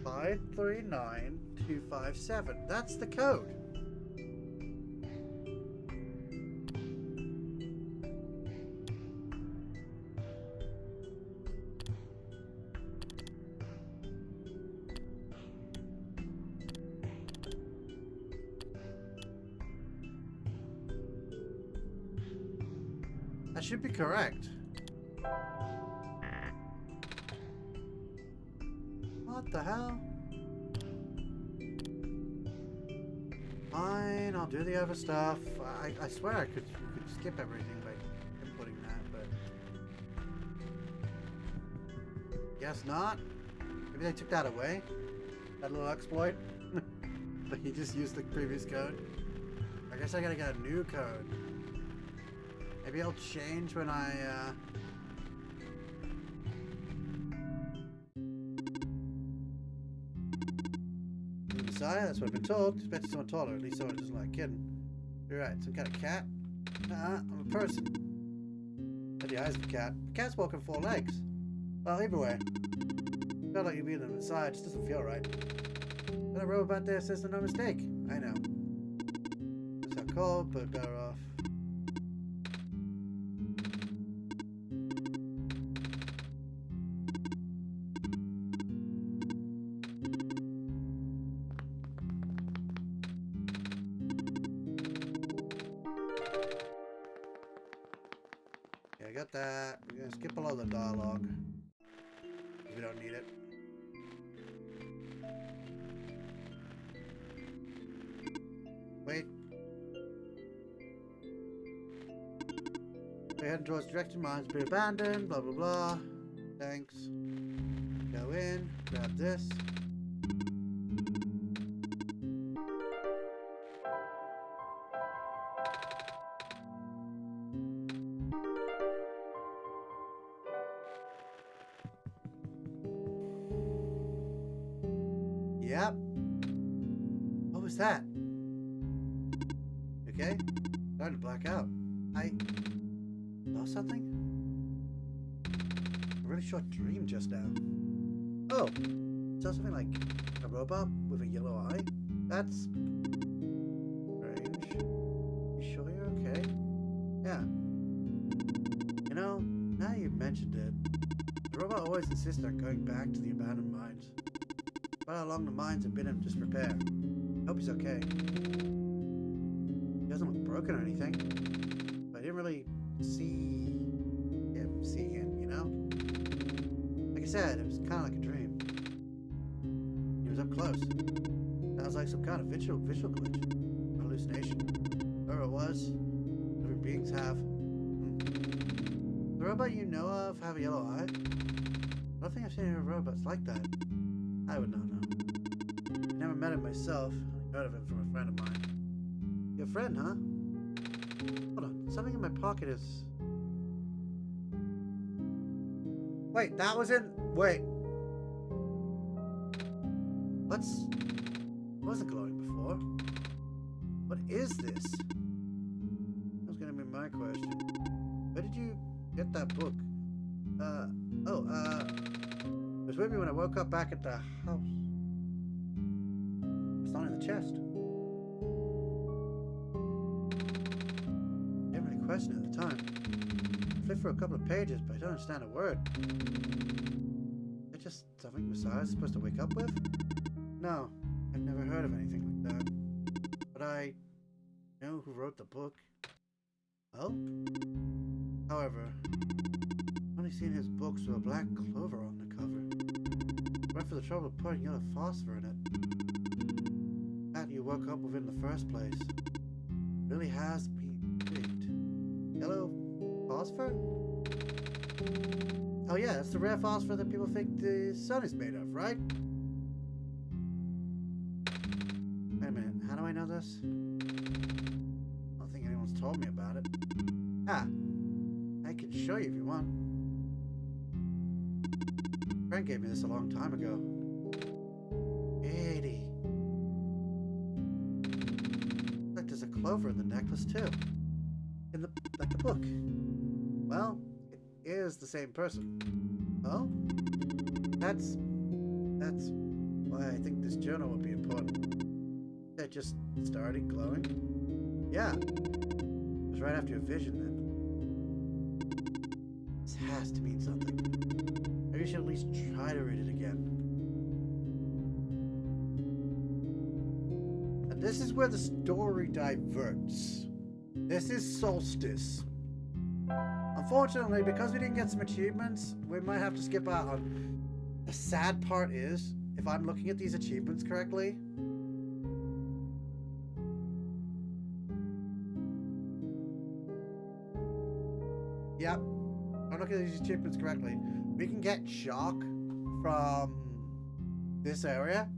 Five 39257. That's the code. That should be correct. What the hell? Fine, I'll do the other stuff. I swear we could skip everything by inputting that, but guess not. Maybe they took that away. That little exploit. But he just used the previous code. I guess I gotta get a new code. Maybe it'll change when I Messiah, that's what I've been told. Expecting someone taller, at least someone who doesn't like kidding. You're right, some kind of cat? I'm a person. At the eyes of the cat. The cat's walking 4 legs. Well, either way. Felt like you being the Messiah, it just doesn't feel right. But a robot there says no mistake. I know. It's not cold, but better off. Yeah, I got that. We're gonna skip all the dialogue. We don't need it. Wait. We're heading towards direction mines be abandoned, blah blah blah. Thanks. Go in, grab this. Yep. What was that? Okay? Starting to black out. I saw something? A really short dream just now. Oh! Saw something like a robot with a yellow eye? That's strange. You sure you're okay? Yeah. You know, now you've mentioned it, the robot always insisted on going back to the abandoned mines. But how long the mines have been in disrepair. Hope he's okay. He doesn't look broken or anything. But I didn't really see him, you know? Like I said, it was kind of like a dream. He was up close. Sounds like some kind of visual glitch. Hallucination. Whatever it was, living beings have. The robot you know of have a yellow eye? I don't think I've seen any robots like that. I would not know. I never met him myself. I heard of him from a friend of mine. Your friend, huh? Hold on. Something in my pocket is... Wait, that was in... Wait. What's... It wasn't glowing before. What is this? That was gonna be my question. Where did you get that book? It was with me when I woke up back at the house. It's not in the chest. I didn't really question it at the time. I flipped through a couple of pages, but I don't understand a word. Is it just something Messiah's supposed to wake up with? No, I've never heard of anything like that. But I know who wrote the book. Well? However, I've only seen his books with a black clover on the cover. Went for the trouble of putting yellow phosphor in it. That you woke up with in the first place. Really has been rigged. Yellow phosphor? Oh yeah, that's the rare phosphor that people think the sun is made of, right? Wait a minute, how do I know this? I don't think anyone's told me about it. Ah, I can show you if you want. A friend gave me this a long time ago. 80. Like there's a clover in the necklace too. In the book. Well, it is the same person. Oh? That's why I think this journal would be important. It just started glowing. Yeah. It was right after your vision then. This has to mean something. Maybe you should at least try to read it again. And this is where the story diverts. This is Solstice. Unfortunately, because we didn't get some achievements, we might have to skip out on... The sad part is, if I'm looking at these achievements correctly... Yep. I'm looking at these achievements correctly. We can get shock from this area,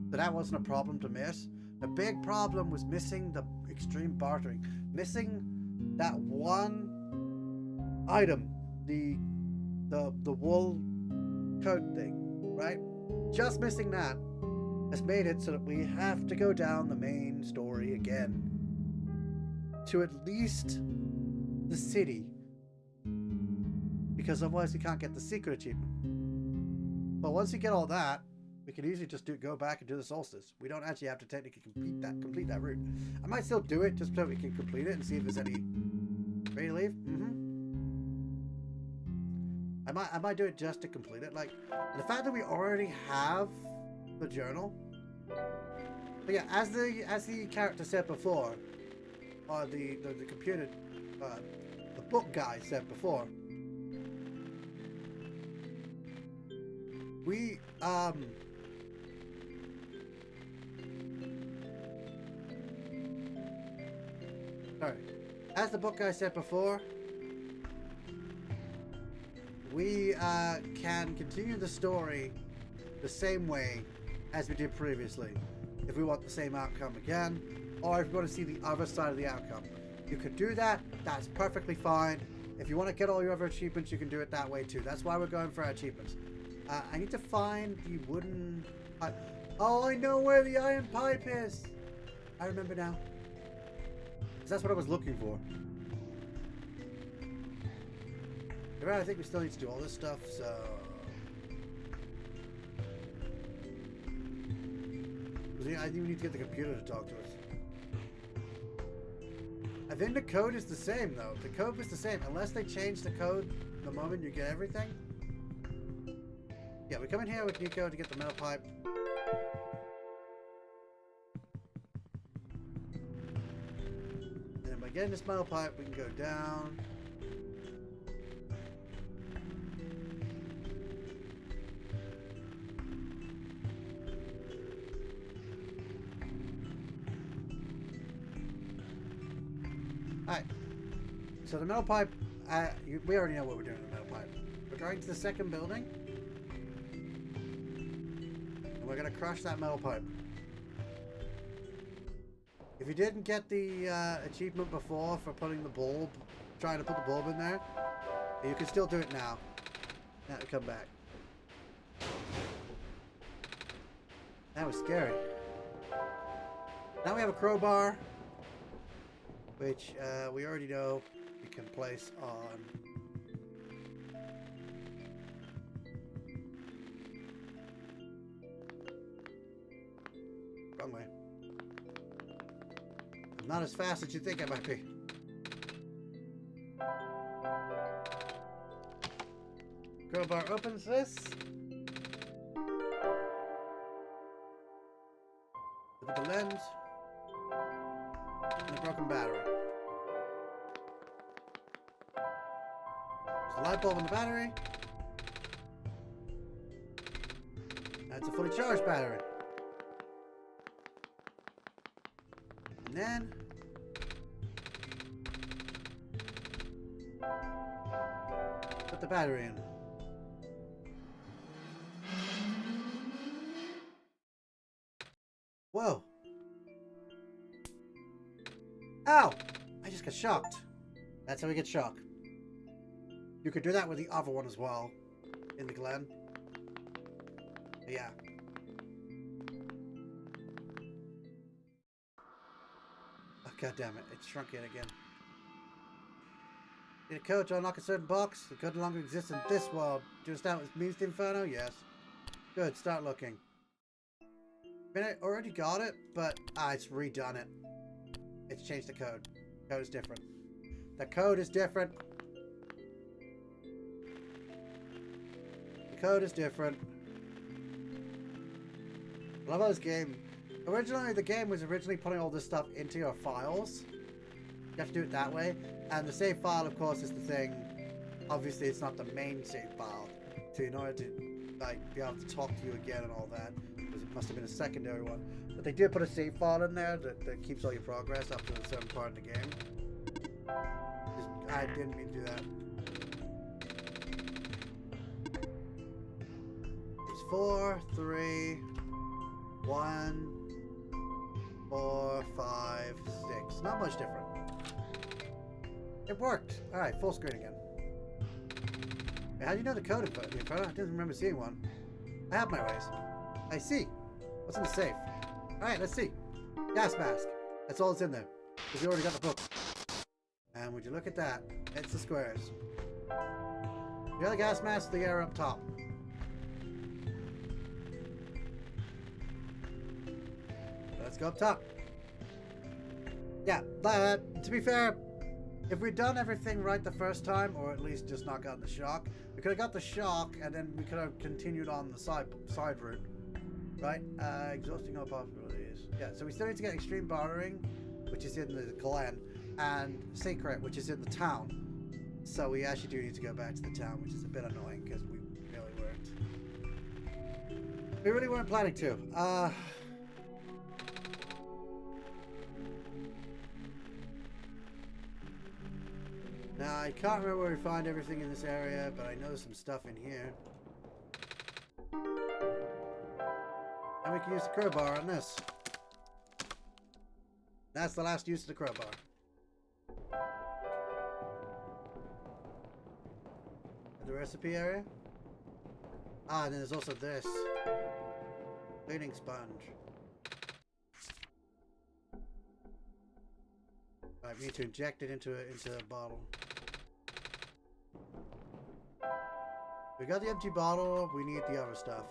so that wasn't a problem to miss. The big problem was missing the extreme bartering. Missing that one item, the wool coat thing, right? Just missing that. has made it so that we have to go down the main story again. To at least the city. Because otherwise we can't get the secret achievement. But once we get all that, we can easily just go back and do the solstice. We don't actually have to technically complete that route. I might still do it just so we can complete it and see if there's any... Ready to leave? I might do it just to complete it. Like, the fact that we already have the journal. But yeah, as the character said before, or the computer, the book guy said before, we sorry, as the book guy said before, we can continue the story the same way as we did previously if we want the same outcome again, or if you want to see the other side of the outcome. You could do that. That's perfectly fine. If you want to get all your other achievements, you can do it that way too. That's why we're going for our achievements. I need to find the wooden pipe. Oh, I know where the iron pipe is. I remember now. 'Cause that's what I was looking for. Right, I think we still need to do all this stuff, so... I think we need to get the computer to talk to us. I think the code is the same, though. The code is the same, unless they change the code the moment you get everything. Yeah, we come in here with Nico to get the metal pipe. And then by getting this metal pipe, we can go down. Alright, so the metal pipe, we already know what we're doing with the metal pipe. We're going to the second building, and we're going to crush that metal pipe. If you didn't get the achievement before for putting the bulb, trying to put the bulb in there, you can still do it now. Now to come back. That was scary. Now we have a crowbar, which we already know we can place on wrong way. I'm not as fast as you think I might be. Crowbar opens this. Look at the lens. And a broken battery. There's a light bulb in the battery. That's a fully charged battery. And then put the battery in. Whoa. Ow! I just got shocked. That's how we get shocked. You could do that with the other one as well. In the Glen. Yeah. Oh, God damn it. It shrunk it again. Need a code to unlock a certain box. The code no longer exists in this world. Do you understand what this means to Inferno? Yes. Good. Start looking. I already got it, but it's redone it. It's changed the code. The code is different. The code is different. The code is different. I love how this game. Originally, the game was originally putting all this stuff into your files. You have to do it that way. And the save file, of course, is the thing. Obviously, it's not the main save file. So in order to be able to talk to you again and all that, it must have been a secondary one. But they did put a save file in there that keeps all your progress up to a certain part of the game. I didn't mean to do that. It's 4, 3, 1, 4, 5, 6. Not much different. It worked. Alright, full screen again. How do you know the code of it? I didn't remember seeing one. I have my ways. I see. What's in the safe? Alright, let's see. Gas mask. That's all that's in there. Because we already got the book. And would you look at that? It's the squares. The other gas mask, the air up top. Let's go up top. Yeah, but to be fair, if we'd done everything right the first time, or at least just not gotten the shock, we could have got the shock and then we could have continued on the side route. Right? Exhausting all possibilities. Yeah, so we still need to get extreme bartering, which is in the clan, and secret, which is in the town. So we actually do need to go back to the town, which is a bit annoying because we really weren't planning to. Now, I can't remember where we find everything in this area, but I know there's some stuff in here. And we can use the crowbar on this. That's the last use of the crowbar. The recipe area? Ah, and then there's also this. Cleaning sponge. Right, we need to inject it into a bottle. We got the empty bottle, we need the other stuff.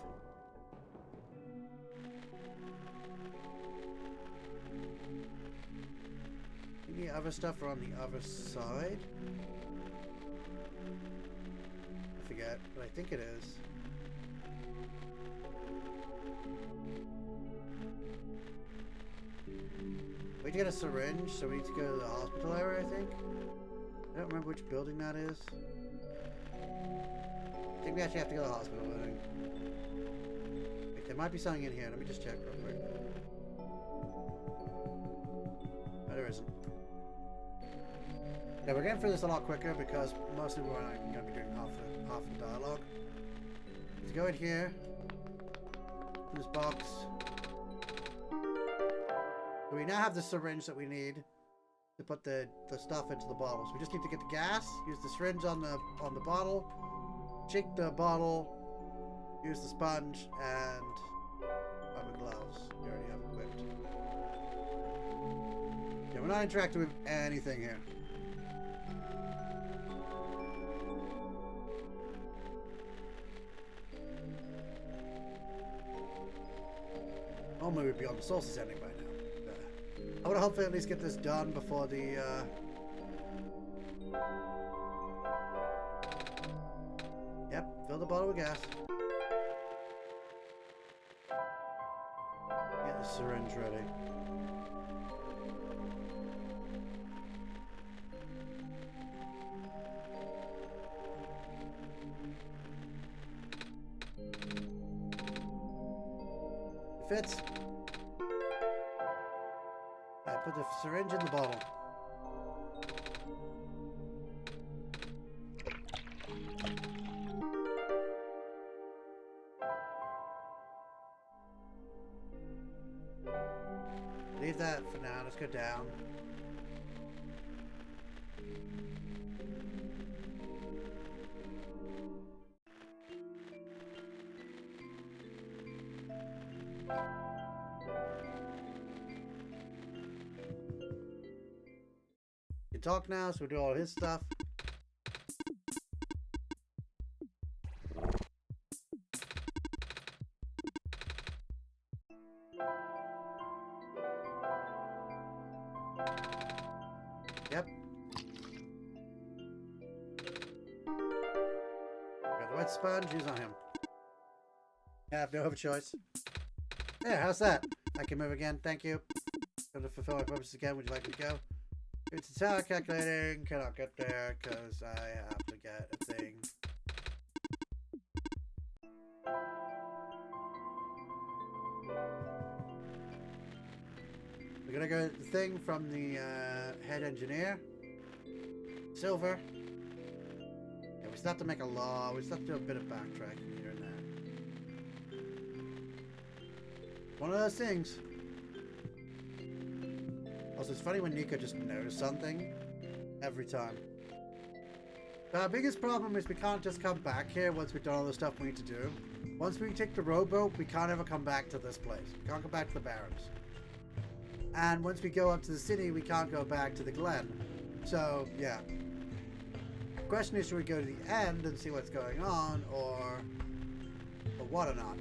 Any other stuff are on the other side? I forget, but I think it is. We need to get a syringe, so we need to go to the hospital area, I think. I don't remember which building that is. I think we actually have to go to the hospital building. Wait, there might be something in here. Let me just check real quick. No, there isn't. Yeah, we're getting through this a lot quicker because mostly we're going to be doing half the dialogue. Let's go in here. In this box. So we now have the syringe that we need to put the stuff into the bottle. So we just need to get the gas, use the syringe on the bottle, shake the bottle, use the sponge, and rubber gloves. We already have equipped. Yeah, we're not interacting with anything here. Normally we'd be on the sources ending by now. I would hopefully at least get this done before the Yep, fill the bottle with gas. Get the syringe ready. It fits. I put the syringe in the bottle. Leave that for now. Let's go down. He can talk now, so we do all his stuff. Yep. Got the wet sponge, use on him. I have no other choice. There, how's that? I can move again, thank you. Going to fulfill my purpose again, would you like me to go? It's a tower calculating, cannot get there because I have to get a thing. We're gonna go the thing from the head engineer. Silver. Yeah, we still have to make a law. We still have to do a bit of backtracking here and there. One of those things. Also, it's funny when Nico just knows something every time. But our biggest problem is we can't just come back here once we've done all the stuff we need to do. Once we take the rowboat, we can't ever come back to this place. We can't go back to the Barrens. And once we go up to the city, we can't go back to the Glen. So, yeah. The question is, should we go to the end and see what's going on, or what or not?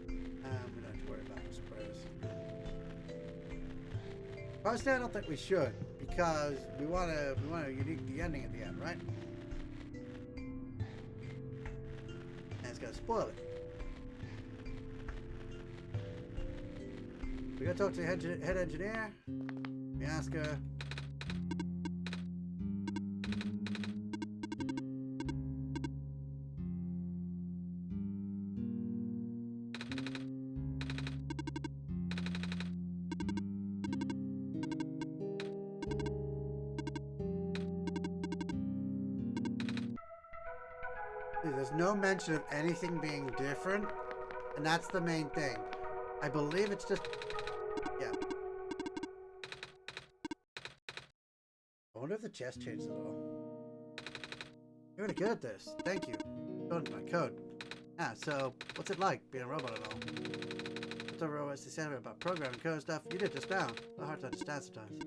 We don't have to worry about this, I suppose. Personally, I don't think we should, because we want to unique the ending at the end, right? And it's gonna spoil it. We gotta talk to the head engineer. We ask her. There's no mention of anything being different, and that's the main thing. I believe it's just... yeah. I wonder if the chest changed at all. You're really good at this. Thank you. Going to my code. Ah, so, what's it like, being a robot at all? What's the robots they said about programming code stuff? You did just now. It's hard to understand sometimes.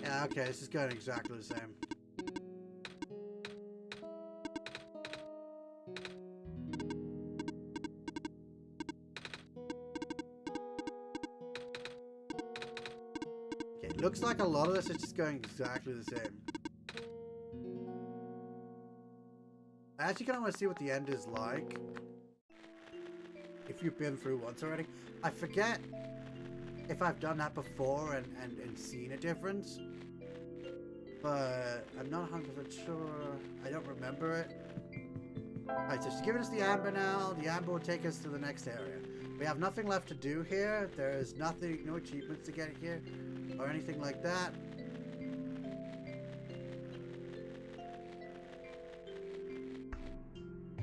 Yeah, okay, this is going exactly the same. Looks like a lot of this is just going exactly the same. I actually kind of want to see what the end is like. If you've been through once already. I forget if I've done that before and seen a difference. But I'm not 100% sure. I don't remember it. Alright, so she's giving us the amber now. The amber will take us to the next area. We have nothing left to do here. There is nothing, no achievements to get here. Or anything like that.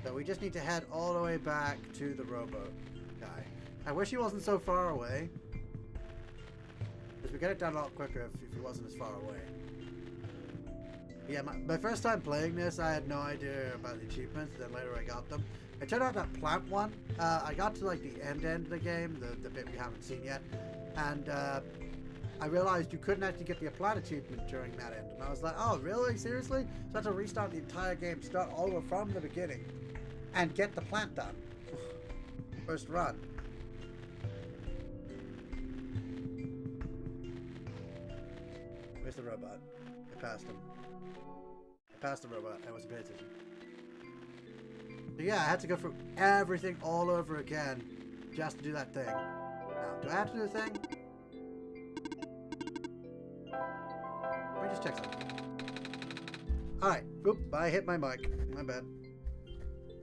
So we just need to head all the way back to the rowboat guy. I wish he wasn't so far away. Because we get it done a lot quicker if he wasn't as far away. Yeah, my first time playing this, I had no idea about the achievements. Then later I got them. It turned out that plant one, I got to like the end of the game, the bit we haven't seen yet. And I realized you couldn't actually get the plant achievement during that end. And I was like, oh, really? Seriously? So I had to restart the entire game, start all over from the beginning, and get the plant done. First run. Where's the robot? I passed him. I passed the robot. I wasn't paying attention. So yeah, I had to go through everything all over again just to do that thing. Now, do I have to do the thing? Let me just check something. Alright. Oop, I hit my mic. My bad.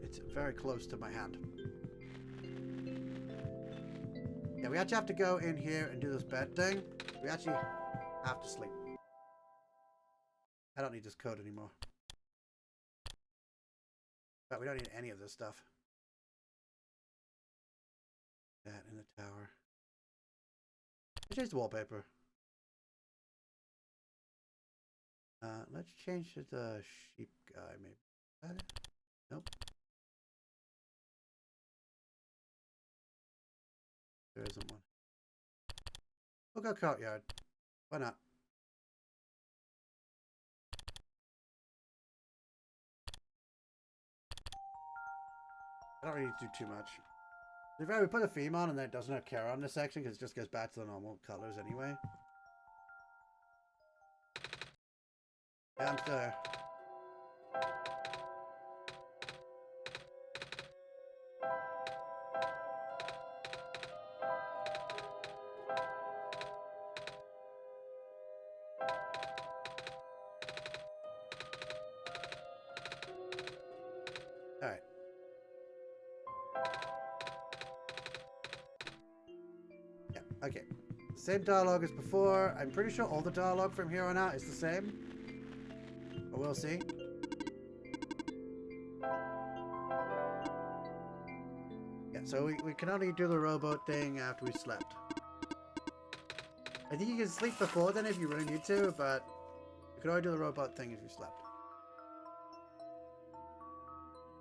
It's very close to my hand. Yeah, we actually have to go in here and do this bed thing. We actually have to sleep. I don't need this code anymore. But we don't need any of this stuff. That in the tower. Let's change the wallpaper. Let's change to the sheep guy, maybe. Is that it? Nope. There isn't one. We'll go courtyard. Why not? I don't really do too much. If we put a theme on and then it doesn't have care on this section because it just goes back to the normal colors anyway. And alright. Yeah, okay. Same dialogue as before. I'm pretty sure all the dialogue from here on out is the same. But we'll see. Yeah, so we can only do the rowboat thing after we slept. I think you can sleep before then if you really need to, but you can only do the rowboat thing if you slept.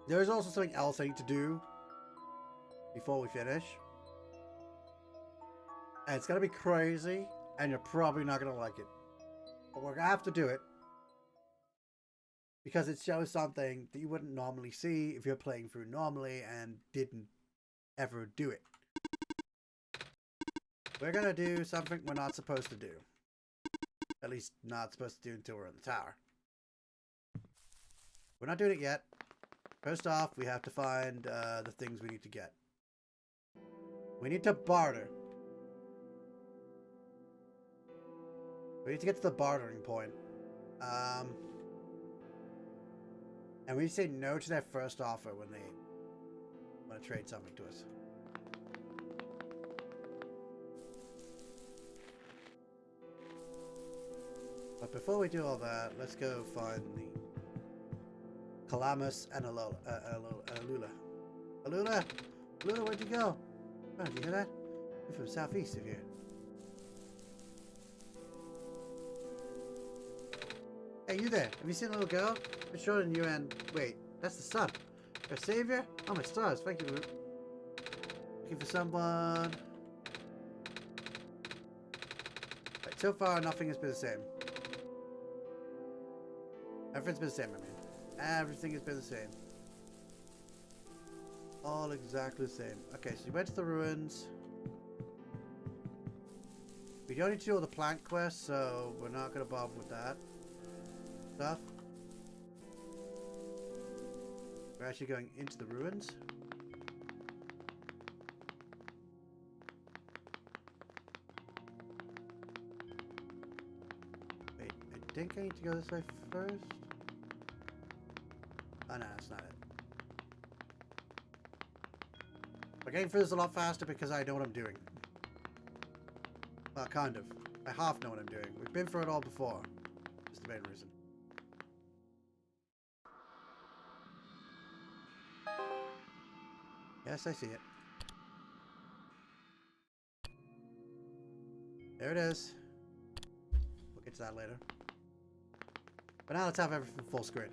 There is also something else I need to do before we finish. And it's going to be crazy, and you're probably not going to like it. But we're going to have to do it. Because it shows something that you wouldn't normally see if you're playing through normally and didn't ever do it. We're going to do something we're not supposed to do. At least not supposed to do until we're in the tower. We're not doing it yet. First off, we have to find the things we need to get. We need to barter. We need to get to the bartering point. And we say no to their first offer when they want to trade something to us. But before we do all that, let's go find the Calamus and Alula. Alula, where'd you go? Oh, did you hear that? We're from southeast of here. Hey, you there? Have you seen a little girl? It's showing you and... Wait, that's the sun. Our savior? Oh, my stars. Thank you. Looking for someone. Right, so far, nothing has been the same. Everything's been the same, I mean. Everything has been the same. All exactly the same. Okay, so you went to the ruins. We don't need to do all the plant quests, so we're not going to bother with that stuff. We're actually going into the ruins. Wait, I think I need to go this way first. Oh no, that's not it. We're getting through this a lot faster because I know what I'm doing. Well, kind of. I half know what I'm doing. We've been through it all before. That's the main reason. Yes, I see it. There it is. We'll get to that later. But now let's have everything full screen.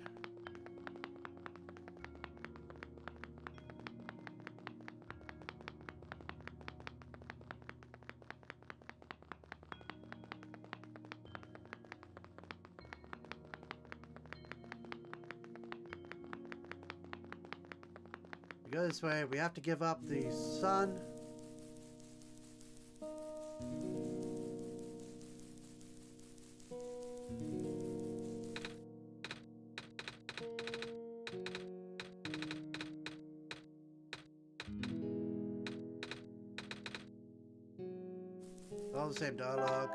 We go this way. We have to give up the sun. All the same dialogue.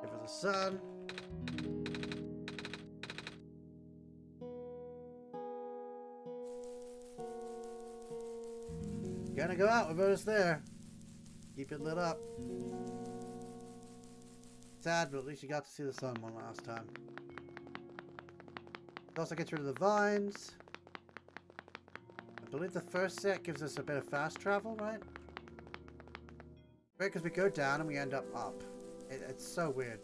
Give us the sun. Gonna go out without us there. Keep it lit up. Sad, but at least you got to see the sun one last time. It also gets rid of the vines. I believe the first set gives us a bit of fast travel, right? Right, because we go down and we end up. It's so weird.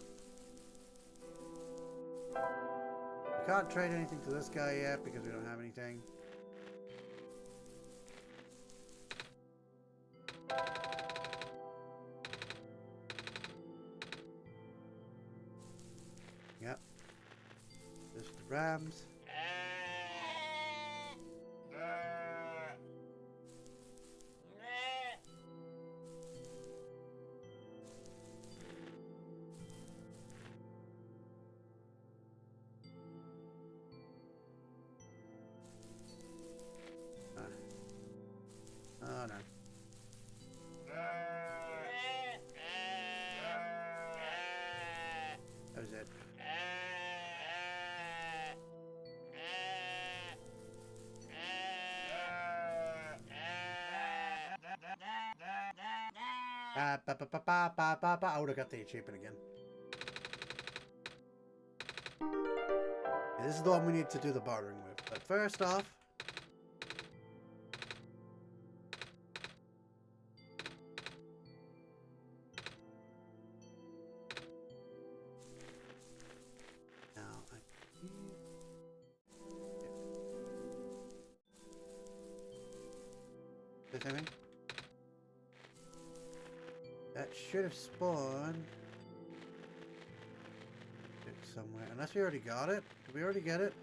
We can't trade anything to this guy yet because we don't have anything. Yep. This is the Rams. Oh no. That was it. I would have got the achievement again. Yeah, this is the one we need to do the bartering with. But first off, That should have spawned somewhere. Unless we already got it. Did we already get it?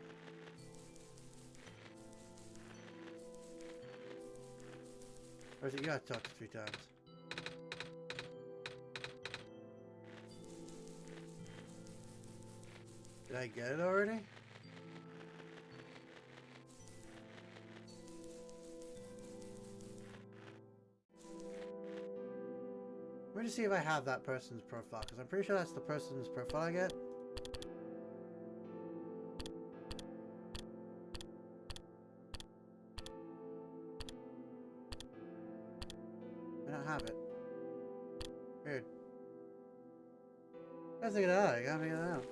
Or is it you gotta talk to 3 times? Did I get it already? Let me just see if I have that person's profile, because I'm pretty sure that's the person's profile I get. I don't have it. Weird. Let's figure it out. I gotta figure it out.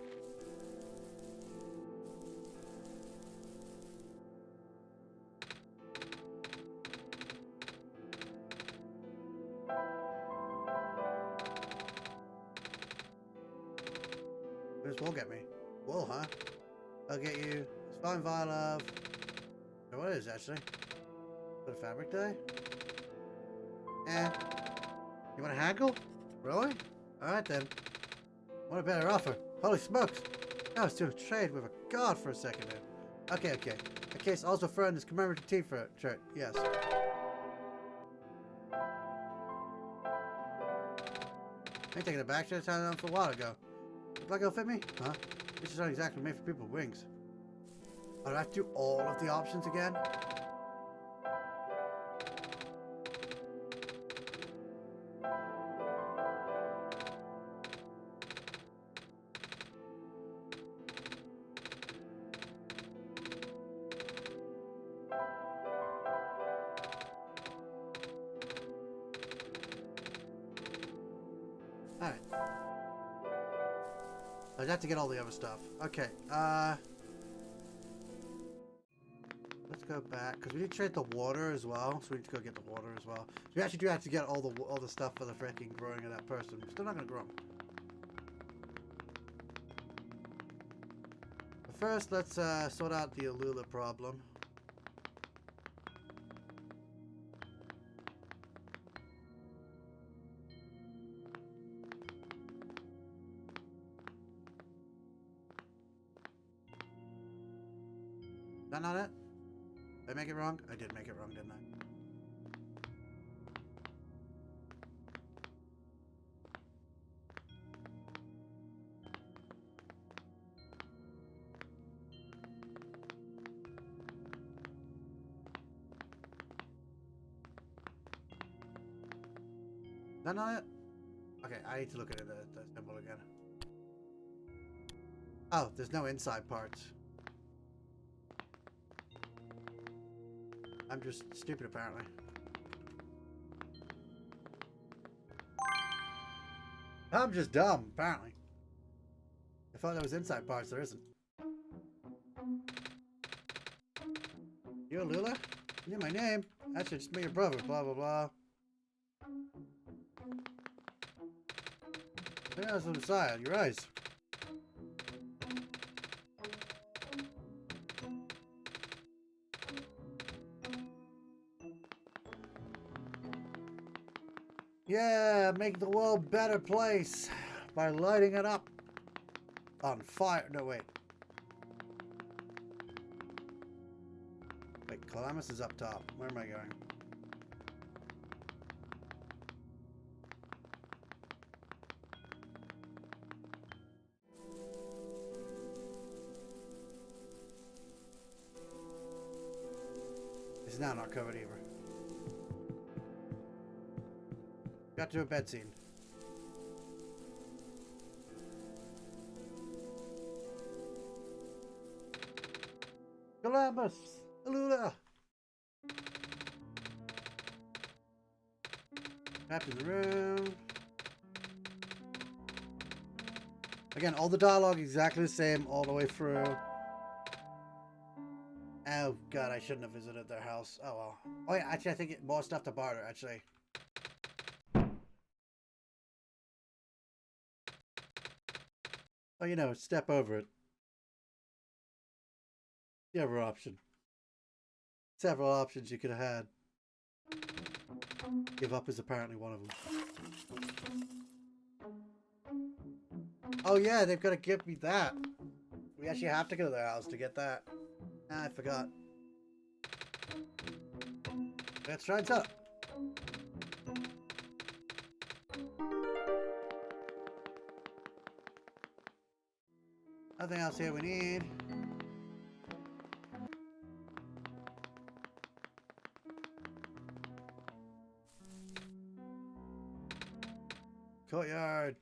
What does wool get me? Wool, huh? I'll get you. It's fine, vial of. What is it actually? What a fabric dye? Eh. You want to haggle? Really? Alright then. What a better offer. Holy smokes! I was doing trade with a god for a second there. Okay, okay. A case also thrown this commemorative t-shirt. Yes. I ain't taking it back. Should have tied it on for a while ago. Look like it'll fit me? Huh? This is not exactly made for people with wings. Oh, do I have to do all of the options again? Alright. I'd have to get all the other stuff. Okay, let's go back, because we need to trade the water as well, so we need to go get the water as well. So we actually do have to get all the stuff for the freaking growing of that person. We're still not going to grow them. But first, let's sort out the Alula problem. Is that not it? Did I make it wrong? I did make it wrong, didn't I? Is that not it? Okay, I need to look at it, the symbol again. Oh, there's no inside parts. I'm just stupid, apparently. I'm just dumb, apparently. I thought there was inside parts, there isn't. You Lula? You know my name. Actually, just me, your brother, blah, blah, blah. Yeah, that's on the side, your eyes. Yeah, make the world a better place by lighting it up on fire. No, wait. Wait, Calamus is up top. Where am I going? It's now not covered either. Got to a bed scene. Columbus! Alula! Trapped in the room. Again, all the dialogue exactly the same all the way through. Oh god, I shouldn't have visited their house. Oh well. Oh yeah, actually I think more stuff to barter, actually. Oh, you know, step over it. The other option. Several options you could have had. Give up is apparently one of them. Oh yeah, they've got to give me that. We actually have to go to their house to get that. Ah, I forgot. Let's try and sell it. Nothing else here we need. Courtyard.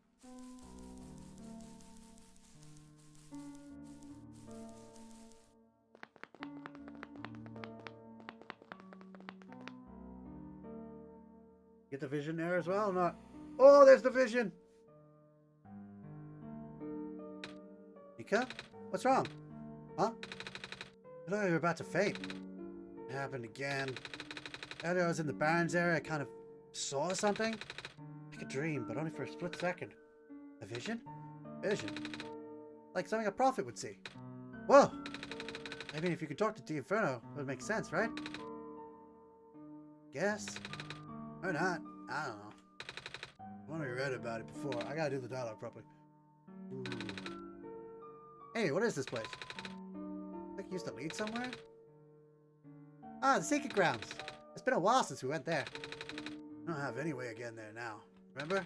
Get the vision there as well or not? Oh, there's the vision! Mika? What's wrong? Huh? I thought you were about to faint. It happened again. Earlier I was in the Barrens area, I kind of saw something. Like a dream, but only for a split second. A vision? Vision? Like something a prophet would see. Whoa! I mean, if you could talk to the Inferno, it would make sense, right? Guess. Or not. I don't know. I've only read about it before. I gotta do the dialogue properly. Ooh. Hey, what is this place? Like it used to lead somewhere? Ah, the Secret Grounds. It's been a while since we went there. I don't have any way of getting there now. Remember?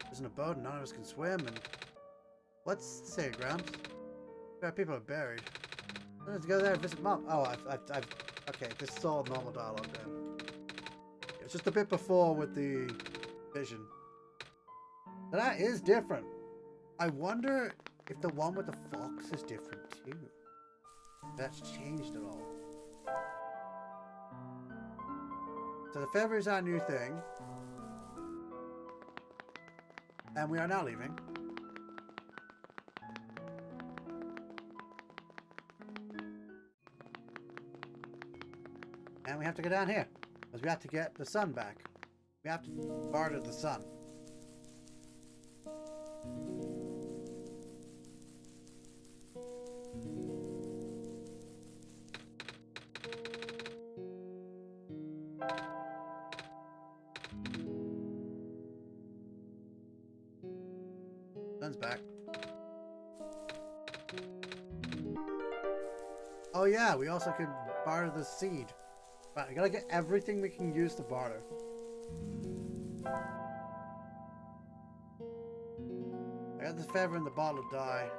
There's a boat and none of us can swim and... What's the Secret Grounds? Where people are buried. Let's go there and visit Mom. Oh, I've... Okay, this is all normal dialogue then. It's just a bit before with the vision. But that is different. I wonder if the one with the fox is different too. If that's changed at all. So the feather is our new thing. And we are now leaving. And we have to go down here. Because we have to get the sun back. We have to barter the sun. Sun's back. Oh yeah, we also could barter the seed. Right, we gotta get everything we can use to barter. I got the feather and the bottle of dye.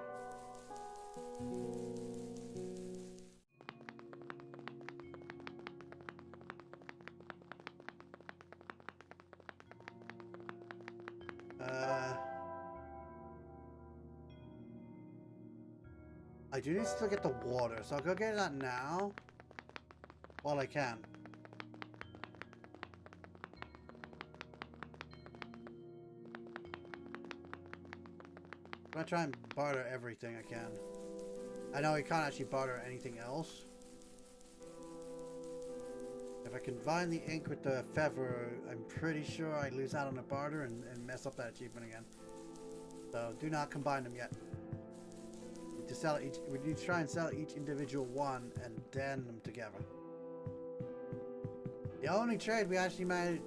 I do need to still get the water, so I'll go get that now. While I can. I'm gonna try and barter everything I can. I know we can't actually barter anything else. If I combine the ink with the feather, I'm pretty sure I lose out on the barter and mess up that achievement again. So do not combine them yet. We need to sell each. We need to try and sell each individual one and then them together. The only trade we actually might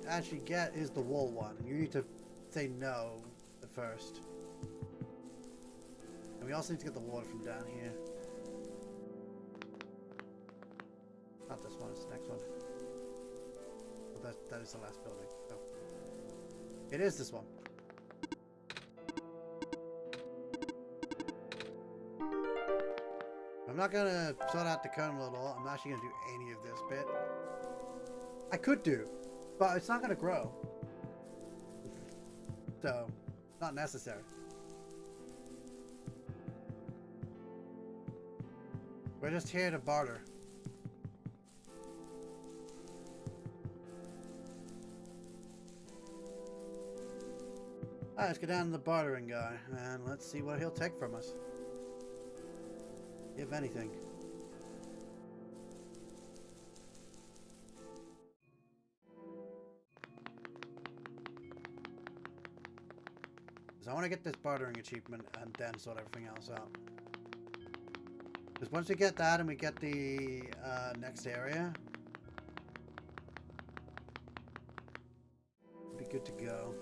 get is the wool one. You need to say no at first. And we also need to get the water from down here. Not this one, it's the next one. Well, that is the last building. So. It is this one. I'm not gonna sort out the kernel at all. I'm not actually gonna do any of this bit. I could do, but it's not going to grow. So, not necessary. We're just here to barter. Alright, let's go down to the bartering guy, and let's see what he'll take from us. If anything. I want to get this bartering achievement and then sort everything else out. Because once we get that and we get the next area, good to go.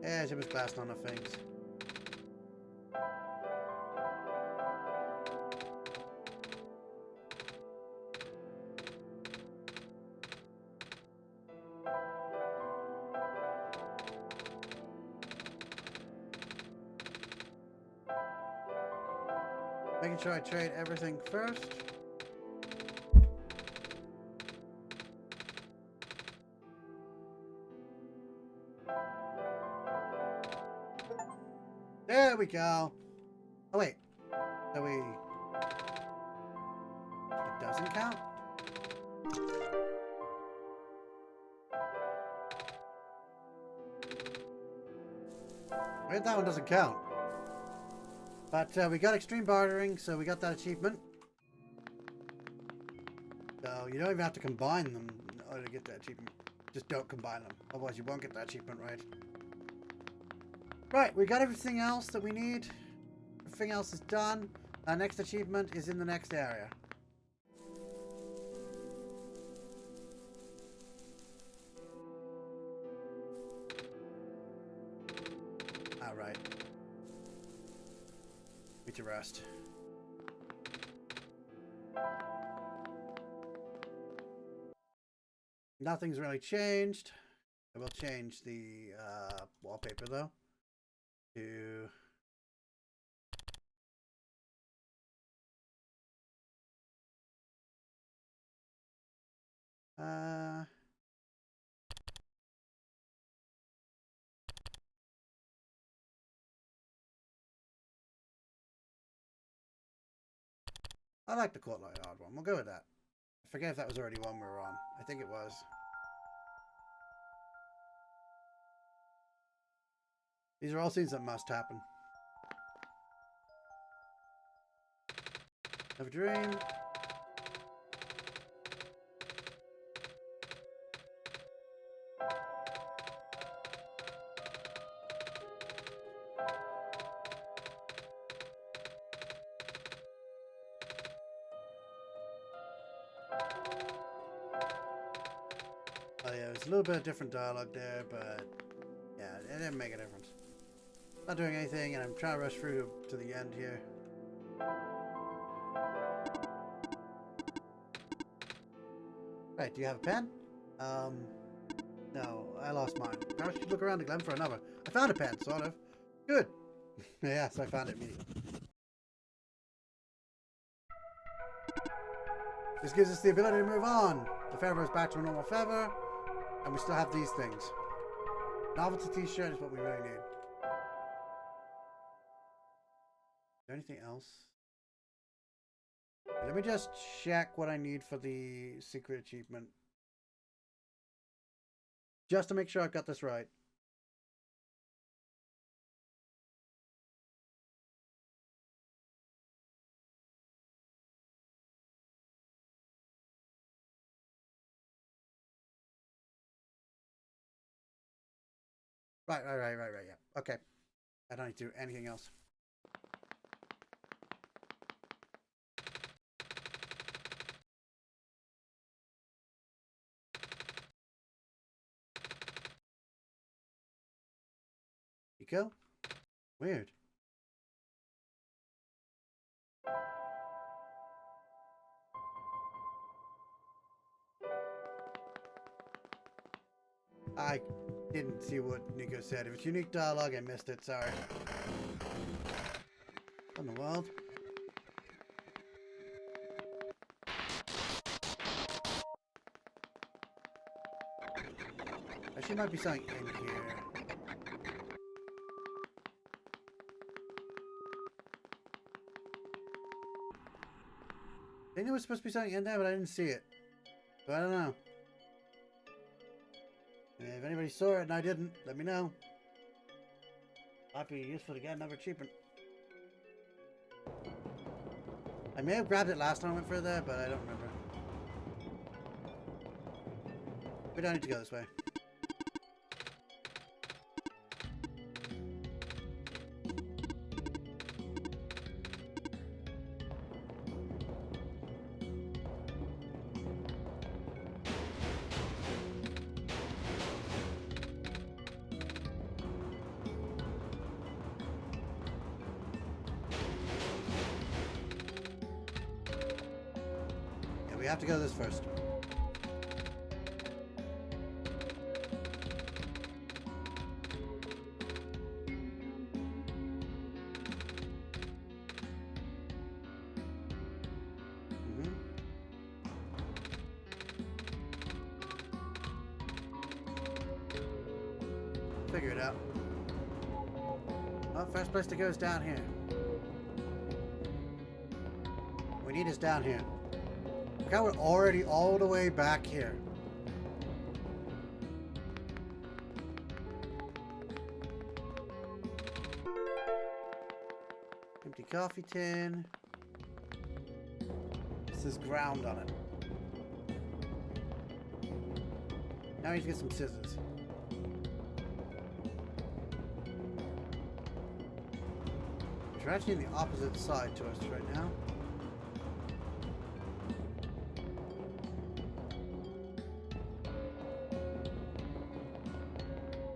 Yeah, too much glass, not enough things. Making sure I trade everything first. There we go. Oh wait. So we... It doesn't count? Wait, that one doesn't count. But we got extreme bartering, so we got that achievement. So you don't even have to combine them in order to get that achievement. Just don't combine them. Otherwise you won't get that achievement right. Right, we got everything else that we need. Everything else is done. Our next achievement is in the next area. Alright. Need to rest. Nothing's really changed. I will change the wallpaper though. To I like the courtyard one. We'll go with that. I forget if that was already one we were on. I think it was. These are all scenes that must happen. Have a dream. Oh yeah, there's a little bit of different dialogue there, but yeah, it didn't make a difference. Not doing anything, and I'm trying to rush through to the end here. Right, do you have a pen? No, I lost mine. I should look around the Glen for another. I found a pen, sort of. Good. Yes, I found it immediately. This gives us the ability to move on. The feather is back to a normal feather, and we still have these things. Novelty t-shirt is what we really need. Is there anything else? Let me just check what I need for the secret achievement. Just to make sure I've got this right. Right, yeah. Okay. I don't need to do anything else. Eco? Weird. I didn't see what Nico said. If it's unique dialogue, I missed it. Sorry. What in the world? Actually, might be something in here. I think there was supposed to be something in there, but I didn't see it. So I don't know. If anybody saw it and I didn't, let me know. Might be useful to get another achievement. I may have grabbed it last time I went further, but I don't remember. We don't need to go this way. Yeah, we have to go this first. Figure it out. Well, first place to go is down here. We need is down here. Look how we're already all the way back here. Empty coffee tin. This is ground on it. Now we need to get some scissors. We're actually in the opposite side to us right now.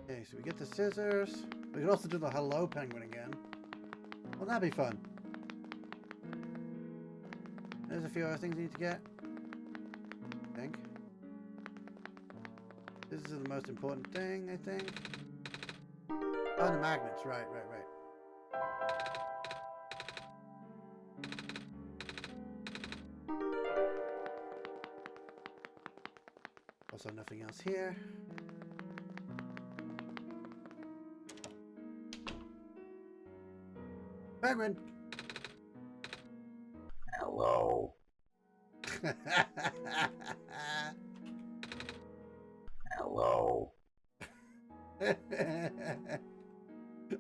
Okay, so we get the scissors. We can also do the hello penguin again. Well, that'd be fun. There's a few other things we need to get. I think. This is the most important thing, I think. Oh, the magnets. Right. Also, nothing else here. Penguin! Hello. Hello.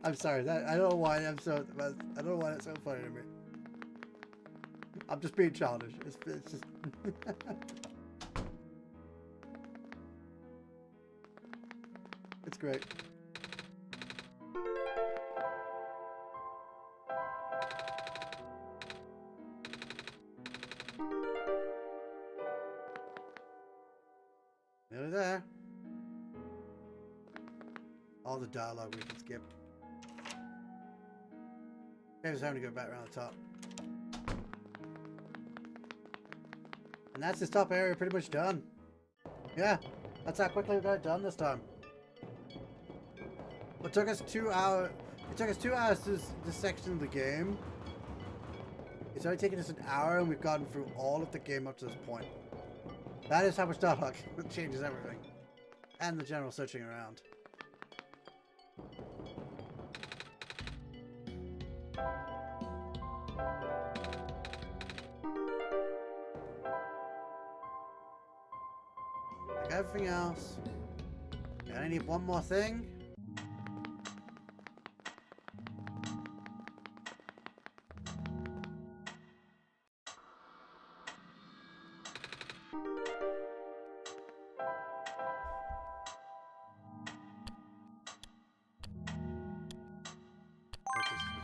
I'm sorry. I don't know why I don't know why that's so funny to me. I'm just being childish. It's just. It's great. Nearly there. All the dialogue we can skip. Okay, just having to go back around the top. And that's this top area pretty much done. Yeah, that's how quickly we got it done this time. It took us 2 hours. It took us 2 hours to this section of the game. It's only taken us an hour, and we've gotten through all of the game up to this point. That is how much dialogue changes everything, and the general searching around. Like everything else, I only need one more thing.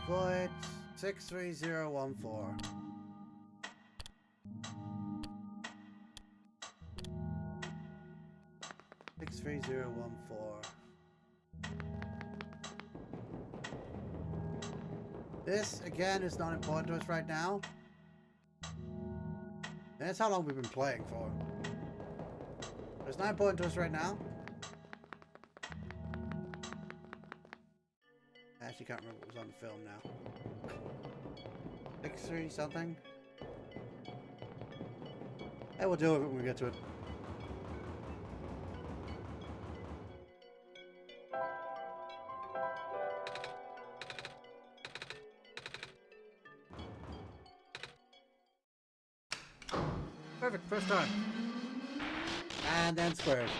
Void 63014. This again is not important to us right now. That's how long we've been playing for. But it's not important to us right now. I actually can't remember what was on the film now. 6-3 something. Hey, we'll deal with it when we get to it. Perfect, first time. And then squares.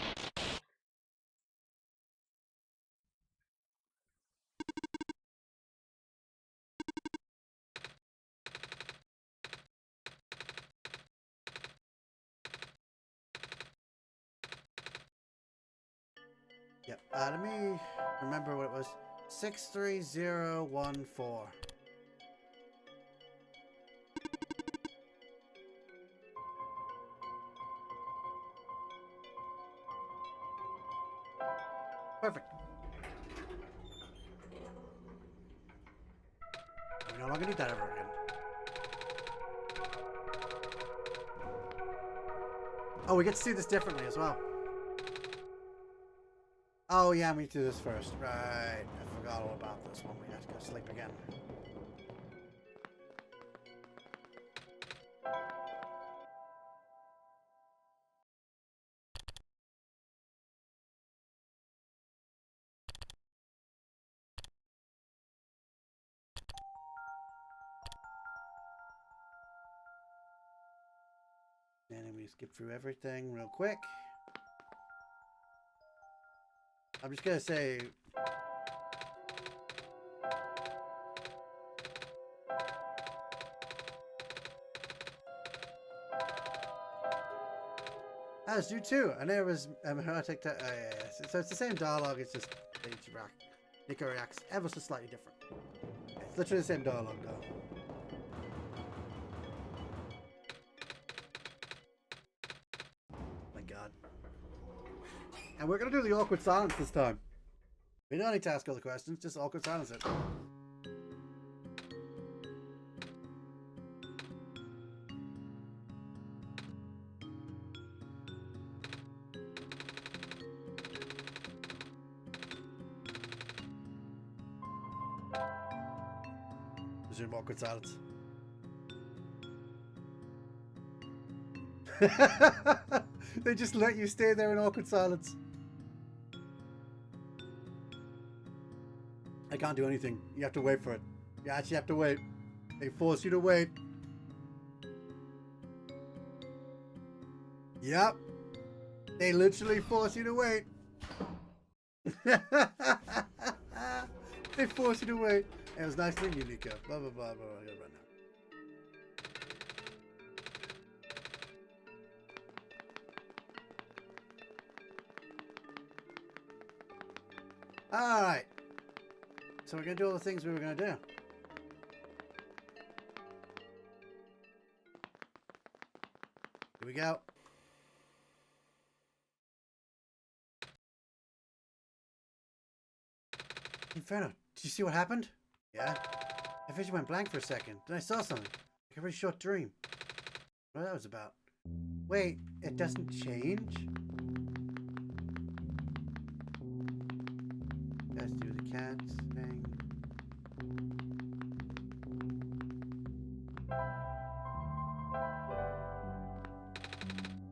Let me remember what it was. 63014. Perfect. We're no longer need that ever again. Oh, we get to see this differently as well. Oh yeah, we need to do this first. Right. I forgot all about this one. We have to go sleep again. And then we skip through everything real quick. I'm just gonna say as you too. And there was erotic. So it's the same dialogue. It's just Nico reacts ever so slightly different. It's literally the same dialogue though. My God. And we're gonna do the awkward silence this time. We don't need to ask all the questions. Just awkward silence it. Resume awkward silence. They just let you stay there in awkward silence. I can't do anything. You have to wait for it. You actually have to wait. They force you to wait. Yep. They literally force you to wait. They force you to wait. It was nice meeting you, Nico. Blah, blah, blah, blah. I gotta run now. Alright. So we're going to do all the things we were going to do. Here we go. Inferno, did you see what happened? Yeah. My vision went blank for a second. Then I saw something. Like a very short dream. What that was about. Wait, it doesn't change? Let's do the cats thing.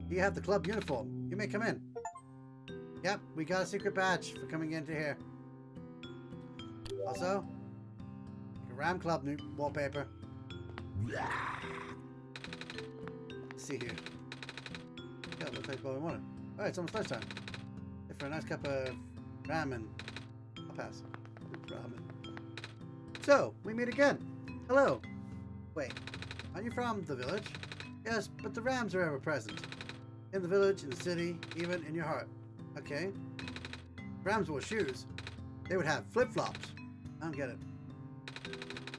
You have the club uniform. You may come in. Yep, we got a secret badge for coming into here. Also, a Ram Club new wallpaper. Let's see here. Yeah, looks like what we wanted. Alright, it's almost lunchtime. If for a nice cup of ramen. I'll pass. Ramen. So, we meet again. Hello. Wait, are you from the village? Yes, but the Rams are ever present. In the village, in the city, even in your heart. Okay. Rams wore shoes. They would have flip-flops. I don't get it.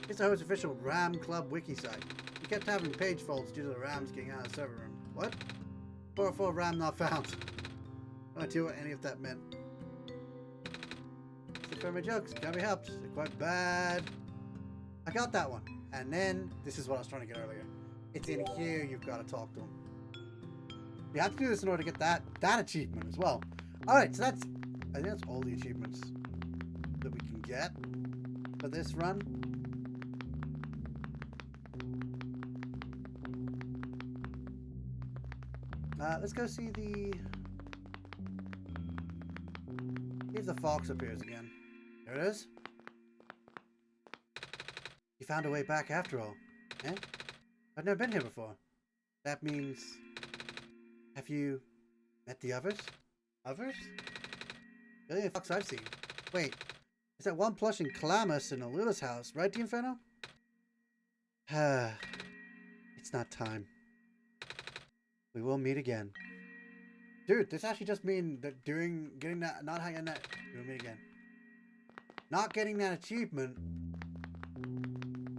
It's the host's official Ram Club wiki site. We kept having page faults due to the Rams getting out of the server room. What? 404 Ram not found. I don't know what any of that meant. Except for my jokes. Can't be helped. They're quite bad. I got that one. And then, this is what I was trying to get earlier. It's in here, you've got to talk to him. You have to do this in order to get that achievement as well. Alright, so I think that's all the achievements that we can get for this run. Let's go see if the fox appears again. There it is. You found a way back after all. Eh? I've never been here before. That means... Have you met the others? Others? The only fox I've seen. Wait, is that one plush in Calamus in Alula's house, right, D'Inferno? It's not time. We will meet again. Dude, this actually just mean that getting that, not getting that, doing it again. Not getting that achievement,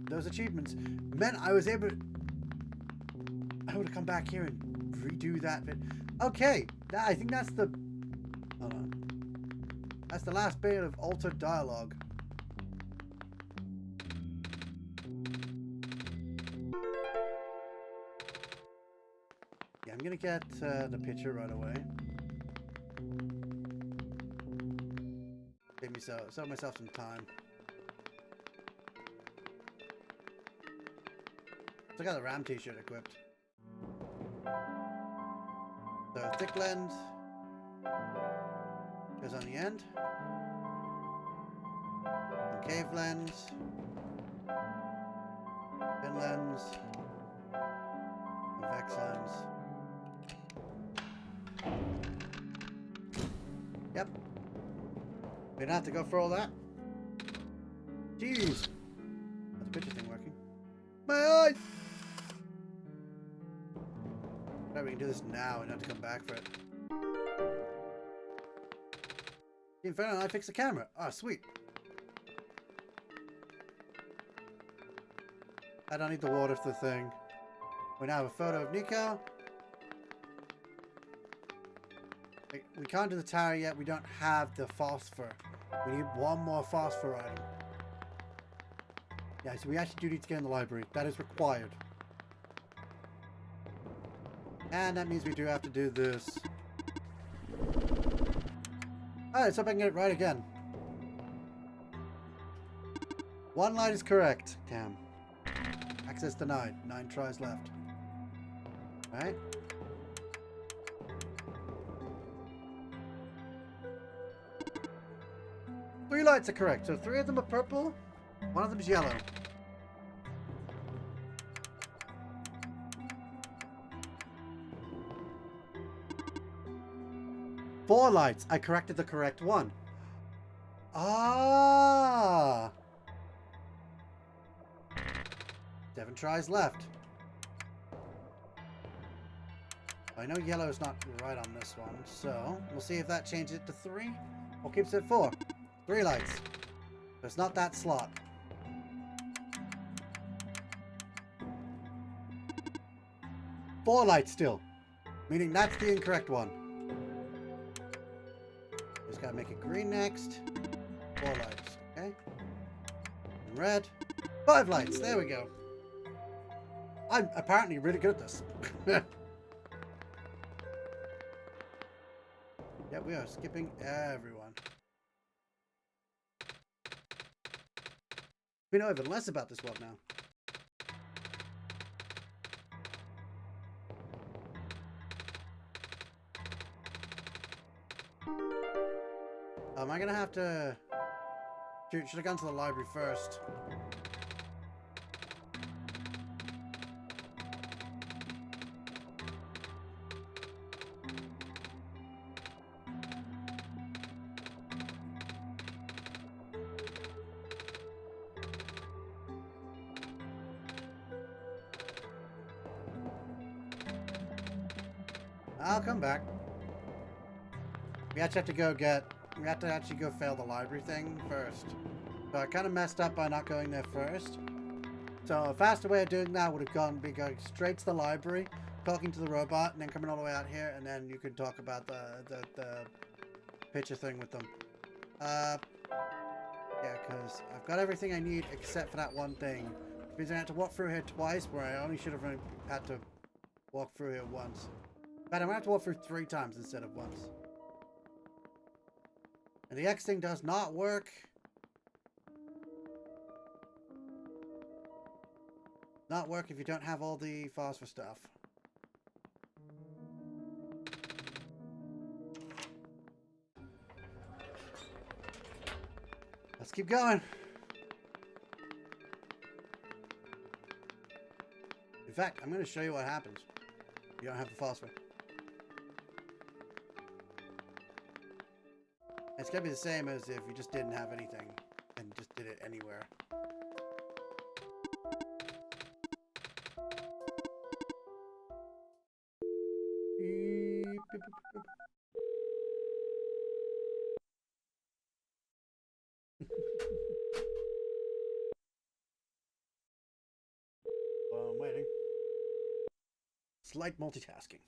those achievements, meant I was able to come back here and redo that bit. Okay, I think that's the, hold on. That's the last bit of altered dialogue. Yeah, I'm gonna get the picture right away. Give me save myself some time. So I got the RAM t-shirt equipped. So thick lens goes on the end. Concave lens. Thin lens. Convex lens. Yep. We don't have to go for all that. Jeez. That's the picture thing working. My eyes! Right, we can do this now and not have to come back for it. Inferno, I fixed the camera. Oh, sweet. I don't need the water for the thing. We now have a photo of Nico. We can't do the tower yet. We don't have the phosphor. We need one more phosphor item. Yeah, so we actually do need to get in the library. That is required. And that means we do have to do this. Alright, let's hope I can get it right again. One light is correct. Damn. Access denied. 9 tries left. Alright. Three lights are correct. So 3 of them are purple. 1 of them is yellow. Four lights. I corrected the correct one. Ah. 7 tries left. I know yellow is not right on this one, so we'll see if that changes it to 3 or keeps it 4. 3 lights. But it's not that slot. Four lights still. Meaning that's the incorrect one. Just gotta make it green next. 4 lights, okay? And red. 5 lights, there we go. I'm apparently really good at this. Yeah, we are skipping everyone. We know even less about this world now. Am I gonna have to... Should have gone to the library first. I'll come back. We actually have to go get... We have to actually go fail the library thing first. So I kind of messed up by not going there first. So a faster way of doing that would have been going straight to the library, talking to the robot, and then coming all the way out here, and then you could talk about the picture thing with them. Yeah, because I've got everything I need except for that one thing. Which means I have to walk through here twice, where I only should have only had to walk through here once. But I'm going to have to walk through 3 times instead of once. And the X thing does not work. Not work if you don't have all the phosphor stuff. Let's keep going. In fact, I'm going to show you what happens. You don't have the phosphor. It's going to be the same as if you just didn't have anything and just did it anywhere. Beep, beep, beep, beep. Slight multitasking.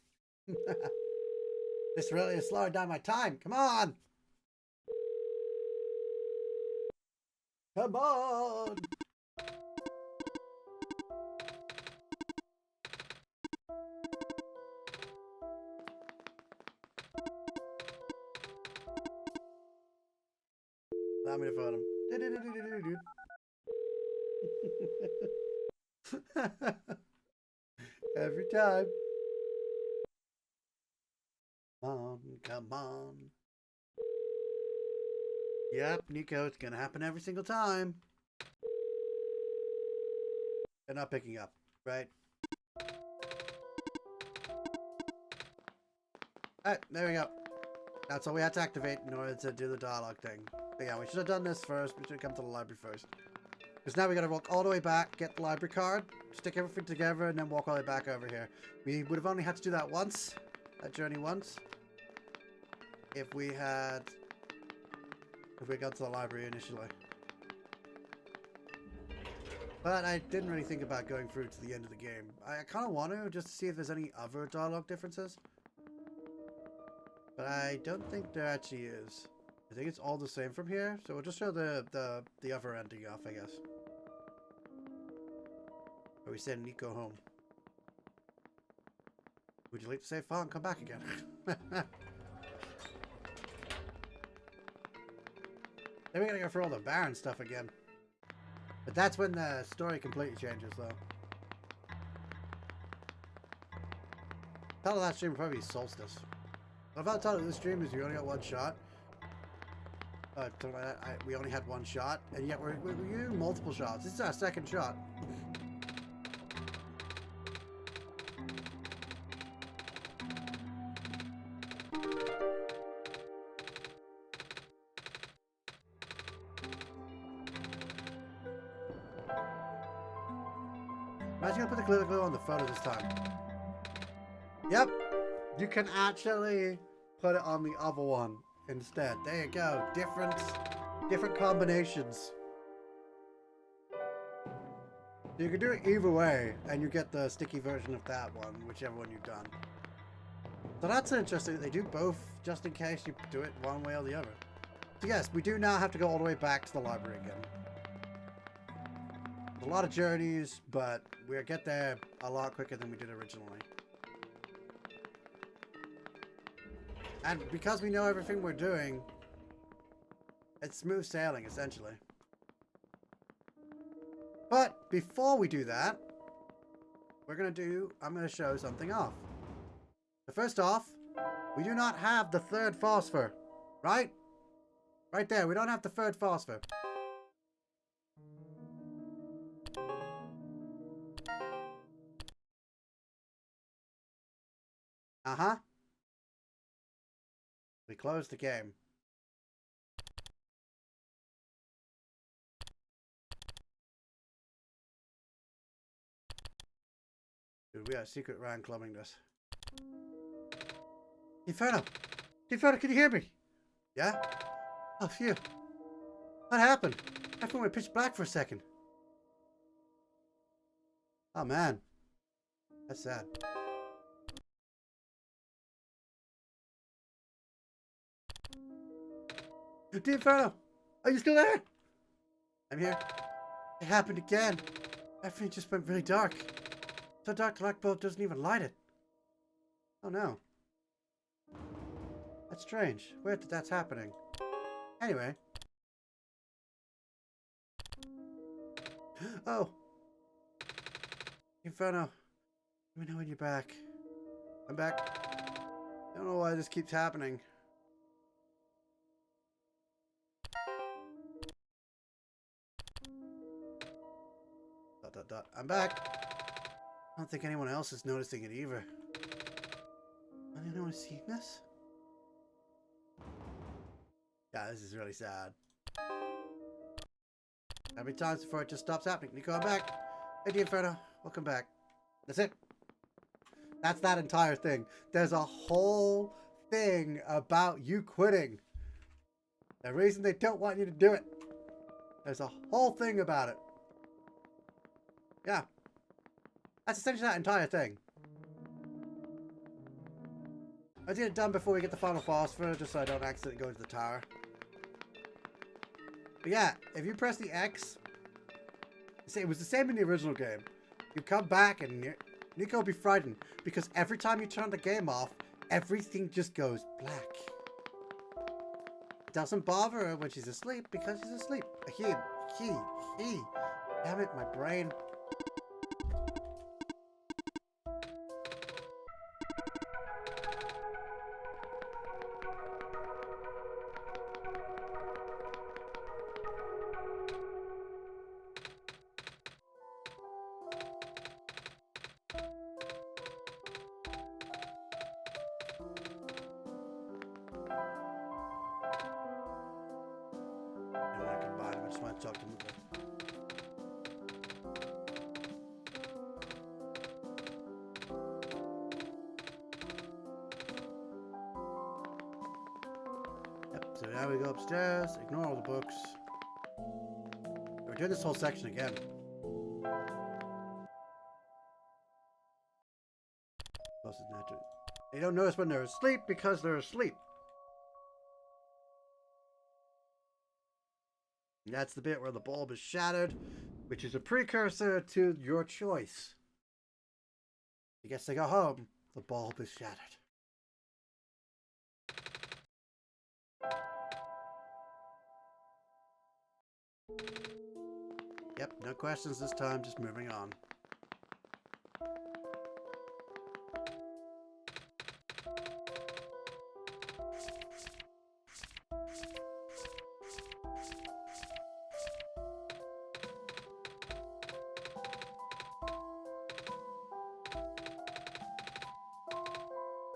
This really is slowing down my time. Come on! Come on! Allow me to phone him. Every time. Come on. Yep, Nico, it's gonna happen every single time. They're not picking up, right? Alright, there we go. That's all we had to activate in order to do the dialogue thing. But yeah, we should have done this first. We should have come to the library first. Because now we gotta walk all the way back, get the library card, stick everything together, and then walk all the way back over here. We would have only had to do that once. That journey once. If we got to the library initially. But I didn't really think about going through to the end of the game. I kind of want to, just to see if there's any other dialogue differences. But I don't think there actually is. I think it's all the same from here, so we'll just show the other ending off, I guess. Or we send Nico home. Would you like to save file and come back again? Then we gotta go through all the Baron stuff again. But that's when the story completely changes, though. Title of that stream would probably be Solstice. I thought the title of this stream is we only got one shot. We only had one shot, and yet we're using multiple shots. This is our second shot. Imagine gonna put the glitter glue on the photo this time. Yep, you can actually put it on the other one instead. There you go. Different combinations. You can do it either way, and you get the sticky version of that one, whichever one you've done. So that's interesting. They do both, just in case you do it one way or the other. So yes, we do now have to go all the way back to the library again. A lot of journeys, but we'll get there a lot quicker than we did originally. And because we know everything we're doing, it's smooth sailing, essentially. But before we do that, I'm going to show something off. So first off, we do not have the third phosphor, right? Right there, we don't have the third phosphor. Uh-huh. We close the game. Dude, we are secret rank clubbing this. Inferno! Inferno, can you hear me? Yeah? Oh, phew. What happened? Everyone went pitch black for a second. Oh, man. That's sad. Inferno! Are you still there? I'm here. It happened again. Everything just went really dark. So dark the light bulb doesn't even light it. Oh no. That's strange. Where did that's happening? Anyway. Oh! Inferno. Let me know when you're back. I'm back. I don't know why this keeps happening. I'm back. I don't think anyone else is noticing it either. Anyone seeing this? Yeah, this is really sad. Every time before it just stops happening. Nico, I'm back. Hey, Inferno. Welcome back. That's it. That's that entire thing. There's a whole thing about you quitting. The reason they don't want you to do it. There's a whole thing about it. Yeah. That's essentially that entire thing. I did it done before we get the final phosphor, just so I don't accidentally go into the tower. But yeah, if you press the X, it was the same in the original game. You come back and Nico will be frightened because every time you turn the game off, everything just goes black. It doesn't bother her when she's asleep because she's asleep. He. Damn it, my brain. I want to combine them. I just want to talk to them. Yep, so now we go upstairs, ignore all the books. We're doing this whole section again. They don't notice when they're asleep because they're asleep. And that's the bit where the bulb is shattered, which is a precursor to your choice. I guess they go home, the bulb is shattered. Yep, no questions this time, just moving on.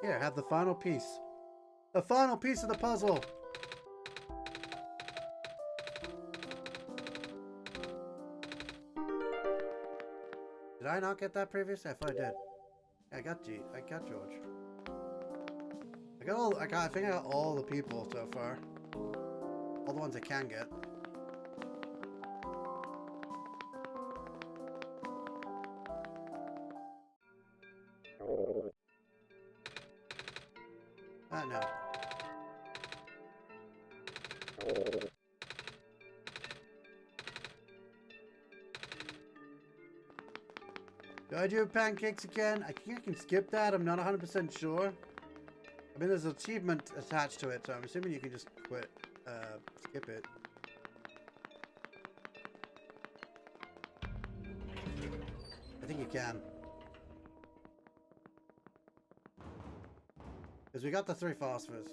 Here, have the final piece. The final piece of the puzzle! Did I not get that previously? I thought I did. Yeah, I got George. I think I got all the people so far. All the ones I can get. No. Do I do pancakes again? I think I can skip that. I'm not 100% sure. I mean, there's an achievement attached to it, so I'm assuming you can just quit, skip it. I think you can. Because we got the 3 phosphors.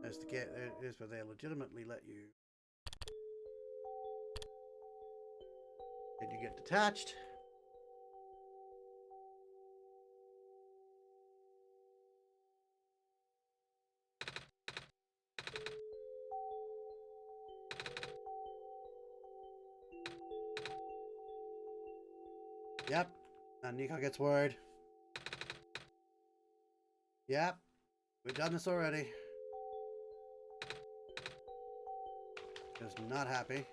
There's the get. There's where they legitimately let you. Did you get detached? Yep. And Nico gets worried. Yep. We've done this already. Just not happy.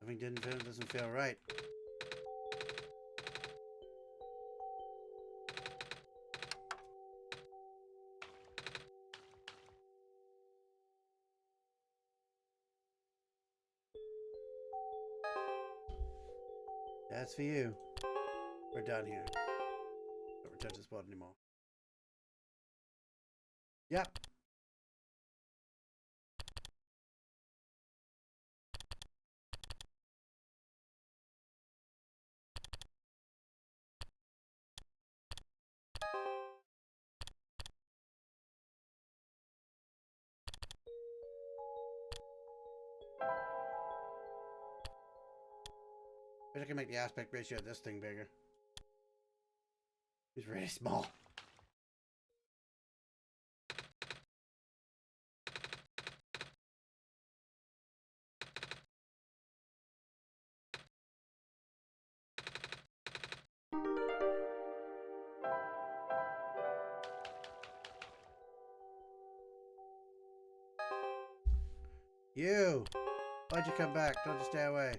Something doesn't feel right. That's for you. We're done here. Don't return to the spot anymore. Yep. Wish I can make the aspect ratio of this thing bigger. It's really small. You! Why'd you come back? Don't you stay away.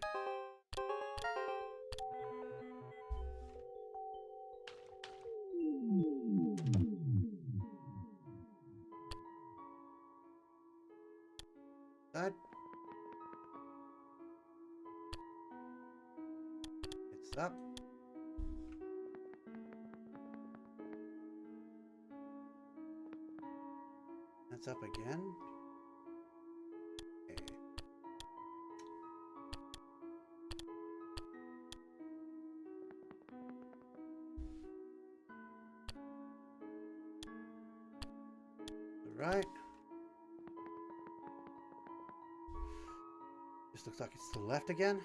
That. It's up. That's up again. Okay. Right. This looks like it's to the left again.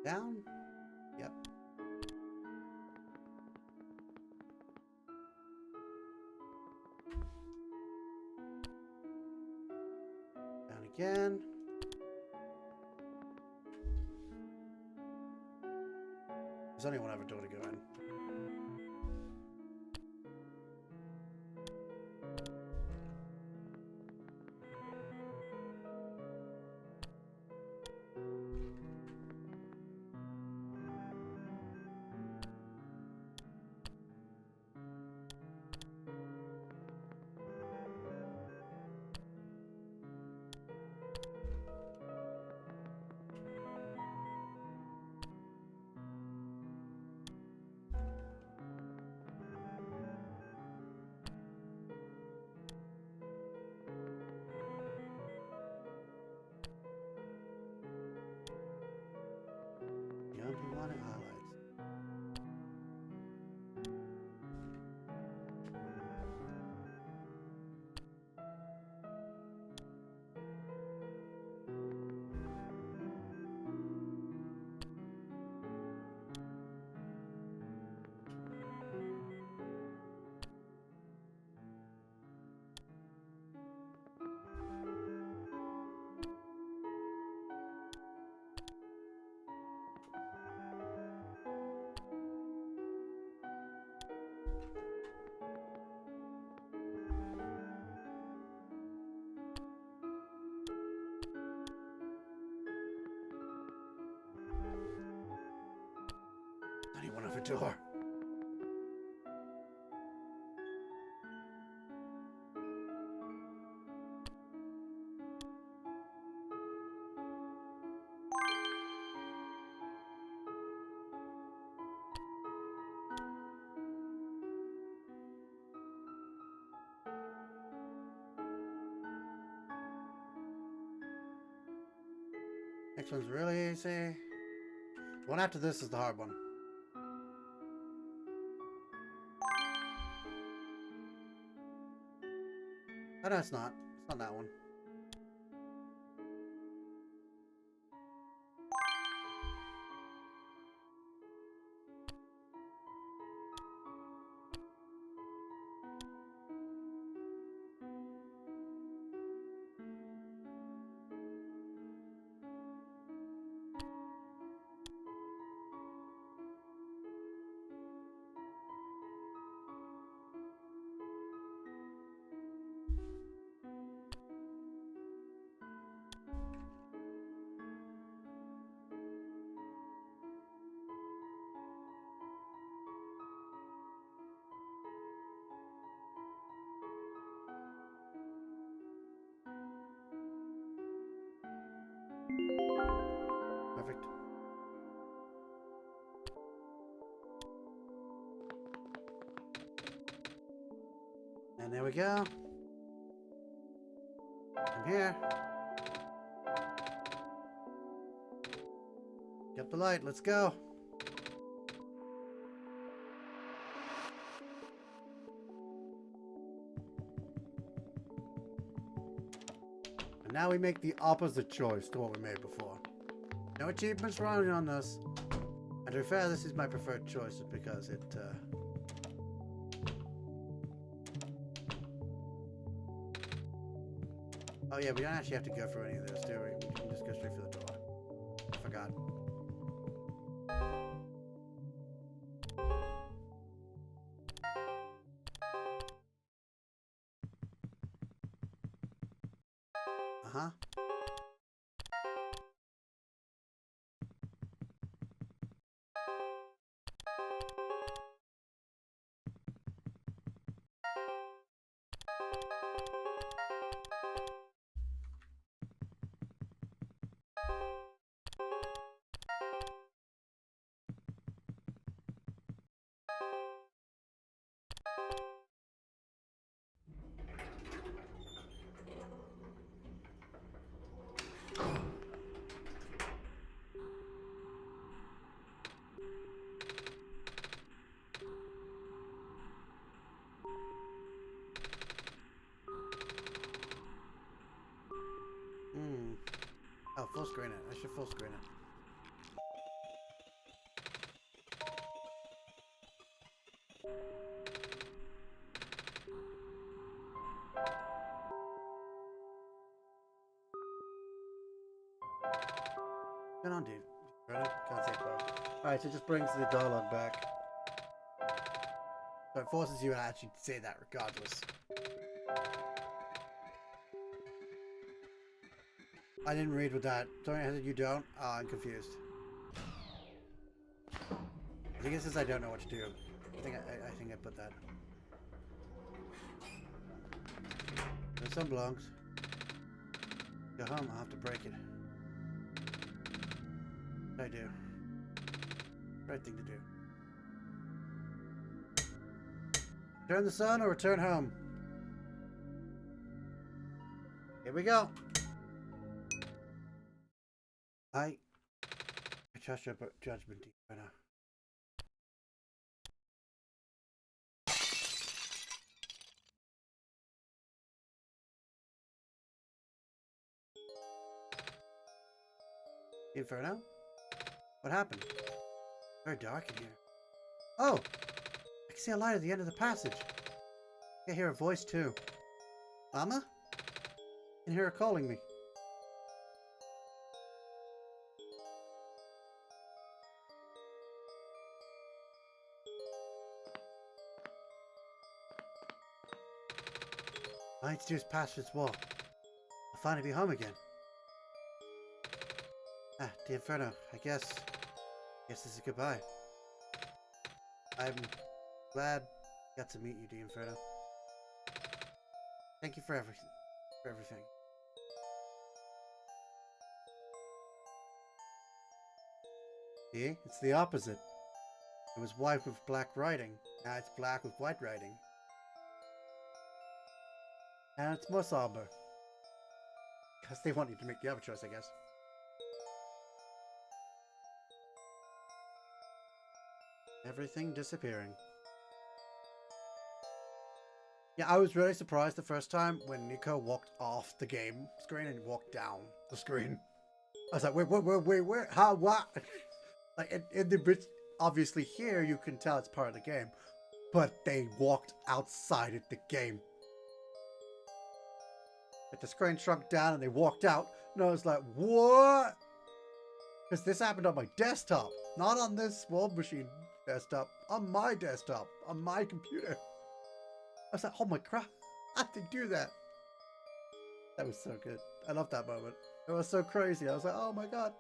Down. Yep. Down again. There's only one other door to go in. Beyond demonic highlights. Only one other door. Next one's really easy. The one after this is the hard one. Oh, no, it's not. It's not that one. Perfect. And there we go. I'm here. Get the light. Let's go. And now we make the opposite choice to what we made before. No achievements running on this. And to be fair, this is my preferred choice because it, Oh yeah, we don't actually have to go through any of this, do we? We can just go straight for the door. I forgot. Uh-huh. Hmm. Oh, full screen it. I should full screen it. What's going on, dude? Can't say both. Alright, so it just brings the dialogue back. So it forces you to actually say that regardless. I didn't read with that. Sorry, you don't? I'm confused. I think it says I don't know what to do. I think I put that. There's some belongs. Go home, I'll have to break it. What do I do? Right thing to do. Return the sun or return home? Here we go. I trust your judgment right now. Inferno? What happened? Very dark in here. Oh! I can see a light at the end of the passage. I can hear a voice too. Mama? I can hear her calling me. All I need to do is pass this wall. I'll finally be home again. Ah, the Inferno. I guess this is goodbye. I'm glad I got to meet you, the Inferno. Thank you for everything. See? It's the opposite. It was white with black writing. Now it's black with white writing. And it's more somber. Because they want you to make the other choice, I guess. Everything disappearing. Yeah, I was really surprised the first time when Nico walked off the game screen and walked down the screen. I was like, wait, how, what? Like, in the bit, obviously here you can tell it's part of the game, but they walked outside of the game. Like, the screen shrunk down and they walked out, and I was like, what? Because this happened on my desktop, not on this World Machine desktop, on my desktop, on my computer. I was like, oh my crap, how'd they do that? That was so good. I love that moment. It was so crazy. I was like, oh my god.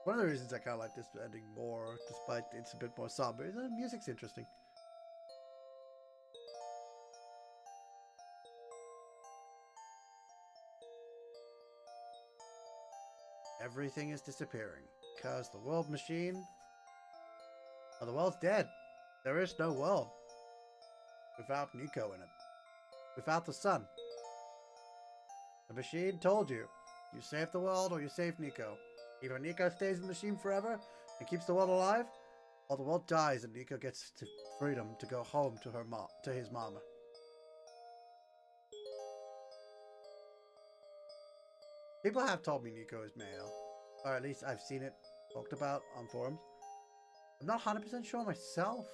One of the reasons I kind of like this ending more, despite it's a bit more somber, is the music's interesting. Everything is disappearing because the world machine, well, the world's dead. There is no world without Nico in it, without the sun. The machine told you, you save the world or you save Nico. Either Nico stays in the machine forever and keeps the world alive, or the world dies and Nico gets to freedom to go home to his mama. People have told me Nico is male, or at least I've seen it talked about on forums. I'm not 100% sure myself,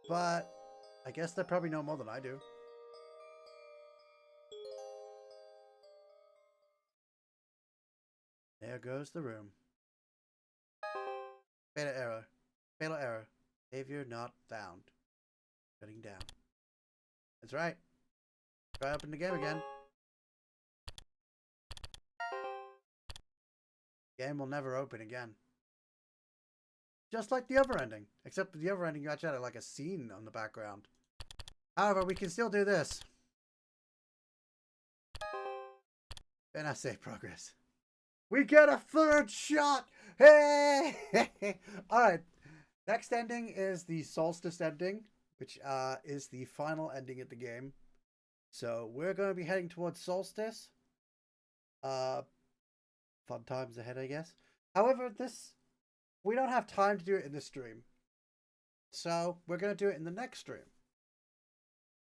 but I guess they probably know more than I do. There goes the room. Fatal error. Fatal error. Behavior not found. Shutting down. That's right. Try open the game again. Game will never open again. Just like the other ending. Except the other ending, you actually had like a scene on the background. However, we can still do this. And I save progress. We get a third shot! Hey! Alright. Next ending is the Solstice ending, which is the final ending of the game. So we're going to be heading towards Solstice. Fun times ahead, I guess. However, we don't have time to do it in this stream. So we're going to do it in the next stream.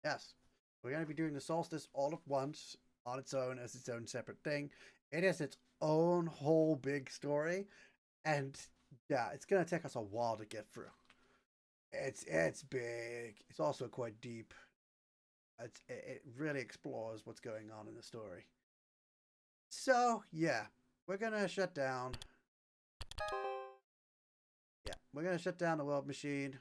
Yes. We're going to be doing the Solstice all at once on its own as its own separate thing. It is its own whole big story. And yeah, it's going to take us a while to get through. It's big. It's also quite deep. It really explores what's going on in the story. So, yeah. We're going to shut down. Yeah, we're going to shut down the world machine.